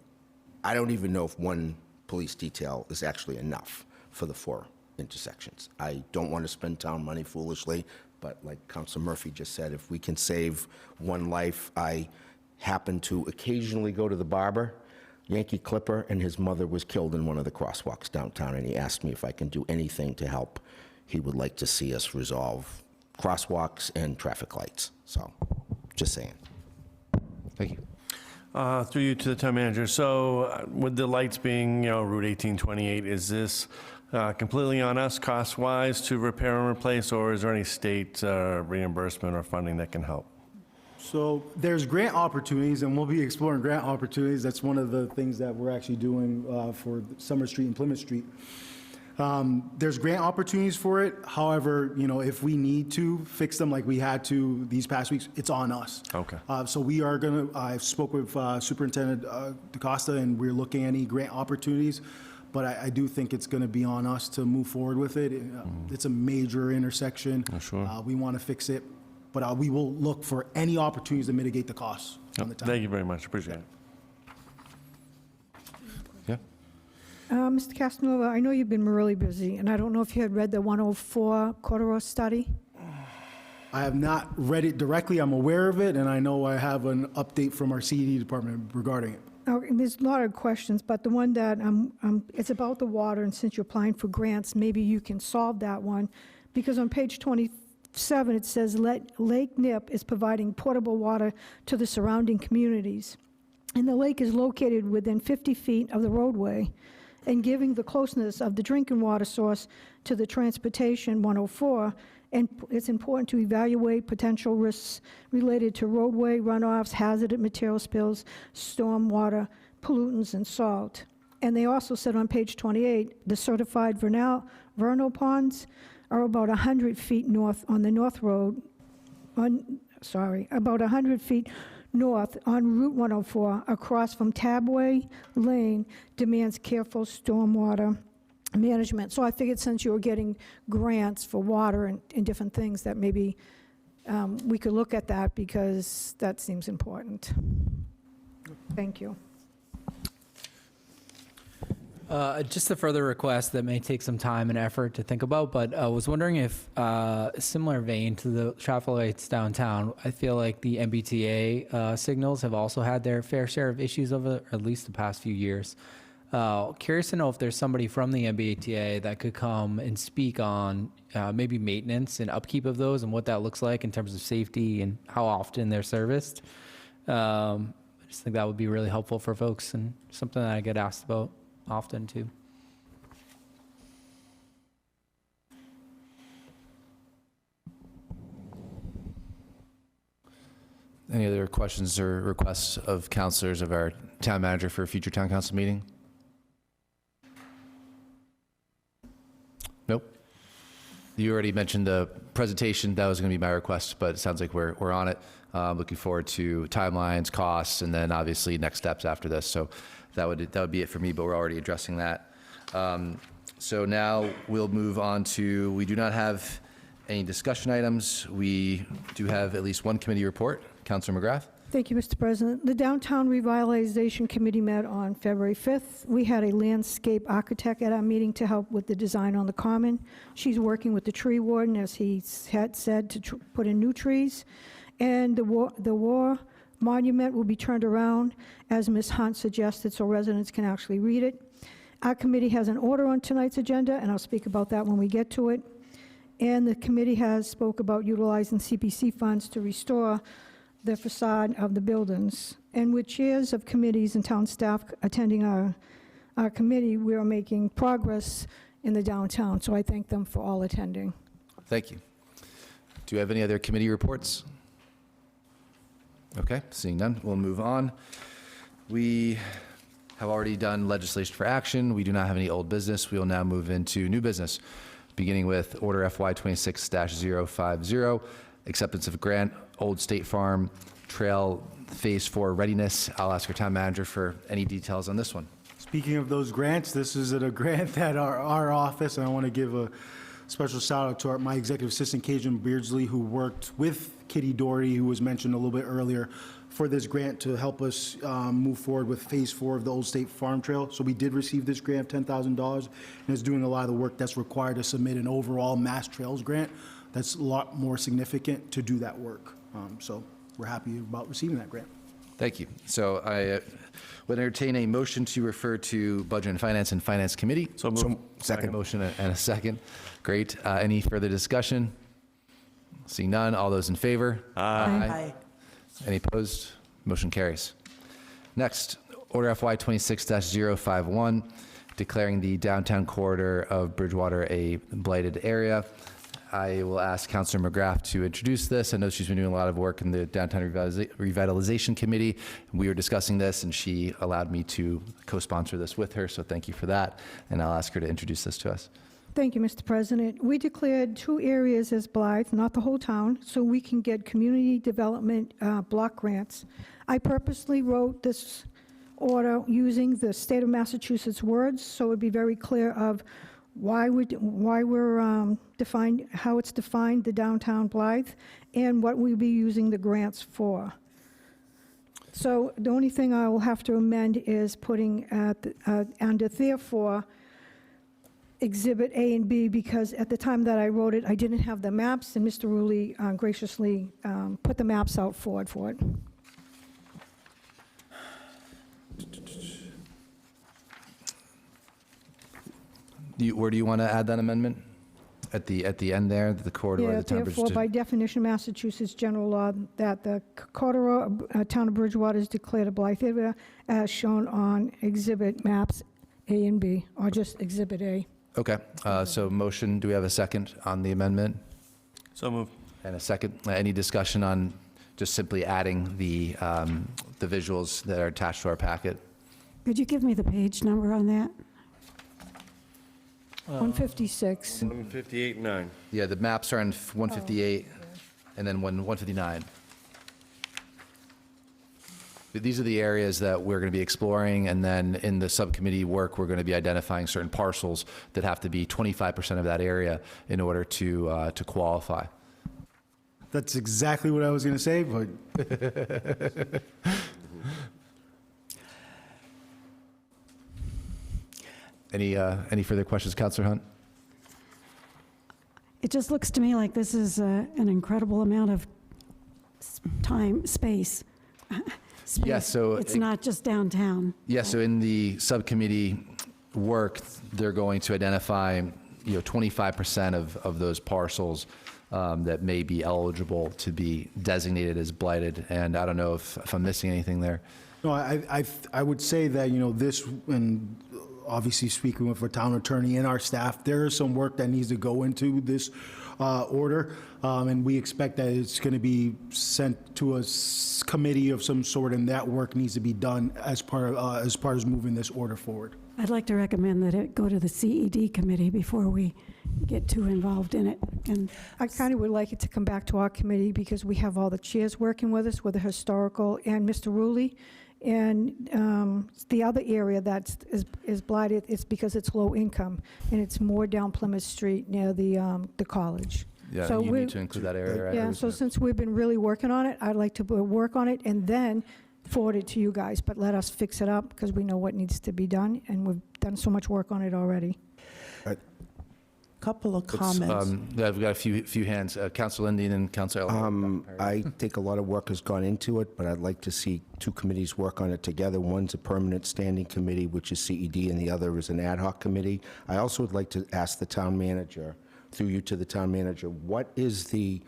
[SPEAKER 2] I don't even know if one police detail is actually enough for the 4 intersections. I don't want to spend town money foolishly, but like Councilor Murphy just said, if we can save one life. I happen to occasionally go to the barber, Yankee Clipper, and his mother was killed in one of the crosswalks downtown, and he asked me if I can do anything to help. He would like to see us resolve crosswalks and traffic lights. So, just saying.
[SPEAKER 1] Thank you.
[SPEAKER 10] Through you to the town manager. So with the lights being, Route 1828, is this completely on us cost-wise to repair and replace, or is there any state reimbursement or funding that can help?
[SPEAKER 9] So there's grant opportunities, and we'll be exploring grant opportunities. That's one of the things that we're actually doing for Summer Street and Plymouth Street. There's grant opportunities for it. However, if we need to fix them like we had to these past weeks, it's on us.
[SPEAKER 10] Okay.
[SPEAKER 9] So we are going to, I spoke with Superintendent DaCosta, and we're looking at any grant opportunities, but I do think it's going to be on us to move forward with it. It's a major intersection.
[SPEAKER 10] Sure.
[SPEAKER 9] We want to fix it, but we will look for any opportunities to mitigate the costs on the town.
[SPEAKER 10] Thank you very much, appreciate it. Yeah?
[SPEAKER 15] Mr. Casanova, I know you've been really busy, and I don't know if you had read the 104 Cordero study.
[SPEAKER 9] I have not read it directly. I'm aware of it, and I know I have an update from our CED department regarding it.
[SPEAKER 15] There's a lot of questions, but the one that it's about the water, and since you're applying for grants, maybe you can solve that one. Because on page 27, it says Lake Nip is providing potable water to the surrounding communities. And the lake is located within 50 feet of the roadway, and giving the closeness of the drinking water source to the transportation 104, and it's important to evaluate potential risks related to roadway runoffs, hazardous material spills, storm water, pollutants, and salt. And they also said on page 28, the certified vernal ponds are about 100 feet north on the North Road, about 100 feet north on Route 104 across from Tabway Lane, demands careful stormwater management. So I figured since you were getting grants for water and different things, that maybe we could look at that, because that seems important. Thank you.
[SPEAKER 13] Just a further request that may take some time and effort to think about, but I was wondering if, similar vein to the traffic lights downtown, I feel like the MBTA signals have also had their fair share of issues over at least the past few years. Curious to know if there's somebody from the MBTA that could come and speak on maybe maintenance and upkeep of those and what that looks like in terms of safety and how often they're serviced. I just think that would be really helpful for folks, and something that I get asked about often too.
[SPEAKER 1] Any other questions or requests of councilors of our town manager for a future town council meeting? Nope. You already mentioned the presentation. That was going to be my request, but it sounds like we're on it. Looking forward to timelines, costs, and then obviously next steps after this. So that would be it for me, but we're already addressing that. So now we'll move on to, we do not have any discussion items. We do have at least one committee report. Councilor McGrath.
[SPEAKER 15] Thank you, Mr. President. The Downtown Revitalization Committee met on February 5th. We had a landscape architect at our meeting to help with the design on the common. She's working with the tree warden, as he had said, to put in new trees. And the war monument will be turned around, as Ms. Hunt suggested, so residents can actually read it. Our committee has an order on tonight's agenda, and I'll speak about that when we get to it. And the committee has spoke about utilizing CPC funds to restore the facade of the buildings. And with chairs of committees and town staff attending our committee, we are making progress in the downtown, so I thank them for all attending.
[SPEAKER 1] Thank you. Do you have any other committee reports? Okay, seeing none, we'll move on. We have already done legislation for action. We do not have any old business. We will now move into new business, beginning with Order FY 26-050, acceptance of grant, Old State Farm Trail Phase 4 readiness. I'll ask our town manager for any details on this one.
[SPEAKER 9] Speaking of those grants, this is a grant that our office, and I want to give a special shout out to my executive assistant, Cajun Beardsley, who worked with Kitty Doherty, who was mentioned a little bit earlier, for this grant to help us move forward with Phase 4 of the Old State Farm Trail. So we did receive this grant, $10,000, and it's doing a lot of the work that's required to submit an overall Mass Trails grant that's a lot more significant to do that work. So we're happy about receiving that grant.
[SPEAKER 1] Thank you. So I would entertain a motion to refer to Budget and Finance Committee.
[SPEAKER 10] So moved.
[SPEAKER 1] Second motion and a second. Great. Any further discussion? Seeing none. All those in favor?
[SPEAKER 16] Aye.
[SPEAKER 1] Any opposed? Motion carries. Next, Order FY 26-051, declaring the downtown corridor of Bridgewater a blighted area. I will ask Councilor McGrath to introduce this. I know she's been doing a lot of work in the Downtown Revitalization Committee. We were discussing this, and she allowed me to co-sponsor this with her, so thank you for that. And I'll ask her to introduce this to us.
[SPEAKER 15] Thank you, Mr. President. We declared 2 areas as Blythe, not the whole town, so we can get community development block grants. I purposely wrote this order using the state of Massachusetts words, so it'd be very clear of why we're defined, how it's defined, the downtown Blythe, and what we'll be using the grants for. So the only thing I will have to amend is putting under therefore Exhibit A and B, because at the time that I wrote it, I didn't have the maps, and Mr. Rulli graciously put the maps out forward for it.
[SPEAKER 1] Where do you want to add that amendment? At the end there, the corridor of
[SPEAKER 15] Yeah,
[SPEAKER 1] the town of
[SPEAKER 15] therefore,
[SPEAKER 1] Bridgewater?
[SPEAKER 15] by definition, Massachusetts general law, that the corridor of town of Bridgewater is declared a Blythe area as shown on exhibit maps A and B, or just exhibit A.
[SPEAKER 1] Okay, so motion, do we have a second on the amendment?
[SPEAKER 10] So moved.
[SPEAKER 1] And a second, any discussion on just simply adding the visuals that are attached to our packet?
[SPEAKER 11] Could you give me the page number on that?
[SPEAKER 15] 156.
[SPEAKER 10] 158-9.
[SPEAKER 1] Yeah, the maps are on 158 and then 159. These are the areas that we're going to be exploring, and then in the subcommittee work, we're going to be identifying certain parcels that have to be 25% of that area in order to qualify.
[SPEAKER 9] That's exactly what I was going to say, but
[SPEAKER 1] Any further questions, Councilor Hunt?
[SPEAKER 11] It just looks to me like this is an incredible amount of time, space.
[SPEAKER 1] Yeah, so
[SPEAKER 11] It's not just downtown.
[SPEAKER 1] Yeah, so in the subcommittee work, they're going to identify, 25% of those parcels that may be eligible to be designated as blighted. And I don't know if I'm missing anything there.
[SPEAKER 9] no, I would say that, this, and obviously speaking with our town attorney and our staff, there is some work that needs to go into this order, and we expect that it's going to be sent to a committee of some sort, and that work needs to be done as part of moving this order forward.
[SPEAKER 11] I'd like to recommend that it go to the CED committee before we get too involved in it. And
[SPEAKER 15] I kind of would like it to come back to our committee because we have all the chairs working with us, with the historical and Mr. Rulli. And the other area that is blighted is because it's low income, and it's more down Plymouth Street near the college.
[SPEAKER 1] Yeah,
[SPEAKER 15] So
[SPEAKER 1] you
[SPEAKER 15] we-
[SPEAKER 1] need to include that area, right?
[SPEAKER 15] Yeah, so since we've been really working on it, I'd like to work on it and then forward it to you guys, but let us fix it up because we know what needs to be done, and we've done so much work on it already.
[SPEAKER 16] Couple of
[SPEAKER 1] Let's,
[SPEAKER 16] comments.
[SPEAKER 1] yeah, we've got a few hands. Councilor Lindy and then Councilor Elliott.
[SPEAKER 2] I think a lot of work has gone into it, but I'd like to see 2 committees work on it together. One's a permanent standing committee, which is CED, and the other is an ad hoc committee. I also would like to ask the town manager, through you to the town manager, what is the,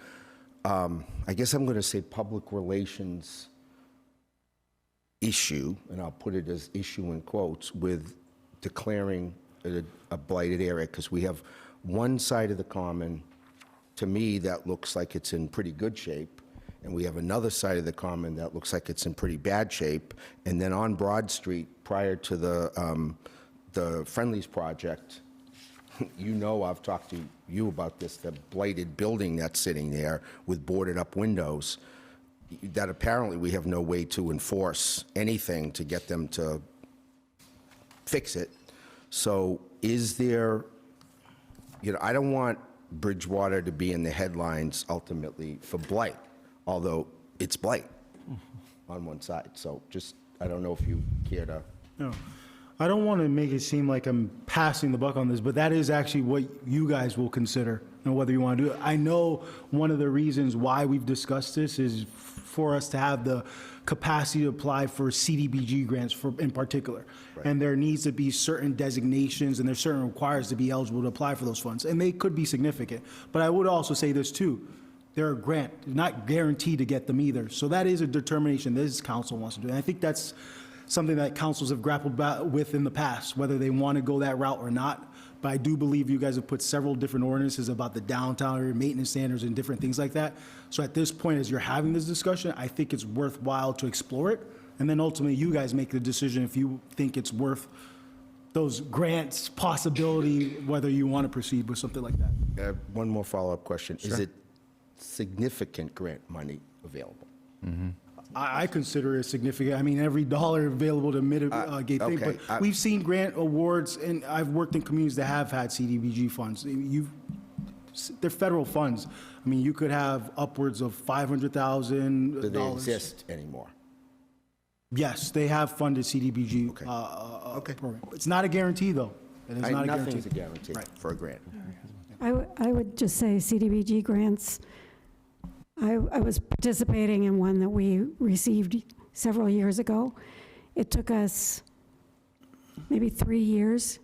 [SPEAKER 2] I guess I'm going to say public relations issue, and I'll put it as issue in quotes, with declaring a blighted area, because we have one side of the common, to me, that looks like it's in pretty good shape, and we have another side of the common that looks like it's in pretty bad shape, and then on Broad Street, prior to the Friendlies project, I've talked to you about this, the blighted building that's sitting there with boarded up windows, that apparently we have no way to enforce anything to get them to fix it. So is there, I don't want Bridgewater to be in the headlines ultimately for blight, although it's blight on one side. So just, I don't know if you care to.
[SPEAKER 9] No. I don't want to make it seem like I'm passing the buck on this, but that is actually what you guys will consider and whether you want to do it. I know one of the reasons why we've discussed this is for us to have the capacity to apply for CDBG grants in particular. Right. And there needs to be certain designations and there's certain requirements to be eligible to apply for those funds. And they could be significant. But I would also say this too. They're a grant, not guaranteed to get them either. So that is a determination this council wants to do. And I think that's something that councils have grappled with in the past, whether they want to go that route or not. but I do believe you guys have put several different ordinances about the downtown area, maintenance standards and different things like that. So at this point, as you're having this discussion, I think it's worthwhile to explore it. And then ultimately, you guys make the decision if you think it's worth those grants possibility, whether you want to proceed with something like that.
[SPEAKER 2] One more follow-up question. Is it significant grant money available?
[SPEAKER 9] I consider it significant. I mean, every dollar available to mitigate things,
[SPEAKER 2] okay.
[SPEAKER 9] but we've seen grant awards, and I've worked in communities that have had CDBG funds. They're federal funds. I mean, you could have upwards of $500,000.
[SPEAKER 2] Do they exist anymore?
[SPEAKER 9] Yes, they have funded CDBG
[SPEAKER 2] Okay.
[SPEAKER 9] program. It's not a guarantee, though. It is not a guarantee.
[SPEAKER 2] Nothing's a guarantee
[SPEAKER 9] Right.
[SPEAKER 2] for a grant.
[SPEAKER 11] I would just say CDBG grants, I was participating in one that we received several years ago. It took us maybe 3 years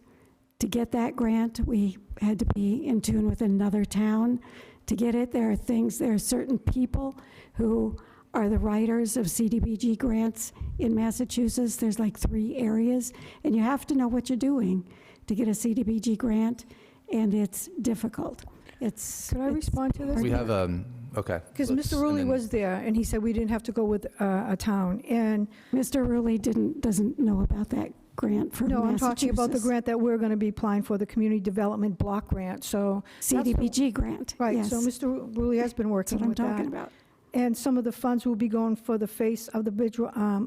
[SPEAKER 11] to get that grant. We had to be in tune with another town to get it. There are certain people who are the writers of CDBG grants in Massachusetts. There's like 3 areas, and you have to know what you're doing to get a CDBG grant, and it's difficult.
[SPEAKER 15] Could I respond to this?
[SPEAKER 1] We have, okay.
[SPEAKER 15] Because
[SPEAKER 1] let's-
[SPEAKER 15] Mr.
[SPEAKER 1] and
[SPEAKER 15] Rulli
[SPEAKER 1] then-
[SPEAKER 15] was there, and he said we didn't have to go with a town. And
[SPEAKER 11] Mr. Rulli doesn't know about that grant for
[SPEAKER 15] no, I'm
[SPEAKER 11] Massachusetts.
[SPEAKER 15] talking about the grant that we're going to be applying for, the Community Development Block Grant. So that's the-
[SPEAKER 11] CDBG grant,
[SPEAKER 15] Right,
[SPEAKER 11] yes.
[SPEAKER 15] so Mr. Rulli has been working
[SPEAKER 11] That's what I'm
[SPEAKER 15] with that.
[SPEAKER 11] talking about.
[SPEAKER 15] And some of the funds will be going for the face of the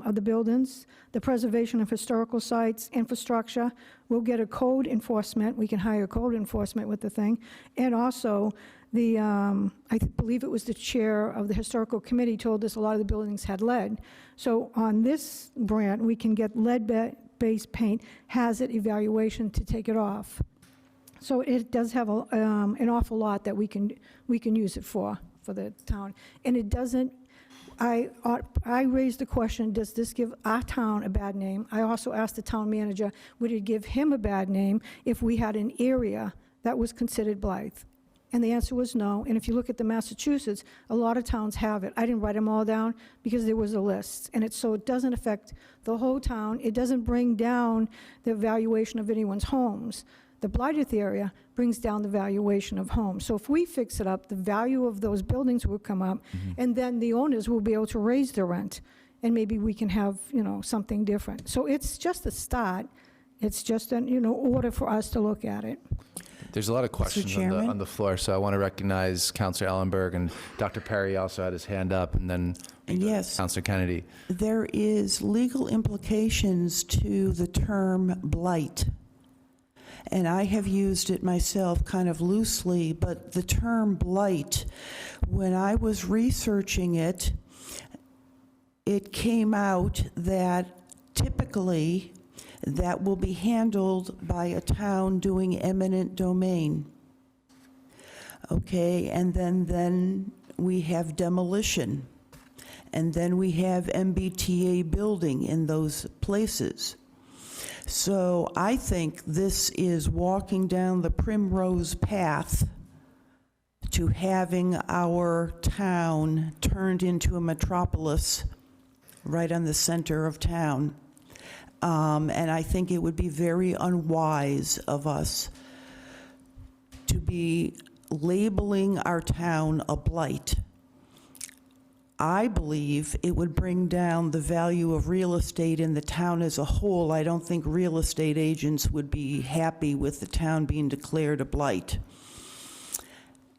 [SPEAKER 15] of the buildings, the preservation of historical sites, infrastructure. We'll get a code enforcement. We can hire code enforcement with the thing. And also, I believe it was the chair of the historical committee told us a lot of the buildings had lead. So on this grant, we can get lead-based paint, hazard evaluation to take it off. So it does have an awful lot that we can use it for the town. And it doesn't, I raised the question, does this give our town a bad name? I also asked the town manager, would it give him a bad name if we had an area that was considered Blythe? And the answer was no. And if you look at the Massachusetts, a lot of towns have it. I didn't write them all down because there was a list. And so it doesn't affect the whole town. It doesn't bring down the valuation of anyone's homes. The Blythe area brings down the valuation of homes. So if we fix it up, the value of those buildings will come up, and then the owners will be able to raise their rent, and maybe we can have, something different. So it's just a start. It's just an, order for us to look at it.
[SPEAKER 1] There's a lot of questions
[SPEAKER 16] Chairman?
[SPEAKER 1] on the floor, so I want to recognize Councilor Ellenberg, and Dr. Perry also had his hand up, and then
[SPEAKER 16] Yes.
[SPEAKER 1] Councilor Kennedy.
[SPEAKER 16] There is legal implications to the term blight. And I have used it myself kind of loosely, but the term blight, when I was researching it, it came out that typically that will be handled by a town doing eminent domain. Okay, and then we have demolition, and then we have MBTA building in those places. So I think this is walking down the primrose path to having our town turned into a metropolis right on the center of town. And I think it would be very unwise of us to be labeling our town a blight. I believe it would bring down the value of real estate in the town as a whole. I don't think real estate agents would be happy with the town being declared a blight.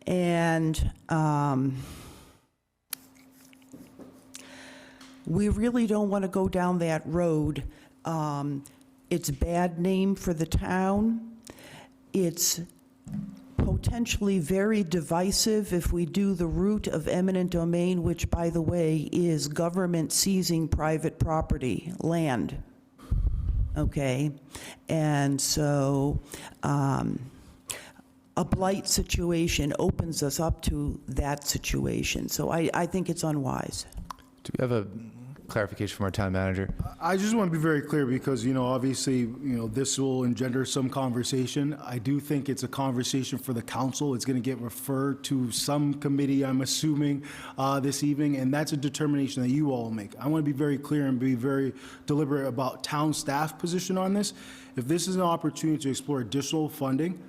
[SPEAKER 16] And we really don't want to go down that road. It's a bad name for the town. It's potentially very divisive if we do the route of eminent domain, which, by the way, is government seizing private property, land. Okay? And so a blight situation opens us up to that situation. So I think it's unwise.
[SPEAKER 1] Do we have clarification from our town manager.
[SPEAKER 9] I just want to be very clear because, obviously, this will engender some conversation. I do think it's a conversation for the council. It's going to get referred to some committee, I'm assuming, this evening, and that's a determination that you all make. I want to be very clear and be very deliberate about town staff position on this. If this is an opportunity to explore additional funding,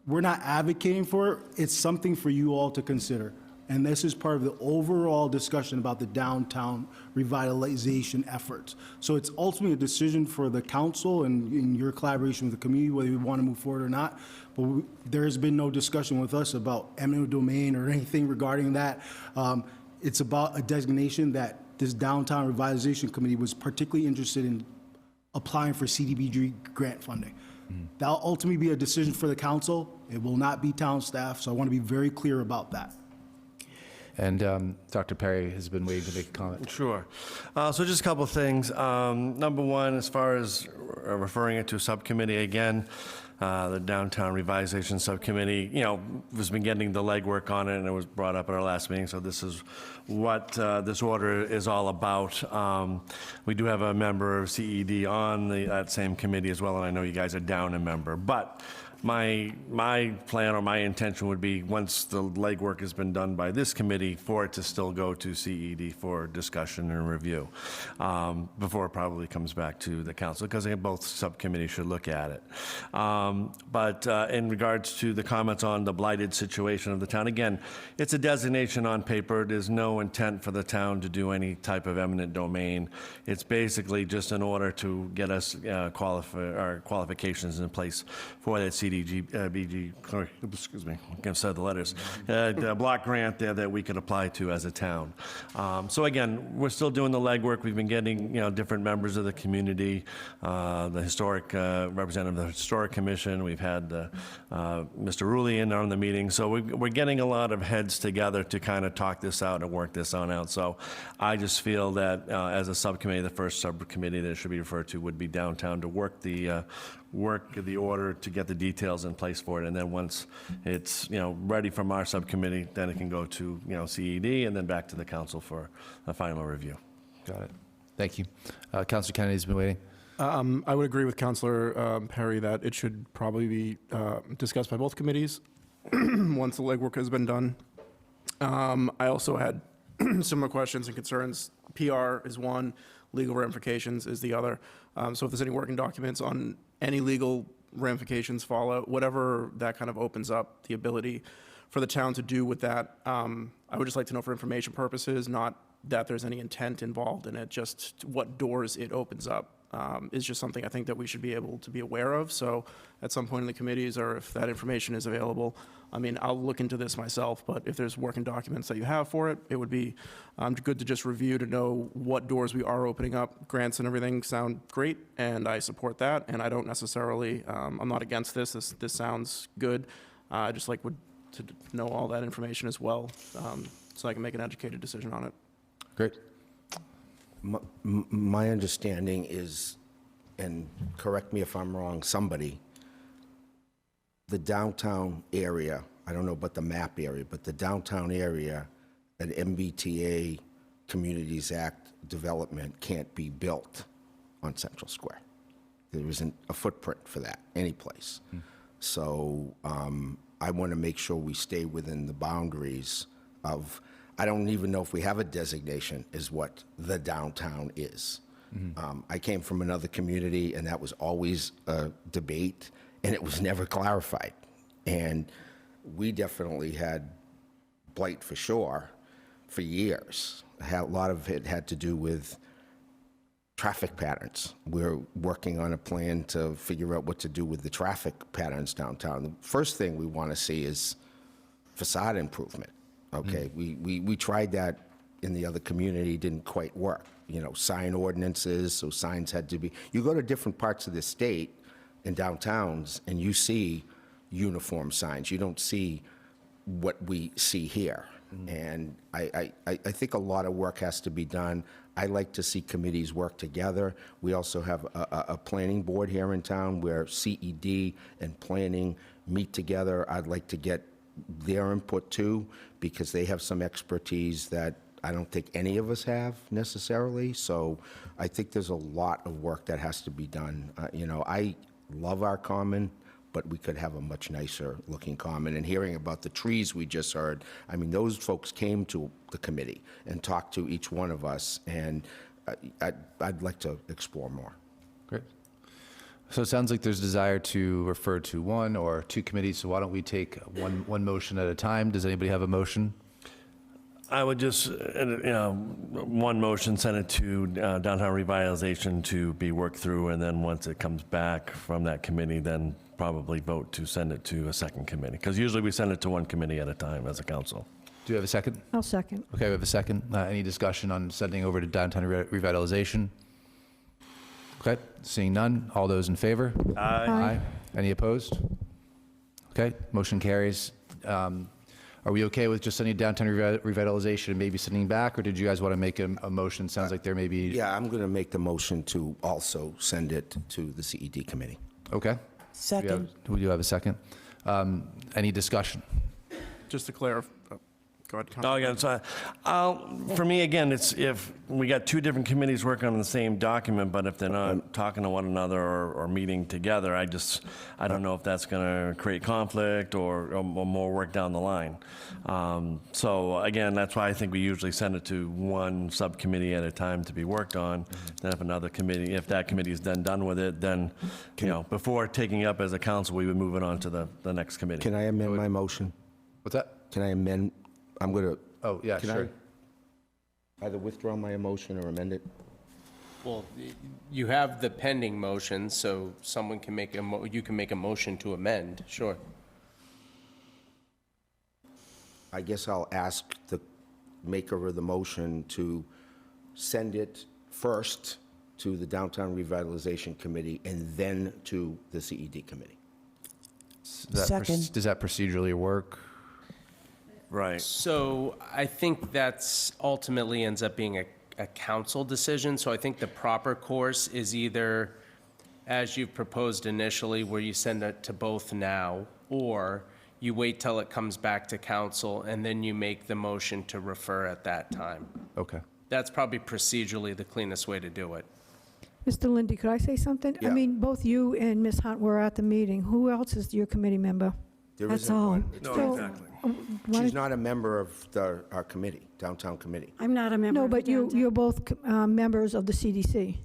[SPEAKER 9] we're not advocating for it. It's something for you all to consider. And this is part of the overall discussion about the downtown revitalization efforts. So it's ultimately a decision for the council and in your collaboration with the community, whether you want to move forward or not. But there has been no discussion with us about eminent domain or anything regarding that. It's about a designation that this downtown revitalization committee was particularly interested in applying for CDBG grant funding. That'll ultimately be a decision for the council. It will not be town staff, so I want to be very clear about that.
[SPEAKER 1] And Dr. Perry has been waiting to make a comment.
[SPEAKER 10] Sure. So just a couple of things. Number one, as far as referring it to a subcommittee, again, the Downtown Revitalization Subcommittee, has been getting the legwork on it, and it was brought up at our last meeting, so this is what this order is all about. We do have a member of CED on that same committee as well, and I know you guys are down a member. But my plan or my intention would be, once the legwork has been done by this committee, for it to still go to CED for discussion and review before it probably comes back to the council, because both subcommittees should look at it. But in regards to the comments on the blighted situation of the town, again, it's a designation on paper. There's no intent for the town to do any type of eminent domain. It's basically just an order to get us qualifications in place for that CDBG, excuse me, I can't say the letters, the block grant there that we could apply to as a town. So again, we're still doing the legwork. We've been getting, different members of the community, the historic representative of the Historic Commission. We've had Mr. Rulli in on the meeting. So we're getting a lot of heads together to kind of talk this out and work this on out. So I just feel that as a subcommittee, the first subcommittee that it should be referred to would be downtown to work the order to get the details in place for it, and then once it's ready from our subcommittee, then it can go to CED and then back to the council for a final review.
[SPEAKER 1] Got it. Thank you. Councilor Kennedy's been waiting.
[SPEAKER 12] I would agree with Councilor Perry that it should probably be discussed by both committees once the legwork has been done. I also had similar questions and concerns. PR is one, legal ramifications is the other. So if there's any working documents on any legal ramifications, fallout, whatever that kind of opens up the ability for the town to do with that, I would just like to know for information purposes, not that there's any intent involved in it, just what doors it opens up. Is just something I think that we should be able to be aware of. So at some point in the committees, or if that information is available, I'll look into this myself, but if there's working documents that you have for it, it would be good to just review to know what doors we are opening up. Grants and everything sound great, and I support that, and I don't necessarily, I'm not against this. This sounds good. I just would to know all that information as well, so I can make an educated decision on it.
[SPEAKER 1] Great.
[SPEAKER 2] My understanding is, and correct me if I'm wrong, somebody, the downtown area, I don't know about the map area, but the downtown area, an MBTA Communities Act development can't be built on Central Square. There isn't a footprint for that anyplace. So I want to make sure we stay within the boundaries of, I don't even know if we have a designation is what the downtown is. I came from another community, and that was always a debate, and it was never clarified. And we definitely had blight for sure for years. A lot of it had to do with traffic patterns. We're working on a plan to figure out what to do with the traffic patterns downtown. The first thing we want to see is facade improvement. Okay, we tried that in the other community, didn't quite work. Sign ordinances, so signs had to be, you go to different parts of the state in downtowns and you see uniform signs. You don't see what we see here. And I think a lot of work has to be done. I like to see committees work together. We also have a planning board here in town where CED and planning meet together. I'd like to get their input too, because they have some expertise that I don't think any of us have necessarily, so I think there's a lot of work that has to be done. You know, I love our common, but we could have a much nicer looking common. And hearing about the trees we just heard, I mean, those folks came to the committee and talked to each one of us, and I'd like to explore more.
[SPEAKER 1] Great. So it sounds like there's a desire to refer to one or two committees, so why don't we take one motion at a time? Does anybody have a motion?
[SPEAKER 10] I would just, one motion, send it to downtown revitalization to be worked through, and then once it comes back from that committee, then probably vote to send it to a second committee. Because usually we send it to one committee at a time as a council.
[SPEAKER 1] Do you have a second?
[SPEAKER 15] I'll second.
[SPEAKER 1] Okay, we have a second. Any discussion on sending over to downtown revitalization? Okay, seeing none. All those in favor?
[SPEAKER 15] Aye.
[SPEAKER 1] Any opposed? Okay, motion carries. Are we okay with just sending downtown revitalization and maybe sending back, or did you guys want to make a motion? Sounds like there may be...
[SPEAKER 2] Yeah, I'm going to make the motion to also send it to the CED committee.
[SPEAKER 1] Okay.
[SPEAKER 16] Second.
[SPEAKER 1] We do have a second. Any discussion?
[SPEAKER 12] Just to clarify, go ahead,
[SPEAKER 10] Oh, yeah, so, for me, again, it's if we got two different committees working on the same document, but if they're not talking to one another or meeting together, I don't know if that's going to create conflict or more work down the line. So again, that's why I think we usually send it to one subcommittee at a time to be worked on. Then if another committee, if that committee is then done with it, then, before taking it up as a council, we would move it on to the next committee.
[SPEAKER 2] Can I amend my motion?
[SPEAKER 1] What's that?
[SPEAKER 2] Can I amend? I'm going to...
[SPEAKER 1] Oh, yeah, sure.
[SPEAKER 2] I either withdraw my motion or amend it?
[SPEAKER 14] Well, you have the pending motion, so someone can make you can make a motion to amend, sure.
[SPEAKER 2] I guess I'll ask the maker of the motion to send it first to the Downtown Revitalization Committee and then to the CED Committee.
[SPEAKER 16] Second.
[SPEAKER 1] Does that procedurally work?
[SPEAKER 10] Right.
[SPEAKER 14] So I think that's ultimately ends up being a council decision. So I think the proper course is either, as you've proposed initially, where you send it to both now, or you wait till it comes back to council and then you make the motion to refer at that time.
[SPEAKER 1] Okay.
[SPEAKER 14] That's probably procedurally the cleanest way to do it.
[SPEAKER 15] Mr. Lindy, could I say something?
[SPEAKER 2] Yeah.
[SPEAKER 15] I mean, both you and Ms. Hunt were at the meeting. Who else is your committee member?
[SPEAKER 2] There
[SPEAKER 11] That's
[SPEAKER 2] isn't
[SPEAKER 11] all.
[SPEAKER 2] one.
[SPEAKER 10] No, exactly.
[SPEAKER 2] She's not a member of our committee, Downtown Committee.
[SPEAKER 11] I'm not a member
[SPEAKER 15] No,
[SPEAKER 11] of the
[SPEAKER 15] but you're both members of the CDC.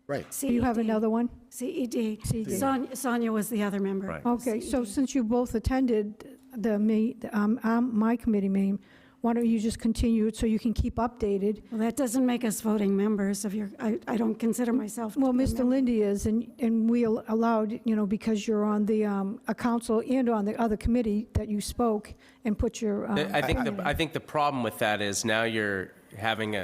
[SPEAKER 2] Right.
[SPEAKER 15] Do you have
[SPEAKER 11] CED.
[SPEAKER 15] another one?
[SPEAKER 11] CED.
[SPEAKER 15] CED.
[SPEAKER 11] Sonia was the other member.
[SPEAKER 10] Right.
[SPEAKER 15] Okay, so
[SPEAKER 11] CED.
[SPEAKER 15] since you both attended my committee meeting, why don't you just continue it so you can keep updated?
[SPEAKER 11] Well, that doesn't make us voting members of I don't consider myself to
[SPEAKER 15] Well,
[SPEAKER 11] be a
[SPEAKER 15] Mr.
[SPEAKER 11] member.
[SPEAKER 15] Lindy is, and we allowed, because you're on the a council and on the other committee that you spoke and put your.
[SPEAKER 14] I think the problem with that is now you're having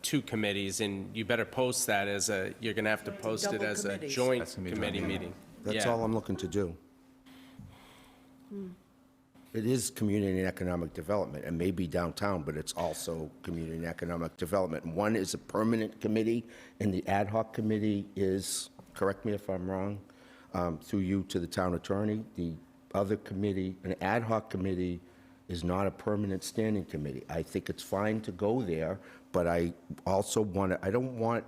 [SPEAKER 14] two committees, and you better post that as you're going to have to post it as a joint committee meeting.
[SPEAKER 2] That's
[SPEAKER 14] Yeah.
[SPEAKER 2] all I'm looking to do. It is community and economic development. It may be downtown, but it's also community and economic development. One is a permanent committee, and the ad hoc committee is, correct me if I'm wrong, through you to the town attorney. The other committee, an ad hoc committee, is not a permanent standing committee. I think it's fine to go there, but I also I don't want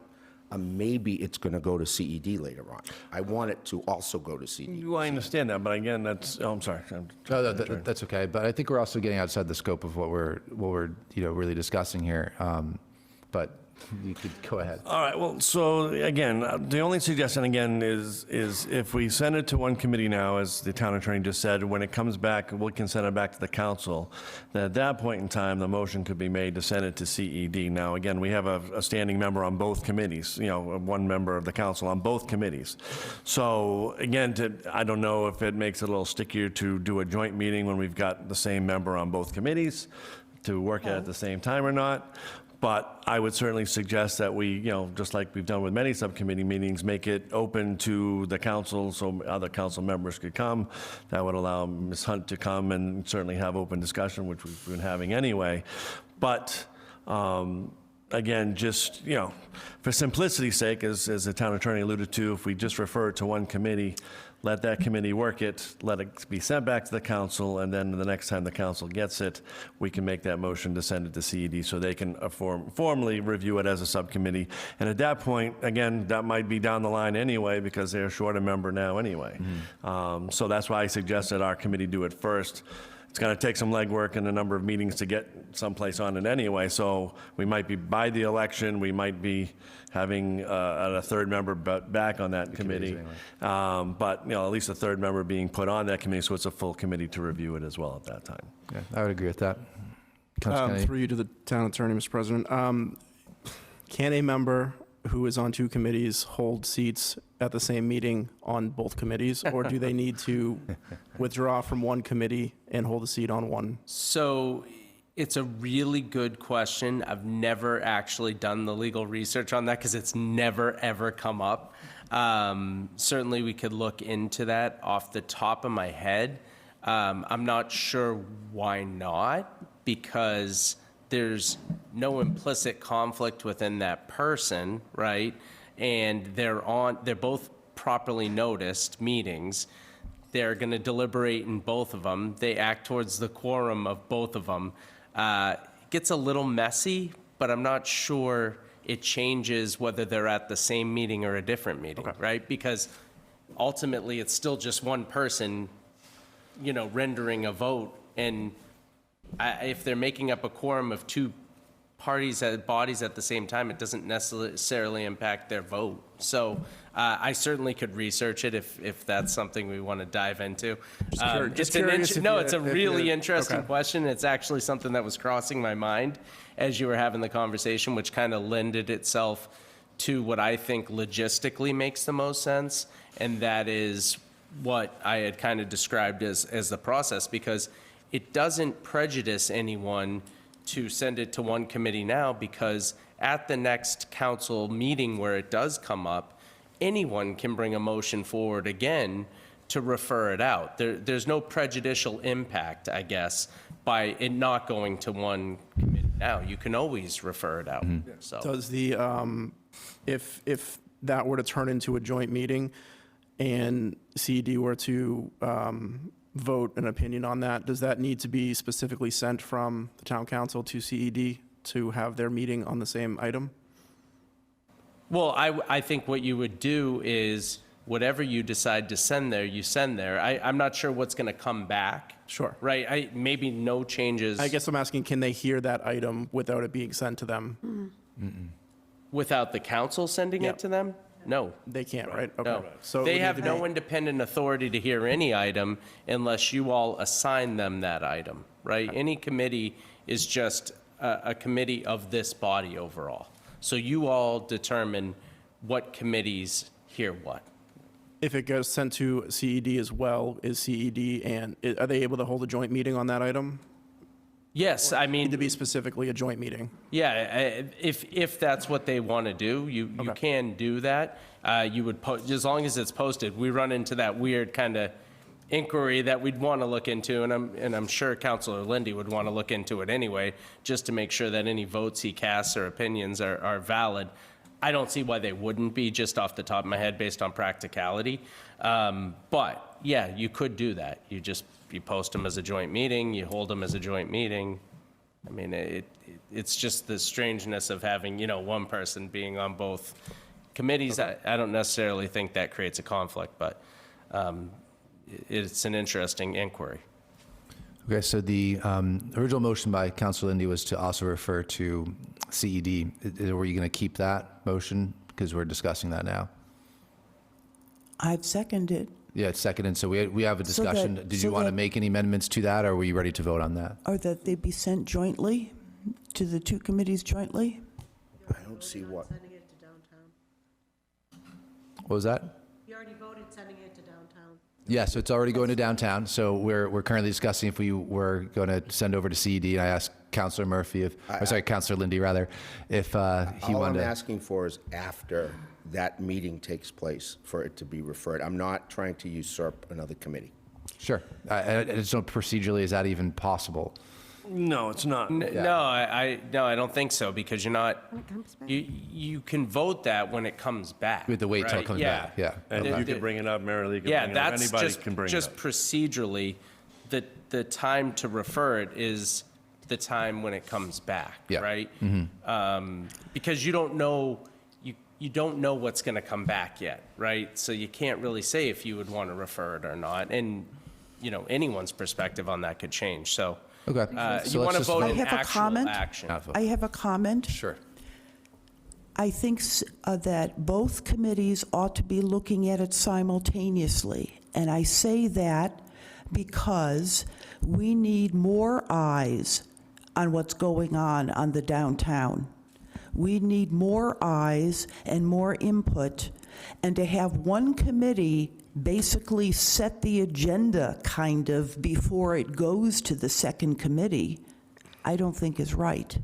[SPEAKER 2] maybe it's going to go to CED later on. I want it to also go to CED.
[SPEAKER 10] Well, I understand that, but again, I'm sorry.
[SPEAKER 1] No, that's okay. But I think we're also getting outside the scope of what we're really discussing here. But you could go ahead.
[SPEAKER 10] All right, well, so again, the only suggestion again is if we send it to one committee now, as the town attorney just said, when it comes back, we can send it back to the council. Then at that point in time, the motion could be made to send it to CED. Now, again, we have a standing member on both committees, one member of the council on both committees. So again, I don't know if it makes it a little stickier to do a joint meeting when we've got the same member on both committees to work at the same time or not. But I would certainly suggest that we, just like we've done with many subcommittee meetings, make it open to the council so other council members could come. That would allow Ms. Hunt to come and certainly have open discussion, which we've been having anyway. But again, just, for simplicity's sake, as the town attorney alluded to, if we just refer it to one committee, let that committee work it, let it be sent back to the council, and then the next time the council gets it, we can make that motion to send it to CED so they can formally review it as a subcommittee. And at that point, again, that might be down the line anyway, because they're short a member now anyway. So that's why I suggested our committee do it first. It's going to take some legwork and a number of meetings to get someplace on it anyway, so we might be, by the election, we might be having a third member back on that committee. But, at least a third member being put on that committee, so it's a full committee to review it as well at that time.
[SPEAKER 1] Yeah, I would agree with that. Councilor Kennedy?
[SPEAKER 12] Through you to the town attorney, Mr. President. Can a member who is on two committees hold seats at the same meeting on both committees, or do they need to withdraw from one committee and hold a seat on one?
[SPEAKER 14] So it's a really good question. I've never actually done the legal research on that because it's never, ever come up. Certainly, we could look into that. Off the top of my head, I'm not sure why not, because there's no implicit conflict within that person, right? And they're both properly noticed meetings. They're going to deliberate in both of them. They act towards the quorum of both of them. It gets a little messy, but I'm not sure it changes whether they're at the same meeting or a different meeting, right? Because ultimately, it's still just one person, rendering a vote. And if they're making up a quorum of two bodies at the same time, it doesn't necessarily impact their vote. So I certainly could research it if that's something we want to dive into. It's a really interesting question. It's actually something that was crossing my mind as you were having the conversation, which kind of lended itself to what I think logistically makes the most sense, and that is what I had kind of described as the process, because it doesn't prejudice anyone to send it to one committee now, because at the next council meeting where it does come up, anyone can bring a motion forward again to refer it out. There's no prejudicial impact, I guess, by it not going to one committee now. You can always refer it out. So.
[SPEAKER 12] Does the, if that were to turn into a joint meeting and CED were to vote an opinion on that, does that need to be specifically sent from the town council to CED to have their meeting on the same item?
[SPEAKER 14] Well, I think what you would do is whatever you decide to send there, you send there. I'm not sure what's going to come back.
[SPEAKER 12] Sure.
[SPEAKER 14] Right? Maybe no changes.
[SPEAKER 12] I guess I'm asking, can they hear that item without it being sent to them?
[SPEAKER 14] Without the council sending it to them? No.
[SPEAKER 12] They can't, right? Okay.
[SPEAKER 14] No.
[SPEAKER 12] So
[SPEAKER 14] They have no independent authority to hear any item unless you all assign them that item, right? Any committee is just a committee of this body overall. So you all determine what committees hear what.
[SPEAKER 12] If it goes sent to CED as well, is CED and are they able to hold a joint meeting on that item?
[SPEAKER 14] Yes, I mean,
[SPEAKER 12] Need to be specifically a joint meeting.
[SPEAKER 14] yeah, if that's what they want to do, you can do that. You would, as long as it's posted. We run into that weird kind of inquiry that we'd want to look into, and I'm sure Councilor Lindy would want to look into it anyway, just to make sure that any votes he casts or opinions are valid. I don't see why they wouldn't be, just off the top of my head, based on practicality. But yeah, you could do that. You post them as a joint meeting, you hold them as a joint meeting. I mean, it's just the strangeness of having, one person being on both committees. I don't necessarily think that creates a conflict, but it's an interesting inquiry.
[SPEAKER 1] Okay, so the original motion by Councilor Lindy was to also refer to CED. Were you going to keep that motion? Because we're discussing that now.
[SPEAKER 16] I've seconded.
[SPEAKER 1] Yeah, it's seconded, so we have a discussion. Did you want to make any amendments to that, or were you ready to vote on that?
[SPEAKER 16] Or that they be sent jointly to the two committees jointly?
[SPEAKER 2] I don't see what.
[SPEAKER 17] Sending it to downtown.
[SPEAKER 1] What was that?
[SPEAKER 17] You already voted sending it to downtown.
[SPEAKER 1] Yeah, so it's already going to downtown, so we're currently discussing if we were going to send over to CED, and I asked Councilor Murphy, Councilor Lindy, rather, if he wanted to.
[SPEAKER 2] All I'm asking for is after that meeting takes place for it to be referred. I'm not trying to usurp another committee.
[SPEAKER 1] Sure. I just don't procedurally, is that even possible?
[SPEAKER 10] No, it's not.
[SPEAKER 14] No, I don't think so, because you're not, you can vote that when it comes back.
[SPEAKER 1] We have to wait till it
[SPEAKER 14] right?
[SPEAKER 1] comes back, yeah.
[SPEAKER 10] And you can bring it up, Mary Lee can
[SPEAKER 14] Yeah,
[SPEAKER 10] bring it up,
[SPEAKER 14] that's
[SPEAKER 10] anybody can bring it
[SPEAKER 14] just
[SPEAKER 10] up.
[SPEAKER 14] procedurally, the time to refer it is the time when it comes back,
[SPEAKER 1] Yeah.
[SPEAKER 14] right? Because you don't know, you don't know what's going to come back yet, right? So you can't really say if you would want to refer it or not, and, anyone's perspective on that could change, so.
[SPEAKER 1] Okay. So
[SPEAKER 14] You
[SPEAKER 1] let's
[SPEAKER 14] want to
[SPEAKER 1] just
[SPEAKER 14] vote
[SPEAKER 1] vote.
[SPEAKER 14] in
[SPEAKER 16] I have a
[SPEAKER 14] actual
[SPEAKER 16] comment.
[SPEAKER 14] action.
[SPEAKER 16] I have a comment.
[SPEAKER 1] Sure.
[SPEAKER 16] I think that both committees ought to be looking at it simultaneously. And I say that because we need more eyes on what's going on the downtown. We need more eyes and more input. And to have one committee basically set the agenda kind of before it goes to the second committee, I don't think is right.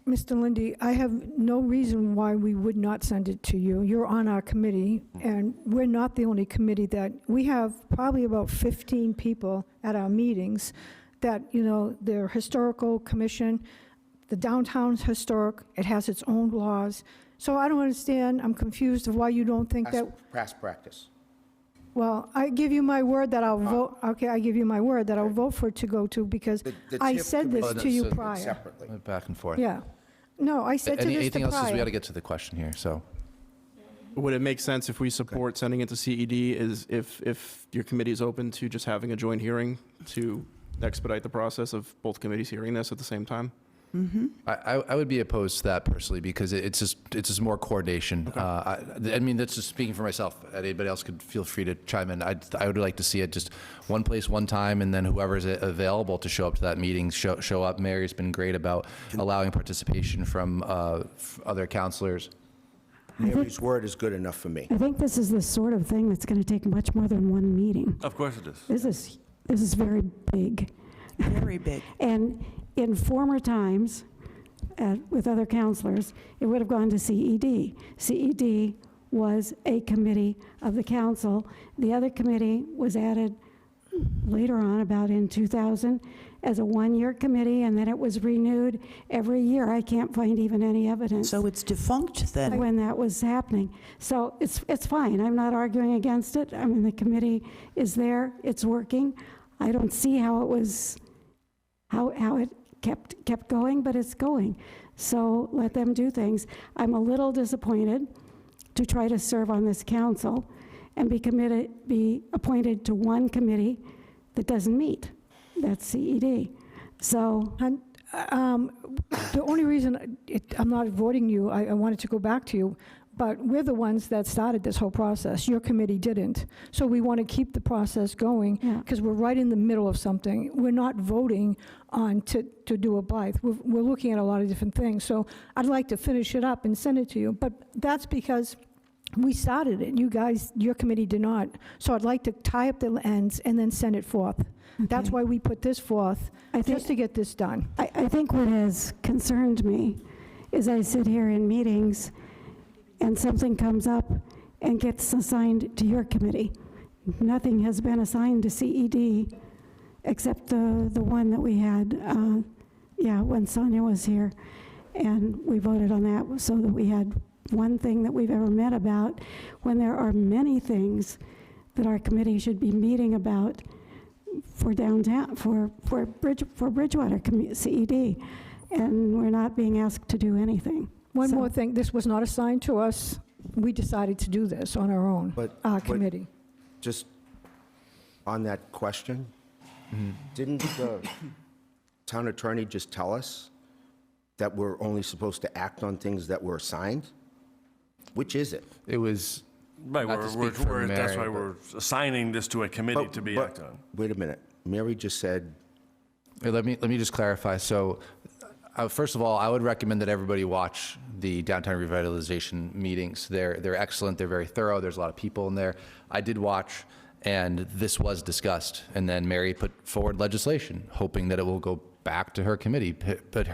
[SPEAKER 15] Mr. Lindy, I have no reason why we would not send it to you. You're on our committee, and we're not the only committee that, we have probably about 15 people at our meetings that, their historical commission, the downtown's historic, it has its own laws. So I don't understand, I'm confused of why you don't think that,
[SPEAKER 2] Past practice.
[SPEAKER 15] well, I give you my word that I'll vote, okay, I give you my word that I'll vote for it to go to, because
[SPEAKER 2] The
[SPEAKER 15] I
[SPEAKER 2] TIF
[SPEAKER 15] said this
[SPEAKER 2] committee
[SPEAKER 15] to you
[SPEAKER 2] is
[SPEAKER 15] prior.
[SPEAKER 2] Separately.
[SPEAKER 1] Back and forth.
[SPEAKER 15] Yeah. No, I said to this
[SPEAKER 1] Anything
[SPEAKER 15] to
[SPEAKER 1] else, is we got
[SPEAKER 15] prior.
[SPEAKER 1] to get to the question here, so.
[SPEAKER 12] Would it make sense if we support sending it to CED, is if your committee is open to just having a joint hearing to expedite the process of both committees hearing this at the same time?
[SPEAKER 1] I would be opposed to that personally, because it's just more coordination. I mean, that's just speaking for myself. Anybody else could feel free to chime in. I would like to see it just one place, one time, and then whoever's available to show up to that meeting, show up. Mary's been great about allowing participation from other counselors.
[SPEAKER 2] Mary's word is good enough for me.
[SPEAKER 11] I think this is the sort of thing that's going to take much more than one meeting.
[SPEAKER 10] Of course it is.
[SPEAKER 11] This is very big.
[SPEAKER 16] Very big.
[SPEAKER 11] And in former times, with other counselors, it would have gone to CED. CED was a committee of the council. The other committee was added later on, about in 2000, as a one-year committee, and then it was renewed every year. I can't find even any evidence.
[SPEAKER 16] So it's defunct then?
[SPEAKER 11] When that was happening. So it's fine. I'm not arguing against it. I mean, the committee is there. It's working. I don't see how it was, how it kept going, but it's going. So let them do things. I'm a little disappointed to try to serve on this council and be appointed to one committee that doesn't meet. That's CED. So.
[SPEAKER 15] And the only reason I'm not avoiding you, I wanted to go back to you, but we're the ones that started this whole process. Your committee didn't. So we want to keep the process going because we're right in the middle of something. We're not voting on to do a Blythe. We're looking at a lot of different things. So I'd like to finish it up and send it to you. But that's because we started it. You guys, your committee did not. So I'd like to tie up the ends and then send it forth. Okay. That's why we put this forth, just to get this done.
[SPEAKER 11] I think what has concerned me is I sit here in meetings and something comes up and gets assigned to your committee. Nothing has been assigned to CED except the one that we had, when Sonia was here. And we voted on that so that we had one thing that we've ever met about, when there are many things that our committee should be meeting about for downtown, for Bridgewater CED, and we're not being asked to do anything.
[SPEAKER 15] One more thing, this was not assigned to us. We decided to do this on our own, our committee.
[SPEAKER 2] Just on that question, didn't the town attorney just tell us that we're only supposed to act on things that were assigned? Which is it?
[SPEAKER 1] It was,
[SPEAKER 10] Right,
[SPEAKER 1] not to speak for
[SPEAKER 10] that's
[SPEAKER 1] Mary,
[SPEAKER 10] why we're assigning this to a committee to be acted on.
[SPEAKER 2] Wait a minute. Mary just said,
[SPEAKER 1] Let me just clarify. So, first of all, I would recommend that everybody watch the downtown revitalization meetings. They're excellent. They're very thorough. There's a lot of people in there. I did watch, and this was discussed. And then Mary put forward legislation, hoping that it will go back to her committee. But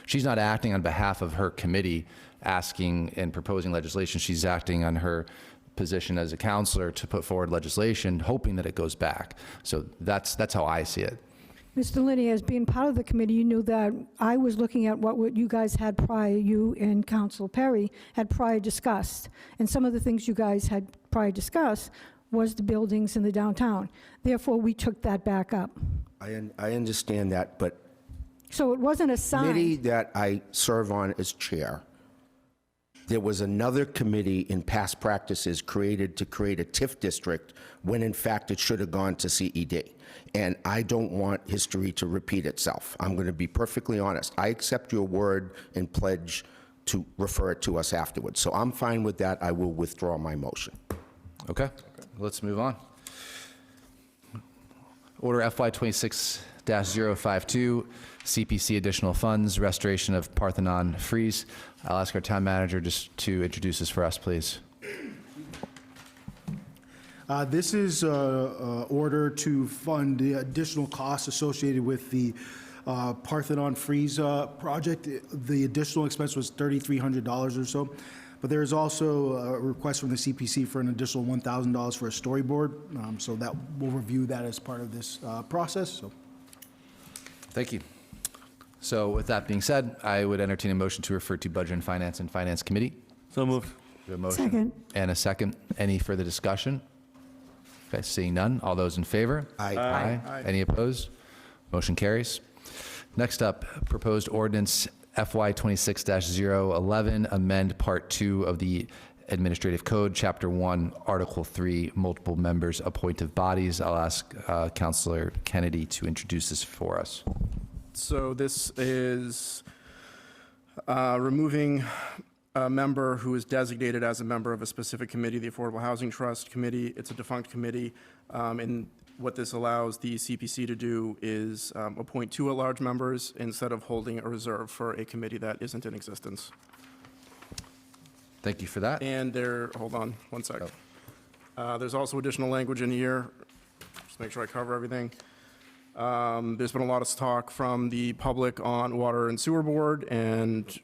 [SPEAKER 1] she's not acting on behalf of her committee, asking and proposing legislation. She's acting on her position as a counselor to put forward legislation, hoping that it goes back. So that's how I see it.
[SPEAKER 15] Mr. Linney, as being part of the committee, you knew that I was looking at what you guys had prior, you and Council Perry had prior discussed. And some of the things you guys had prior discussed was the buildings in the downtown. Therefore, we took that back up.
[SPEAKER 2] I understand that, but
[SPEAKER 15] So it wasn't
[SPEAKER 2] committee
[SPEAKER 15] assigned.
[SPEAKER 2] that I serve on as chair, there was another committee in past practices created to create a TIF district when in fact it should have gone to CED. And I don't want history to repeat itself. I'm going to be perfectly honest. I accept your word and pledge to refer it to us afterwards. So I'm fine with that. I will withdraw my motion.
[SPEAKER 1] Okay, let's move on. Order FY 26-052, CPC additional funds, restoration of Parthenon Frieze. I'll ask our town manager just to introduce this for us, please.
[SPEAKER 9] This is order to fund the additional costs associated with the Parthenon Frieze project. The additional expense was $3,300 or so. But there is also a request from the CPC for an additional $1,000 for a storyboard. So that we'll review that as part of this process. So.
[SPEAKER 1] Thank you. So with that being said, I would entertain a motion to refer to Budget and Finance Committee.
[SPEAKER 10] So moved.
[SPEAKER 1] We have a motion.
[SPEAKER 11] Second.
[SPEAKER 1] And a second. Any further discussion? Okay, seeing none. All those in favor?
[SPEAKER 2] Aye.
[SPEAKER 1] Aye. Any opposed? Motion carries. Next up, proposed ordinance FY 26-011, amend Part 2 of the Administrative Code, Chapter 1, Article 3, multiple members, appointive bodies. I'll ask Councilor Kennedy to introduce this for us.
[SPEAKER 12] So this is removing a member who is designated as a member of a specific committee, the Affordable Housing Trust Committee. It's a defunct committee, and what this allows the CPC to do is appoint 2 at-large members instead of holding a reserve for a committee that isn't in existence.
[SPEAKER 1] Thank you for that.
[SPEAKER 12] And hold on one sec. There's also additional language in here, just make sure I cover everything. There's been a lot of talk from the public on Water and Sewer Board, and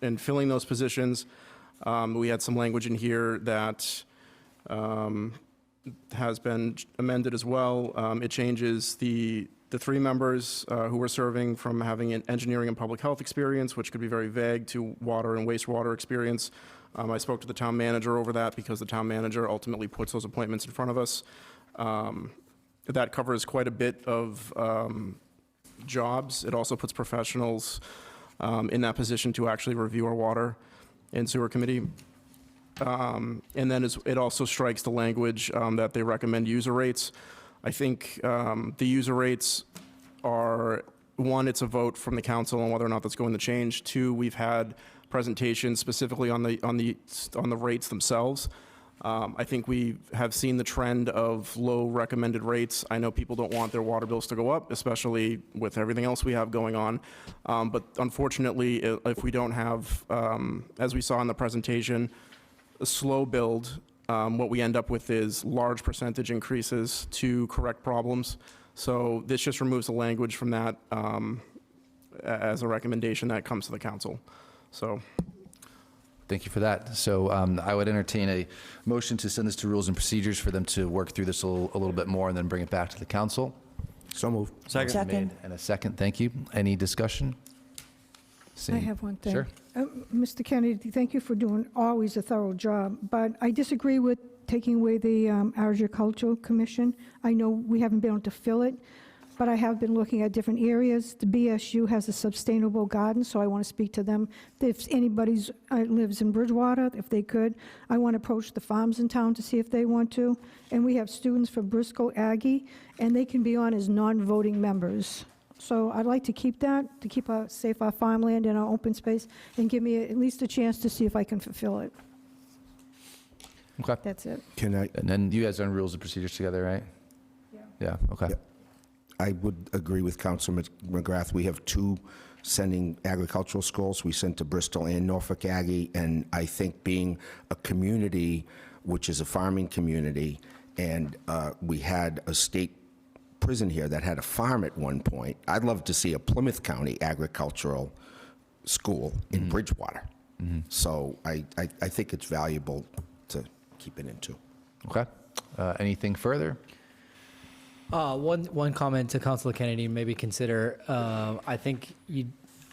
[SPEAKER 12] in filling those positions, we had some language in here that has been amended as well. It changes the 3 members who were serving from having an engineering and public health experience, which could be very vague, to water and wastewater experience. I spoke to the town manager over that because the town manager ultimately puts those appointments in front of us. That covers quite a bit of jobs. It also puts professionals in that position to actually review our water and sewer committee. And then it also strikes the language that they recommend user rates. I think the user rates are, 1, it's a vote from the council on whether or not that's going to change. 2, we've had presentations specifically on the rates themselves. I think we have seen the trend of low recommended rates. I know people don't want their water bills to go up, especially with everything else we have going on. But unfortunately, if we don't have, as we saw in the presentation, a slow build, what we end up with is large percentage increases to correct problems. So this just removes the language from that as a recommendation that comes to the council. So.
[SPEAKER 1] Thank you for that. So I would entertain a motion to send this to Rules and Procedures for them to work through this a little bit more and then bring it back to the council.
[SPEAKER 2] So moved.
[SPEAKER 1] Motion made and a second. Thank you. Any discussion?
[SPEAKER 15] I have one thing.
[SPEAKER 1] Sure.
[SPEAKER 15] Mr. Kennedy, thank you for doing always a thorough job, but I disagree with taking away the Agricultural Commission. I know we haven't been able to fill it, but I have been looking at different areas. The BSU has a sustainable garden, so I want to speak to them. If anybody lives in Bridgewater, if they could, I want to approach the farms in town to see if they want to. And we have students from Briscoe Aggie, and they can be on as non-voting members. So I'd like to keep that, to keep safe our farmland and our open space, and give me at least a chance to see if I can fulfill it.
[SPEAKER 1] Okay.
[SPEAKER 15] That's it.
[SPEAKER 2] Can I?
[SPEAKER 1] And then you guys are on Rules and Procedures together, right? Yeah. Okay.
[SPEAKER 2] Yeah. I would agree with Councilor McGrath. We have 2 sending agricultural schools. We sent to Bristol and Norfolk Aggie, and I think being a community, which is a farming community, and we had a state prison here that had a farm at one point. I'd love to see a Plymouth County agricultural school in Bridgewater. So I think it's valuable to keep it into.
[SPEAKER 1] Okay. Anything further?
[SPEAKER 13] One comment to Councilor Kennedy, maybe consider, I think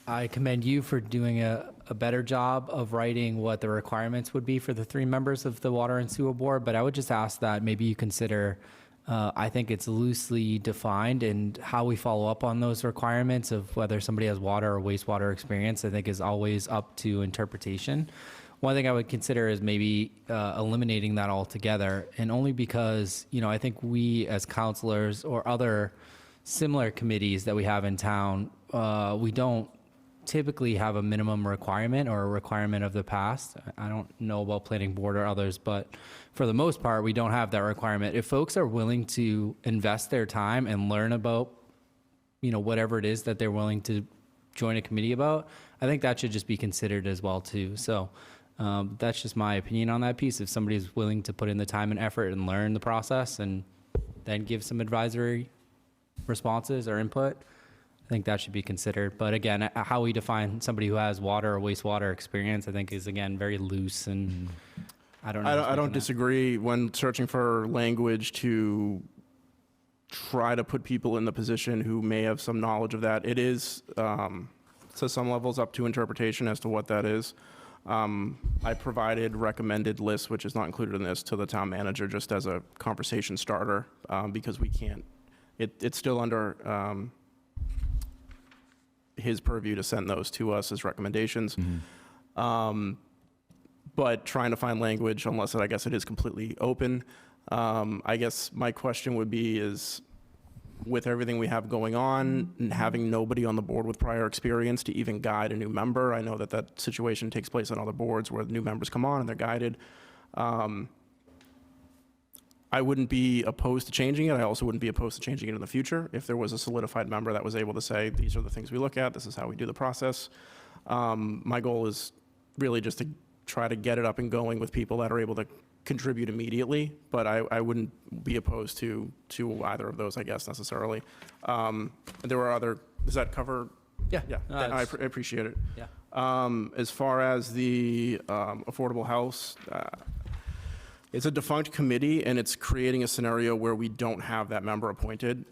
[SPEAKER 13] I commend you for doing a better job of writing what the requirements would be for the 3 members of the Water and Sewer Board, but I would just ask that maybe you consider, I think it's loosely defined, and how we follow up on those requirements of whether somebody has water or wastewater experience, I think is always up to interpretation. One thing I would consider is maybe eliminating that altogether, and only because, I think we as counselors or other similar committees that we have in town, we don't typically have a minimum requirement or a requirement of the past. I don't know about planning board or others, but for the most part, we don't have that requirement. If folks are willing to invest their time and learn about, whatever it is that they're willing to join a committee about, I think that should just be considered as well too. So that's just my opinion on that piece. If somebody's willing to put in the time and effort and learn the process and then give some advisory responses or input, I think that should be considered. But again, how we define somebody who has water or wastewater experience, I think is, again, very loose, and I don't know.
[SPEAKER 12] I don't disagree when searching for language to try to put people in the position who may have some knowledge of that. It is, to some levels, up to interpretation as to what that is. I provided recommended lists, which is not included in this, to the town manager just as a conversation starter, because we can't, it's still under his purview to send those to us as recommendations. But trying to find language, unless I guess it is completely open. I guess my question would be is, with everything we have going on and having nobody on the board with prior experience to even guide a new member, I know that situation takes place on other boards where the new members come on and they're guided. I wouldn't be opposed to changing it. I also wouldn't be opposed to changing it in the future if there was a solidified member that was able to say, these are the things we look at, this is how we do the process. My goal is really just to try to get it up and going with people that are able to contribute immediately, but I wouldn't be opposed to either of those, I guess, necessarily. There were other, does that cover?
[SPEAKER 13] Yeah.
[SPEAKER 12] I appreciate it.
[SPEAKER 13] Yeah.
[SPEAKER 12] As far as the affordable house, it's a defunct committee, and it's creating a scenario where we don't have that member appointed.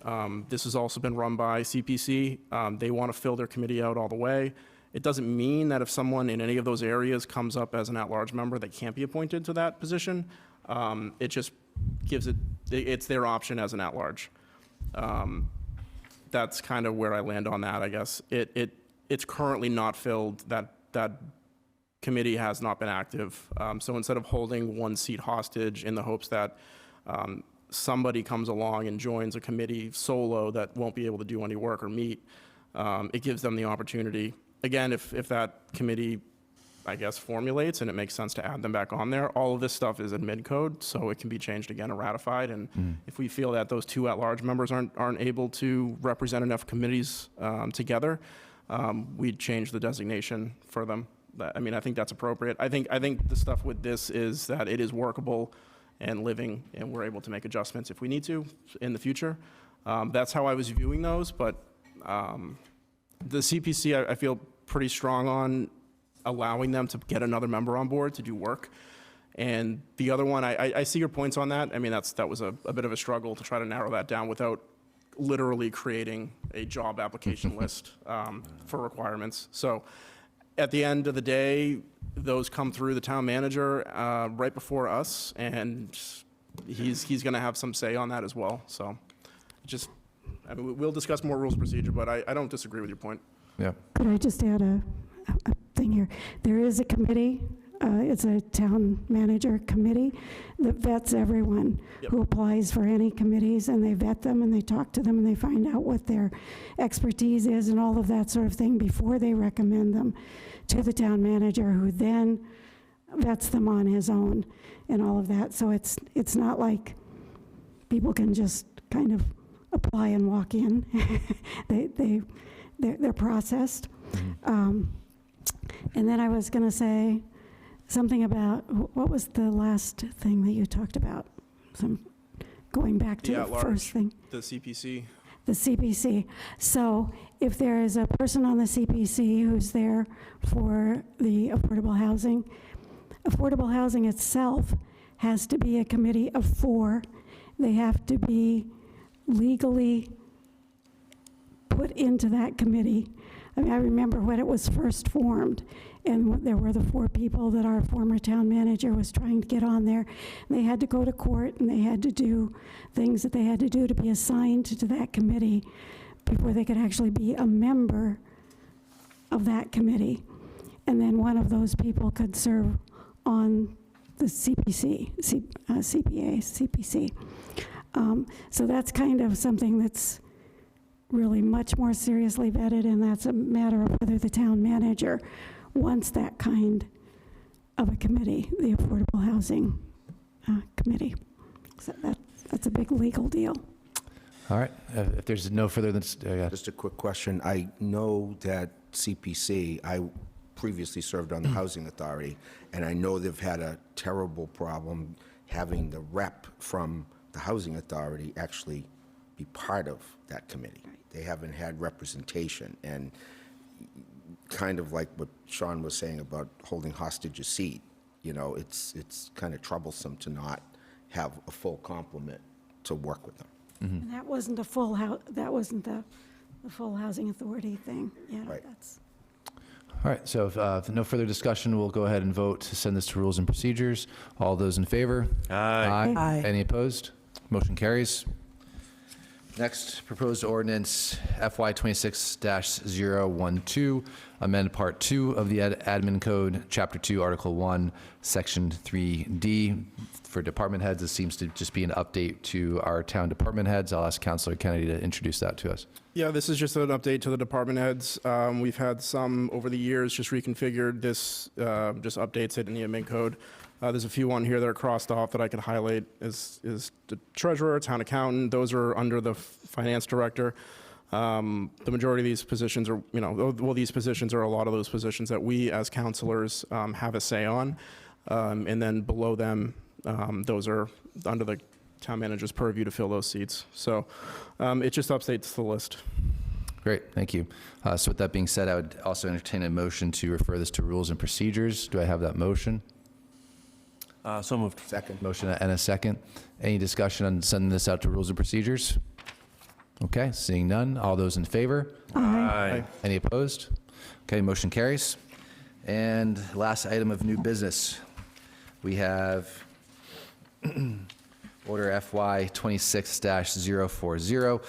[SPEAKER 12] This has also been run by CPC. They want to fill their committee out all the way. It doesn't mean that if someone in any of those areas comes up as an at-large member, they can't be appointed to that position. It just gives it's their option as an at-large. That's kind of where I land on that, I guess. It's currently not filled. That committee has not been active. So instead of holding one seat hostage in the hopes that somebody comes along and joins a committee solo that won't be able to do any work or meet, it gives them the opportunity. Again, if that committee, I guess, formulates and it makes sense to add them back on there, all of this stuff is admin code, so it can be changed again or ratified. And if we feel that those 2 at-large members aren't able to represent enough committees together, we'd change the designation for them. I mean, I think that's appropriate. I think the stuff with this is that it is workable and living, and we're able to make adjustments if we need to in the future. That's how I was viewing those, but the CPC, I feel pretty strong on allowing them to get another member on board to do work. And the other one, I see your points on that. I mean, that was a bit of a struggle to try to narrow that down without literally creating a job application list for requirements. So at the end of the day, those come through the town manager right before us, and he's going to have some say on that as well. So I mean, we'll discuss more rules of procedure, but I don't disagree with your point.
[SPEAKER 1] Yeah.
[SPEAKER 11] Could I just add a thing here? There is a committee, it's a town manager committee that vets everyone who applies for any committees, and they vet them and they talk to them and they find out what their expertise is and all of that sort of thing before they recommend them to the town manager, who then vets them on his own and all of that. So it's not like people can just kind of apply and walk in. They're processed. And then I was going to say something about, what was the last thing that you talked about? Going back to the first thing.
[SPEAKER 12] The CPC.
[SPEAKER 11] The CPC. So if there is a person on the CPC who's there for the affordable housing itself has to be a committee of 4. They have to be legally put into that committee. I mean, I remember when it was first formed, and there were the 4 people that our former town manager was trying to get on there. They had to go to court, and they had to do things that they had to do to be assigned to that committee before they could actually be a member of that committee. And then one of those people could serve on the CPC. So that's kind of something that's really much more seriously vetted, and that's a matter of whether the town manager wants that kind of a committee, the Affordable Housing Committee. So that's a big legal deal.
[SPEAKER 1] All right, if there's no further than,
[SPEAKER 2] Just a quick question. I know that CPC, I previously served on the Housing Authority, and I know they've had a terrible problem having the rep from the Housing Authority actually be part of that committee. They haven't had representation, and kind of like what Sean was saying about holding hostage a seat, you know, it's kind of troublesome to not have a full complement to work with them.
[SPEAKER 11] And that wasn't the full Housing Authority thing. Yeah,
[SPEAKER 2] Right.
[SPEAKER 11] that's.
[SPEAKER 1] all right, so if no further discussion, we'll go ahead and vote to send this to Rules and Procedures. All those in favor?
[SPEAKER 10] Aye.
[SPEAKER 16] Aye.
[SPEAKER 1] Any opposed? Motion carries. Next, proposed ordinance FY 26-012, amend Part 2 of the Admin Code, Chapter 2, Article 1, Section 3D. For department heads, this seems to just be an update to our town department heads. I'll ask Councilor Kennedy to introduce that to us.
[SPEAKER 12] Yeah, this is just an update to the department heads. We've had some over the years just reconfigured. This just updates it in the admin code. There's a few on here that are crossed off that I could highlight is the treasurer, town accountant. Those are under the finance director. The majority of these positions are, these positions are a lot of those positions that we as counselors have a say on. And then below them, those are under the town manager's purview to fill those seats. So it just updates the list.
[SPEAKER 1] Great, thank you. So with that being said, I would also entertain a motion to refer this to Rules and Procedures. Do I have that motion?
[SPEAKER 10] So moved.
[SPEAKER 2] Second.
[SPEAKER 1] Motion and a second. Any discussion on sending this out to Rules and Procedures? Okay, seeing none. All those in favor?
[SPEAKER 10] Aye.
[SPEAKER 1] Any opposed? Okay, motion carries. And last item of new business, we have Order FY 26-040,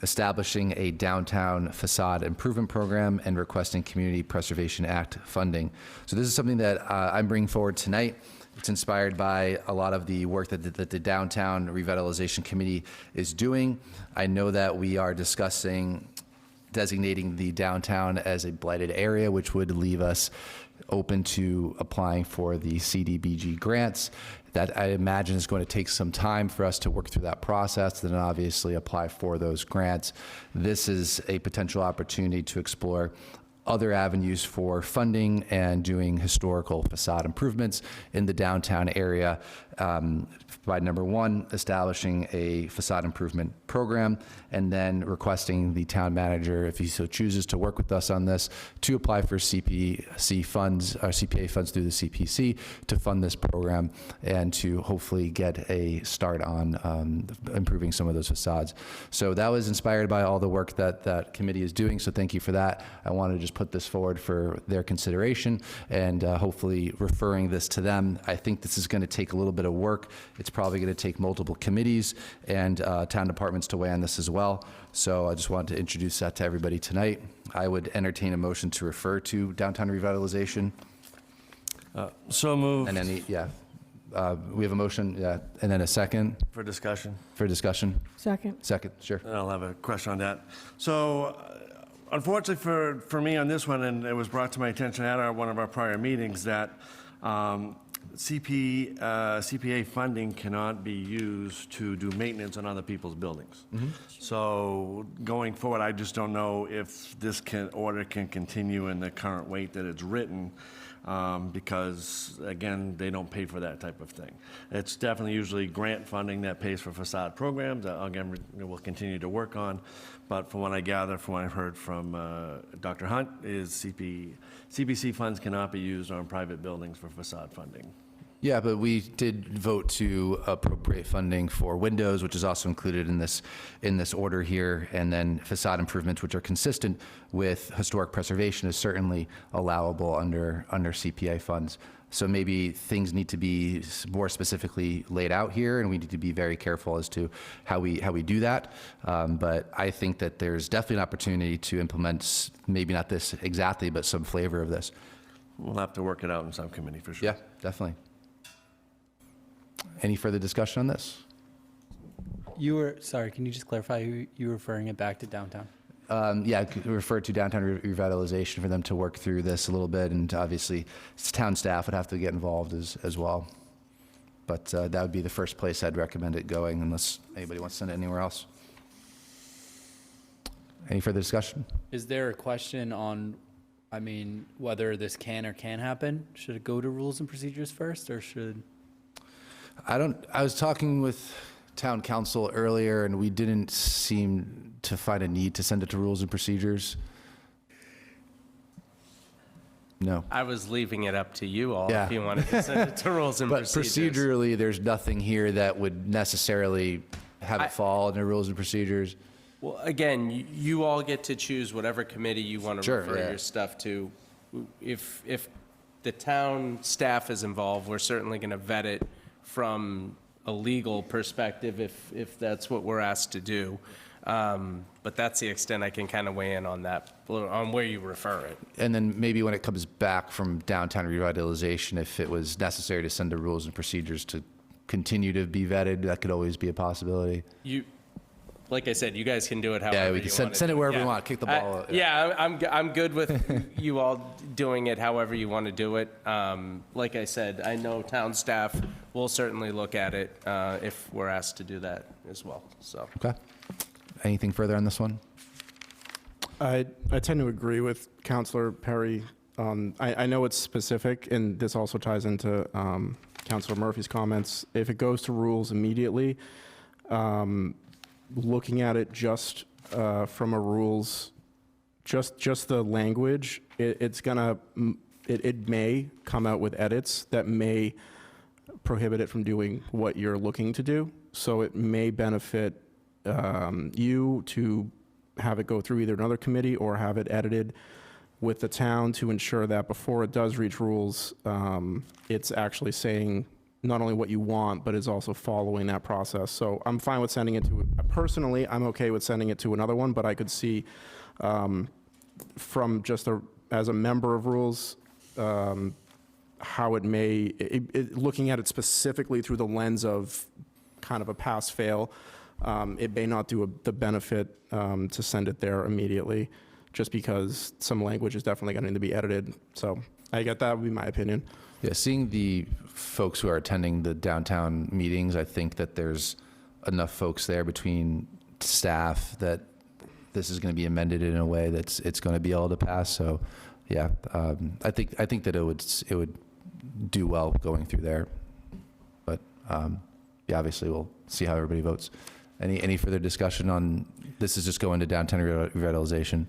[SPEAKER 1] establishing a downtown facade improvement program and requesting Community Preservation Act funding. So this is something that I'm bringing forward tonight. It's inspired by a lot of the work that the Downtown Revitalization Committee is doing. I know that we are discussing designating the downtown as a blighted area, which would leave us open to applying for the CDBG grants. That I imagine is going to take some time for us to work through that process, then obviously apply for those grants. This is a potential opportunity to explore other avenues for funding and doing historical facade improvements in the downtown area by, number one, establishing a facade improvement program, and then requesting the town manager, if he so chooses to work with us on this, to apply for CPC funds, or CPA funds through the CPC to fund this program and to hopefully get a start on improving some of those facades. So that was inspired by all the work that that committee is doing, so thank you for that. I want to just put this forward for their consideration and hopefully referring this to them. I think this is going to take a little bit of work. It's probably going to take multiple committees and town departments to weigh on this as well. So I just wanted to introduce that to everybody tonight. I would entertain a motion to refer to downtown revitalization.
[SPEAKER 10] So moved.
[SPEAKER 1] And then, we have a motion, and then a second
[SPEAKER 10] For discussion.
[SPEAKER 1] for discussion.
[SPEAKER 15] Second.
[SPEAKER 1] Second, sure.
[SPEAKER 10] And I'll have a question on that. So unfortunately for me on this one, and it was brought to my attention at one of our prior meetings, that CPA funding cannot be used to do maintenance on other people's buildings. So going forward, I just don't know if this order can continue in the current weight that it's written, because, again, they don't pay for that type of thing. It's definitely usually grant funding that pays for facade programs, that, again, we'll continue to work on. But from what I gather, from what I've heard from Dr. Hunt, is CPC funds cannot be used on private buildings for facade funding.
[SPEAKER 1] Yeah, but we did vote to appropriate funding for windows, which is also included in this order here, and then facade improvements, which are consistent with historic preservation, is certainly allowable under CPA funds. So maybe things need to be more specifically laid out here, and we need to be very careful as to how we do that. But I think that there's definitely an opportunity to implement, maybe not this exactly, but some flavor of this.
[SPEAKER 10] We'll have to work it out in subcommittee for sure.
[SPEAKER 1] Yeah, definitely. Any further discussion on this?
[SPEAKER 13] Sorry, can you just clarify who you were referring it back to downtown?
[SPEAKER 1] Yeah, refer to downtown revitalization for them to work through this a little bit, and obviously town staff would have to get involved as well. But that would be the first place I'd recommend it going, unless anybody wants to send it anywhere else. Any further discussion?
[SPEAKER 13] Is there a question on, whether this can or can't happen? Should it go to rules and procedures first, or should?
[SPEAKER 1] I was talking with town council earlier, and we didn't seem to find a need to send it to rules and procedures. No.
[SPEAKER 14] I was leaving it up to you all
[SPEAKER 1] Yeah.
[SPEAKER 14] if you wanted to send it to rules and
[SPEAKER 1] But
[SPEAKER 14] procedures.
[SPEAKER 1] procedurally, there's nothing here that would necessarily have it fall under rules and procedures.
[SPEAKER 14] Well, again, you all get to choose whatever committee you want to
[SPEAKER 1] Sure,
[SPEAKER 14] refer
[SPEAKER 1] yeah.
[SPEAKER 14] your stuff to. If the town staff is involved, we're certainly going to vet it from a legal perspective if that's what we're asked to do. But that's the extent I can kind of weigh in on that, on where you refer it.
[SPEAKER 1] And then maybe when it comes back from downtown revitalization, if it was necessary to send to rules and procedures to continue to be vetted, that could always be a possibility.
[SPEAKER 14] Like I said, you guys can do it however you want.
[SPEAKER 1] Yeah, we can send it wherever we want, kick the ball.
[SPEAKER 14] Yeah, I'm good with you all doing it however you want to do it. Like I said, I know town staff will certainly look at it if we're asked to do that as well, so.
[SPEAKER 1] Okay. Anything further on this one?
[SPEAKER 12] I tend to agree with Councilor Perry. I know it's specific, and this also ties into Councilor Murphy's comments. If it goes to rules immediately, looking at it just from a rules, just the language, it may come out with edits that may prohibit it from doing what you're looking to do. So it may benefit you to have it go through either another committee or have it edited with the town to ensure that before it does reach rules, it's actually saying not only what you want, but is also following that process. So I'm fine with sending it to, personally, I'm okay with sending it to another one, but I could see from just as a member of rules, how it may, looking at it specifically through the lens of kind of a pass-fail, it may not do the benefit to send it there immediately, just because some language is definitely going to be edited. So I get that would be my opinion.
[SPEAKER 1] Yeah, seeing the folks who are attending the downtown meetings, I think that there's enough folks there between staff that this is going to be amended in a way that's it's going to be able to pass. So, yeah, I think that it would do well going through there. But yeah, obviously we'll see how everybody votes. Any further discussion on this? Is just going to downtown revitalization?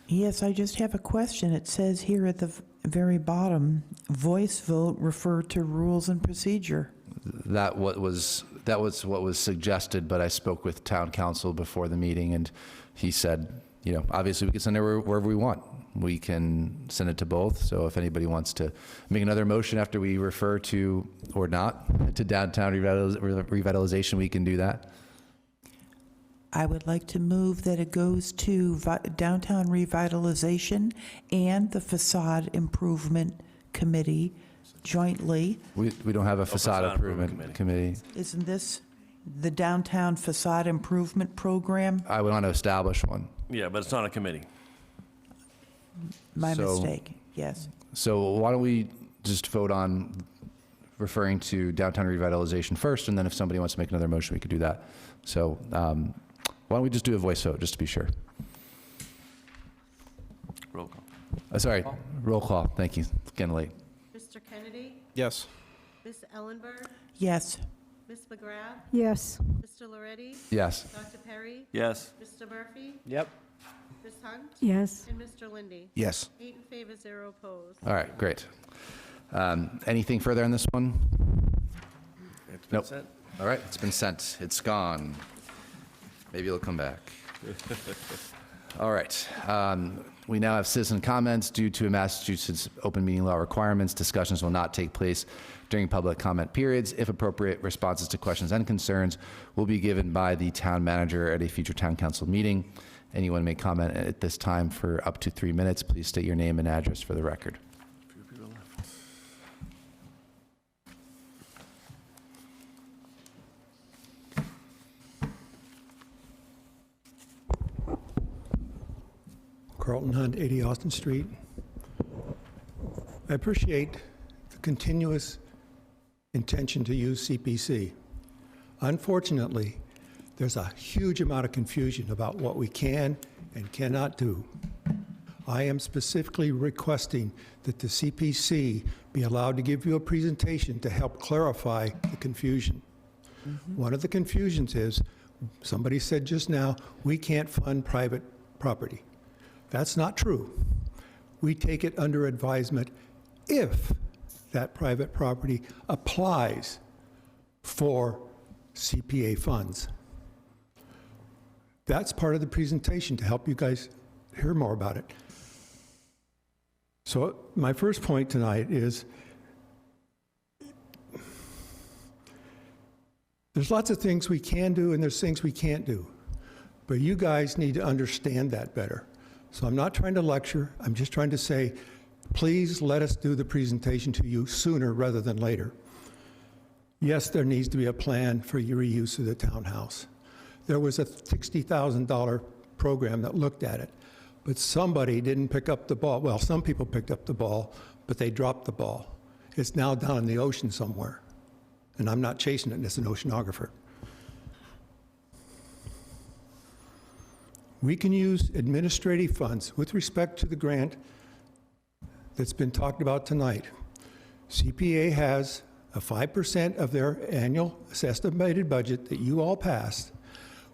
[SPEAKER 16] Yes, I just have a question. It says here at the very bottom, voice vote refer to rules and procedure.
[SPEAKER 1] That was what was suggested, but I spoke with town council before the meeting, and he said, obviously we can send it wherever we want. We can send it to both. So if anybody wants to make another motion after we refer to, or not, to downtown revitalization, we can do that.
[SPEAKER 16] I would like to move that it goes to downtown revitalization and the facade improvement committee jointly.
[SPEAKER 1] We don't have a facade improvement committee.
[SPEAKER 16] Isn't this the downtown facade improvement program?
[SPEAKER 1] I would want to establish one.
[SPEAKER 10] Yeah, but it's not a committee.
[SPEAKER 16] My mistake, yes.
[SPEAKER 1] So why don't we just vote on referring to downtown revitalization first, and then if somebody wants to make another motion, we could do that. So why don't we just do a voice vote, just to be sure?
[SPEAKER 10] Roll call.
[SPEAKER 1] Sorry, roll call. Thank you. It's getting late.
[SPEAKER 17] Mr. Kennedy?
[SPEAKER 12] Yes.
[SPEAKER 17] Ms. Ellenberg?
[SPEAKER 16] Yes.
[SPEAKER 17] Ms. McGrath?
[SPEAKER 15] Yes.
[SPEAKER 17] Mr. Loretti?
[SPEAKER 1] Yes.
[SPEAKER 17] Dr. Perry?
[SPEAKER 10] Yes.
[SPEAKER 17] Mr. Murphy?
[SPEAKER 12] Yep.
[SPEAKER 17] Ms. Hunt?
[SPEAKER 11] Yes.
[SPEAKER 17] And Mr. Lindy?
[SPEAKER 2] Yes.
[SPEAKER 17] 8 in favor, 0 opposed.
[SPEAKER 1] All right, great. Anything further on this one?
[SPEAKER 10] It's been
[SPEAKER 1] Nope.
[SPEAKER 10] sent.
[SPEAKER 1] All right, it's been sent. It's gone. Maybe it'll come back. All right. We now have citizen comments. Due to Massachusetts open meeting law requirements, discussions will not take place during public comment periods. If appropriate, responses to questions and concerns will be given by the town manager at a future town council meeting. Anyone may comment at this time for up to 3 minutes. Please state your name and address for the record.
[SPEAKER 10] Few people left.
[SPEAKER 20] Carlton Hunt, 80 Austin Street. I appreciate the continuous intention to use CPC. Unfortunately, there's a huge amount of confusion about what we can and cannot do. I am specifically requesting that the CPC be allowed to give you a presentation to help clarify the confusion. One of the confusions is, somebody said just now, we can't fund private property. That's not true. We take it under advisement if that private property applies for CPA funds. That's part of the presentation to help you guys hear more about it. So my first point tonight is there's lots of things we can do and there's things we can't do. But you guys need to understand that better. So I'm not trying to lecture. I'm just trying to say, please let us do the presentation to you sooner rather than later. Yes, there needs to be a plan for your reuse of the townhouse. There was a $60,000 program that looked at it, but somebody didn't pick up the ball. Well, some people picked up the ball, but they dropped the ball. It's now down in the ocean somewhere, and I'm not chasing it as an oceanographer. We can use administrative funds with respect to the grant that's been talked about tonight. CPA has a 5% of their annual estimated budget that you all passed.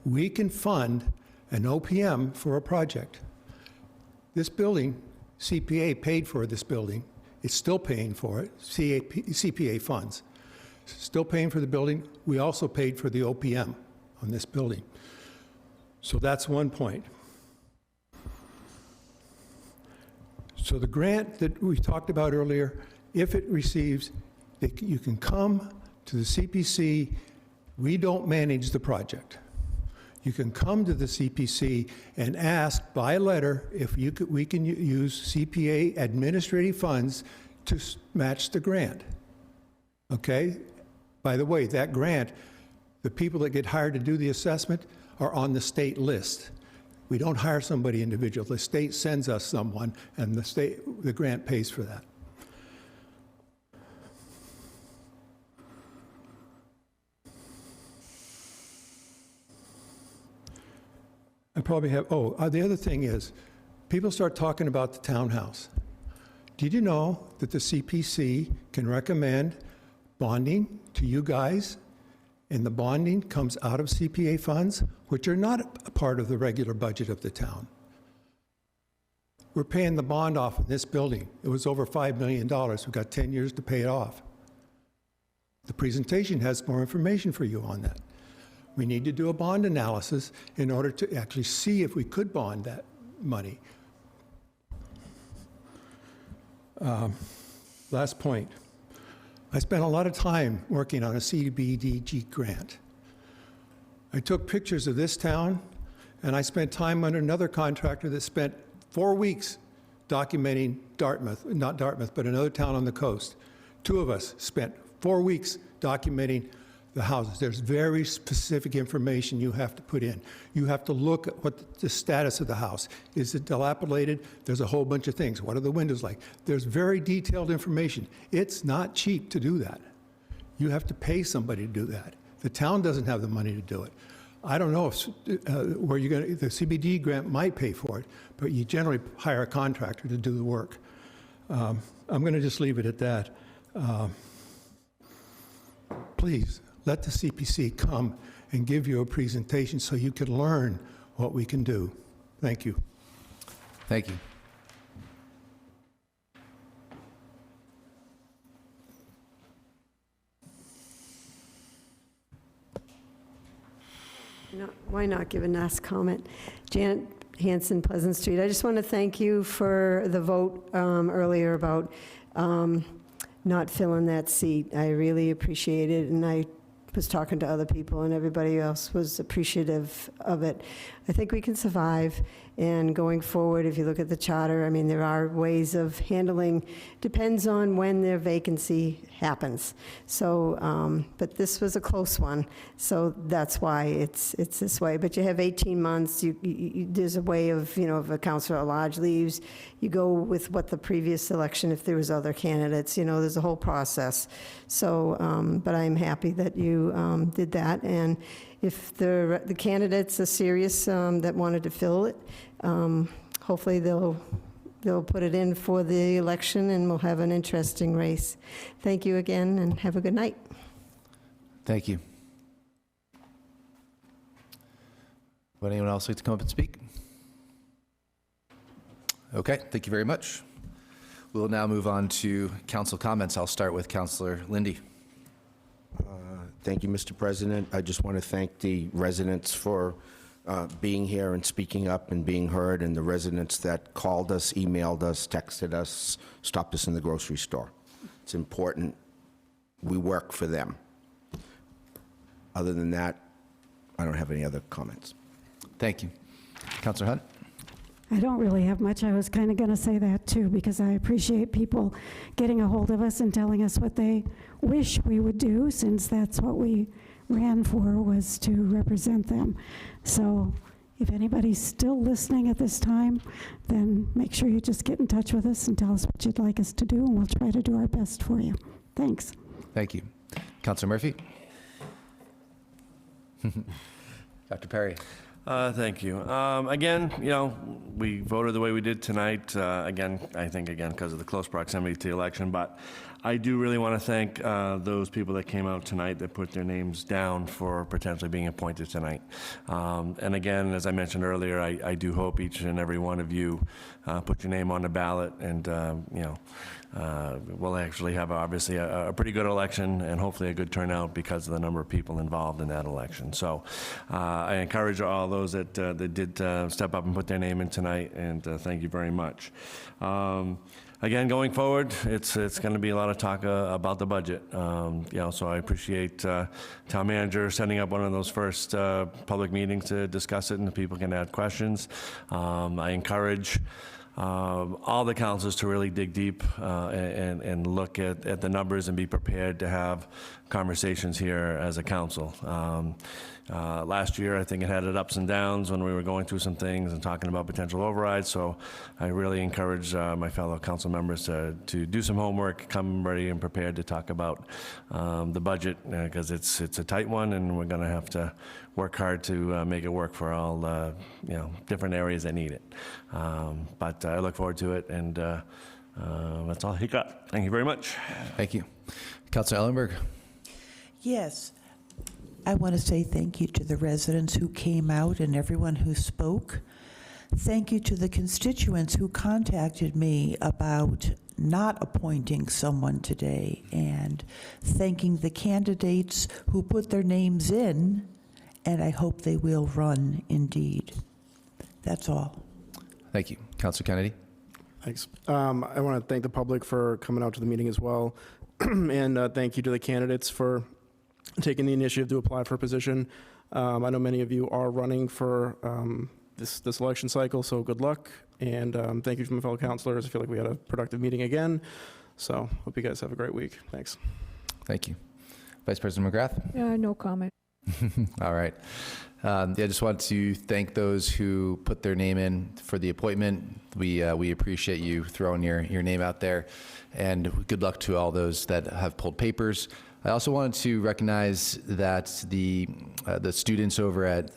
[SPEAKER 20] We can fund an OPM for a project. This building, CPA paid for this building. It's still paying for it, CPA funds. Still paying for the building. We also paid for the OPM on this building. So that's one point. So the grant that we talked about earlier, if it receives, you can come to the CPC. We don't manage the project. You can come to the CPC and ask by letter if we can use CPA administrative funds to match the grant. Okay? By the way, that grant, the people that get hired to do the assessment are on the state list. We don't hire somebody individual. The state sends us someone, and the grant pays for that. I probably have, the other thing is, people start talking about the townhouse. Did you know that the CPC can recommend bonding to you guys, and the bonding comes out of CPA funds, which are not a part of the regular budget of the town? We're paying the bond off in this building. It was over $5 million. We've got 10 years to pay it off. The presentation has more information for you on that. We need to do a bond analysis in order to actually see if we could bond that money. Last point. I spent a lot of time working on a CBDG grant. I took pictures of this town, and I spent time under another contractor that spent 4 weeks documenting Dartmouth, not Dartmouth, but another town on the coast. Two of us spent 4 weeks documenting the houses. There's very specific information you have to put in. You have to look at what the status of the house. Is it dilapidated? There's a whole bunch of things. What are the windows like? There's very detailed information. It's not cheap to do that. You have to pay somebody to do that. The town doesn't have the money to do it. I don't know if where you're going to, the CBD grant might pay for it, but you generally hire a contractor to do the work. I'm going to just leave it at that. Please, let the CPC come and give you a presentation so you can learn what we can do. Thank you.
[SPEAKER 1] Thank you.
[SPEAKER 4] Why not give a last comment? Janet Hanson, Pleasant Street. I just want to thank you for the vote earlier about not filling that seat. I really appreciate it, and I was talking to other people, and everybody else was appreciative of it. I think we can survive, and going forward, if you look at the charter, I mean, there are ways of handling, depends on when their vacancy happens. So, but this was a close one, so that's why it's this way. But you have 18 months, there's a way of, you know, if a councilor at large leaves, you go with what the previous election, if there was other candidates, you know, there's a whole process. So, but I'm happy that you did that, and if the candidates are serious that wanted to fill it, hopefully they'll put it in for the election, and we'll have an interesting race. Thank you again, and have a good night.
[SPEAKER 1] Thank you. Would anyone else like to come up and speak? Okay, thank you very much. We'll now move on to council comments. I'll start with Councilor Lindy.
[SPEAKER 2] Thank you, Mr. President. I just want to thank the residents for being here and speaking up and being heard, and the residents that called us, emailed us, texted us, stopped us in the grocery store. It's important. We work for them. Other than that, I don't have any other comments.
[SPEAKER 1] Thank you. Councilor Hunt?
[SPEAKER 11] I don't really have much. I was kind of going to say that too, because I appreciate people getting a hold of us and telling us what they wish we would do, since that's what we ran for, was to represent them. So if anybody's still listening at this time, then make sure you just get in touch with us and tell us what you'd like us to do, and we'll try to do our best for you. Thanks.
[SPEAKER 1] Thank you. Councilor Murphy? Dr. Perry?
[SPEAKER 10] Thank you. Again, you know, we voted the way we did tonight. Again, I think, because of the close proximity to the election. But I do really want to thank those people that came out tonight that put their names down for potentially being appointed tonight. And again, as I mentioned earlier, I do hope each and every one of you put your name on the ballot, and you know, we'll actually have obviously a pretty good election, and hopefully a good turnout because of the number of people involved in that election. So I encourage all those that did step up and put their name in tonight, and thank you very much. Again, going forward, it's going to be a lot of talk about the budget. You know, so I appreciate town manager setting up one of those first public meetings to discuss it, and the people can add questions. I encourage all the councils to really dig deep and look at the numbers and be prepared to have conversations here as a council. Last year, I think it had its ups and downs when we were going through some things and talking about potential overrides, so I really encourage my fellow council members to do some homework, come ready and prepared to talk about the budget, because it's a tight one, and we're going to have to work hard to make it work for all you know, different areas that need it. But I look forward to it, and that's all I got. Thank you very much.
[SPEAKER 1] Thank you. Councilor Ellenberg?
[SPEAKER 16] Yes. I want to say thank you to the residents who came out and everyone who spoke. Thank you to the constituents who contacted me about not appointing someone today, and thanking the candidates who put their names in, and I hope they will run indeed. That's all.
[SPEAKER 1] Thank you. Councilor Kennedy?
[SPEAKER 12] Thanks. I want to thank the public for coming out to the meeting as well, and thank you to the candidates for taking the initiative to apply for a position. I know many of you are running for this election cycle, so good luck. And thank you to my fellow councilors. I feel like we had a productive meeting again. So hope you guys have a great week. Thanks.
[SPEAKER 1] Thank you. Vice President McGrath?
[SPEAKER 15] No comment.
[SPEAKER 1] All right. Yeah, I just want to thank those who put their name in for the appointment. We appreciate you throwing your name out there, and good luck to all those that have pulled papers. I also wanted to recognize that the students over at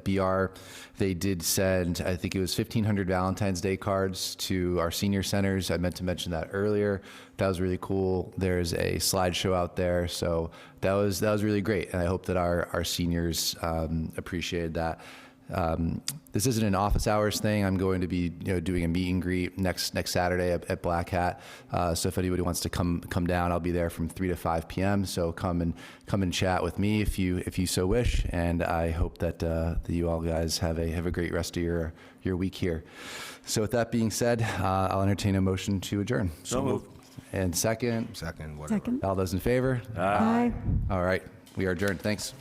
[SPEAKER 1] BR, they did send, I think it was 1,500 Valentine's Day cards to our senior centers. I meant to mention that earlier. That was really cool. There's a slideshow out there, so that was really great, and I hope that our seniors appreciated that. This isn't an office hours thing. I'm going to be, doing a meet and greet next Saturday at Black Hat. So if anybody wants to come down, I'll be there from 3 to 5 p.m. So come and chat with me if you so wish. And I hope that you all guys have a great rest of your week here. So with that being said, I'll entertain a motion to adjourn.
[SPEAKER 10] So moved.
[SPEAKER 1] And second.
[SPEAKER 2] Second, whatever.
[SPEAKER 11] Second.
[SPEAKER 1] All those in favor?
[SPEAKER 11] Aye.
[SPEAKER 1] All right. We are adjourned. Thanks.